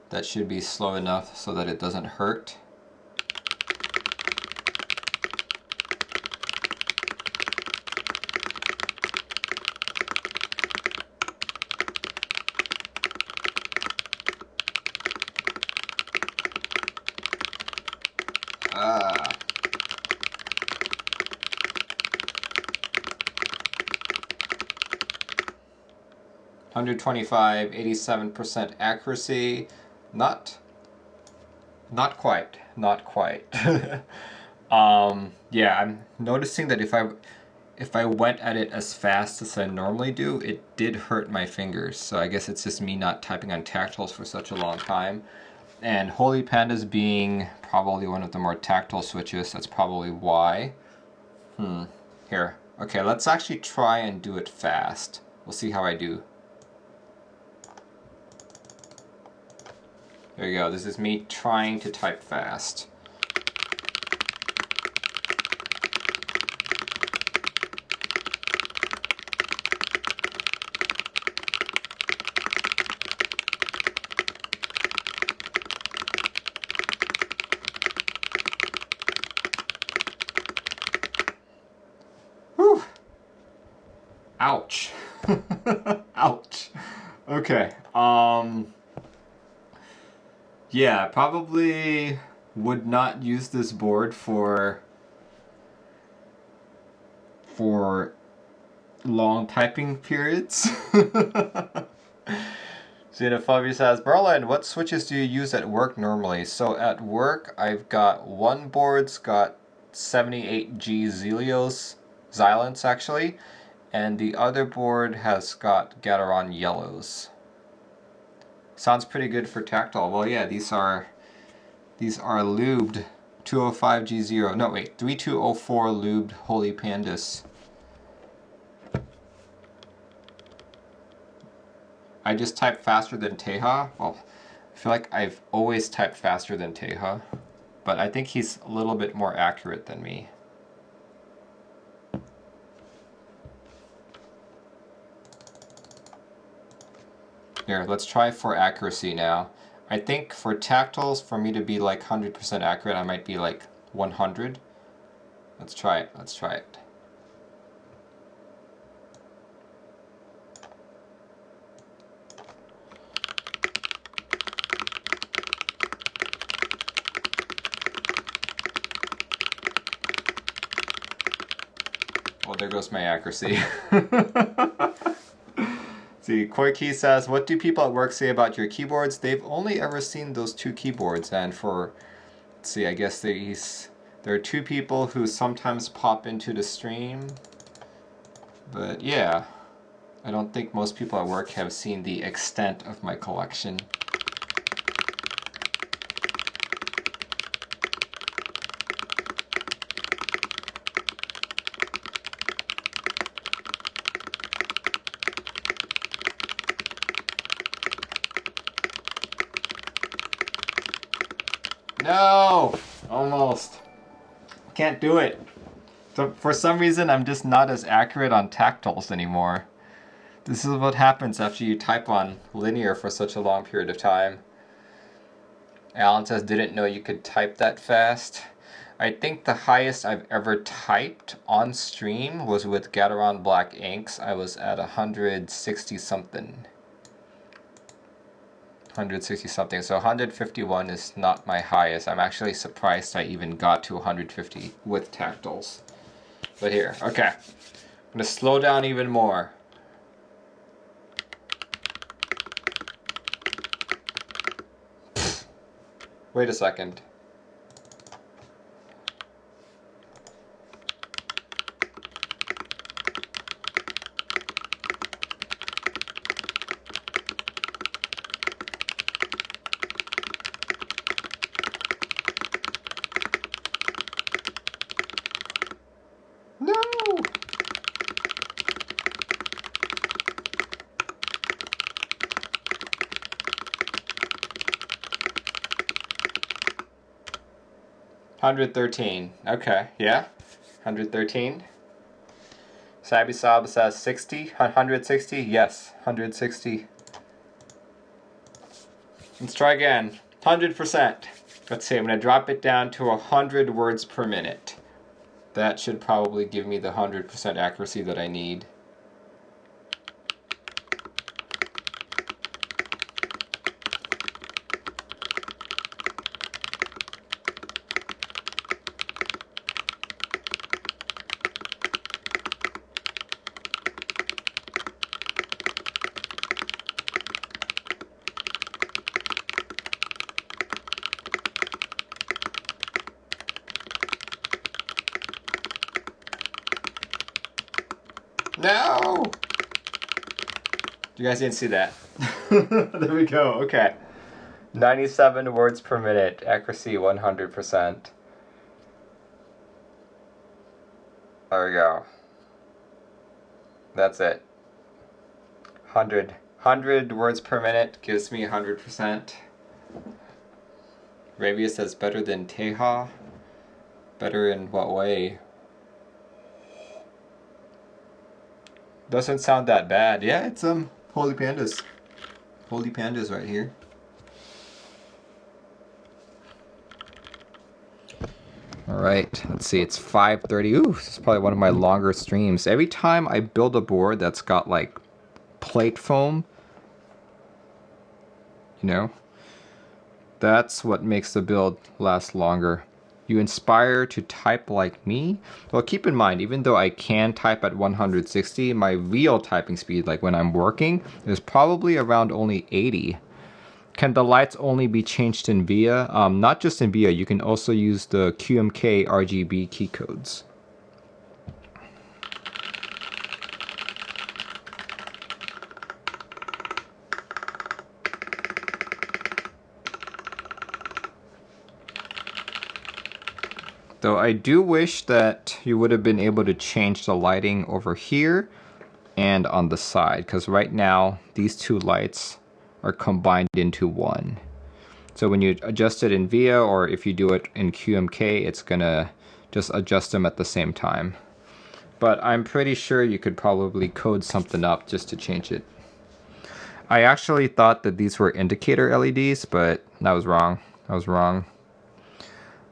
That should be slow enough so that it doesn't hurt. Ah. 125, 87% accuracy. Not quite. Yeah, I'm noticing that if I went at it as fast as I normally do, it did hurt my fingers. So I guess it's just me not typing on tactiles for such a long time. And Holy Pandas being probably one of the more tactile switches, that's probably why. Here. Okay, let's actually try and do it fast. We'll see how I do. There you go. This is me trying to type fast. Whew. Ouch. Ouch. Okay. Yeah, probably would not use this board for long typing periods. Xenophobia says, Berlin, what switches do you use at work normally? So at work, I've got one board's got 78G Xylants actually, and the other board has got Gateron yellows. Sounds pretty good for tactile. Well, yeah, these are Lubed 205G0. No, wait, 3204 Lubed Holy Pandas. I just typed faster than Teja. Well, I feel like I've always typed faster than Teja, but I think he's a little bit more accurate than me. Here, let's try for accuracy now. I think for tactiles, for me to be like 100% accurate, I might be like 100. Let's try it. Let's try it. Well, there goes my accuracy. See, Koiki says, what do people at work say about your keyboards? They've only ever seen those two keyboards, and for, let's see, I guess there are two people who sometimes pop into the stream. But yeah, I don't think most people at work have seen the extent of my collection. No! Almost. Can't do it. So for some reason, I'm just not as accurate on tactiles anymore. This is what happens after you type on linear for such a long period of time. Alan says, didn't know you could type that fast. I think the highest I've ever typed on stream was with Gateron Black Inks. I was at 160 something. 160 something. So 151 is not my highest. I'm actually surprised I even got to 150 with tactiles. But here, okay. I'm gonna slow down even more. Wait a second. No! $113. Okay, yeah. 113. Sabi Sab says 60. 160. Yes, 160. Let's try again. 100%. Let's see, I'm going to drop it down to 100 words per minute. That should probably give me the 100% accuracy that I need. No! You guys didn't see that. There we go, okay. 97 words per minute, accuracy 100%. There we go. That's it. 100 words per minute gives me 100%. Rabia says better than Teha. Better in what way? Doesn't sound that bad. Yeah, it's Holy Pandas. Holy Pandas right here. Alright, let's see, it's 5:30. Ooh, this is probably one of my longer streams. Every time I build a board that's got like plate foam, you know, that's what makes the build last longer. You inspire to type like me? Well, keep in mind, even though I can type at 160, my real typing speed, like when I'm working, is probably around only 80. Can the lights only be changed in VIA? Not just in VIA, you can also use the QMK RGB key codes. Though I do wish that you would have been able to change the lighting over here and on the side, because right now these two lights are combined into one. So when you adjust it in VIA, or if you do it in QMK, it's gonna just adjust them at the same time. But I'm pretty sure you could probably code something up just to change it. I actually thought that these were indicator LEDs, but that was wrong. I was wrong.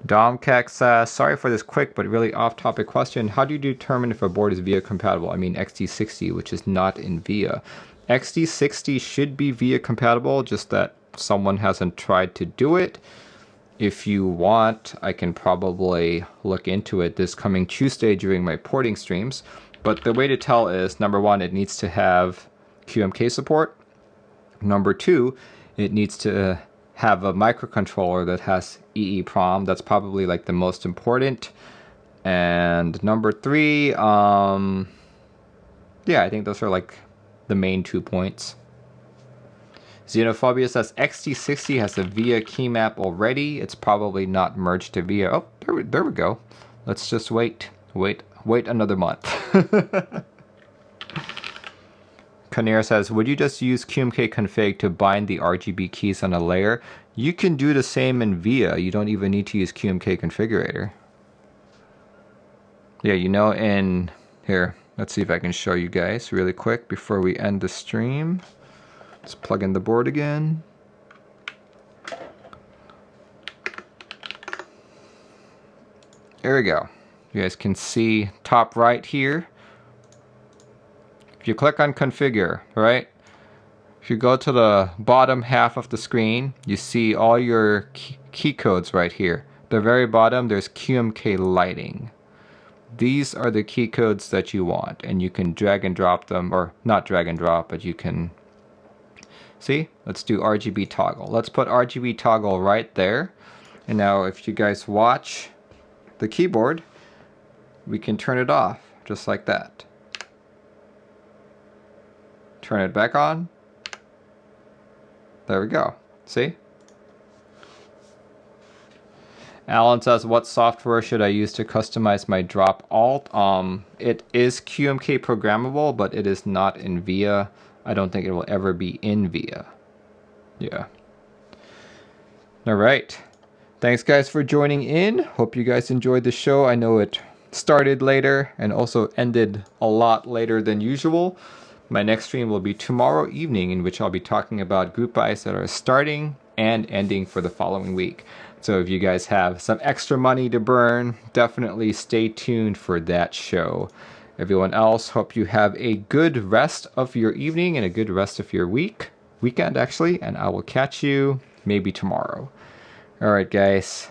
Domkex says, sorry for this quick but really off-topic question. How do you determine if a board is VIA compatible? I mean XD60, which is not in VIA. XD60 should be VIA compatible, just that someone hasn't tried to do it. If you want, I can probably look into it this coming Tuesday during my porting streams. But the way to tell is, number one, it needs to have QMK support. Number two, it needs to have a microcontroller that has EEPROM. That's probably like the most important. And number three, yeah, I think those are like the main 2 points. Xenophobia says XT60 has a VIA key map already. It's probably not merged to VIA. Oh, there we go. Let's just wait another month. Kanir says, would you just use QMK config to bind the RGB keys on a layer? You can do the same in VIA. You don't even need to use QMK configurator. Yeah, you know, in here, let's see if I can show you guys really quick before we end the stream. Let's plug in the board again. There we go. You guys can see top right here. If you click on configure, right? If you go to the bottom half of the screen, you see all your key codes right here. The very bottom, there's QMK lighting. These are the key codes that you want, and you can drag and drop them, or not drag and drop, but you can see. Let's do RGB toggle. Let's put RGB toggle right there. And now if you guys watch the keyboard, we can turn it off just like that. Turn it back on. There we go. See? Alan says, what software should I use to customize my drop alt? It is QMK programmable, but it is not in VIA. I don't think it will ever be in VIA. Yeah. All right. Thanks, guys, for joining in. Hope you guys enjoyed the show. I know it started later and also ended a lot later than usual. My next stream will be tomorrow evening, in which I'll be talking about group buys that are starting and ending for the following week. So if you guys have some extra money to burn, definitely stay tuned for that show. Everyone else, hope you have a good rest of your evening and a good rest of your weekend actually, and I will catch you maybe tomorrow. All right, guys,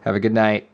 have a good night.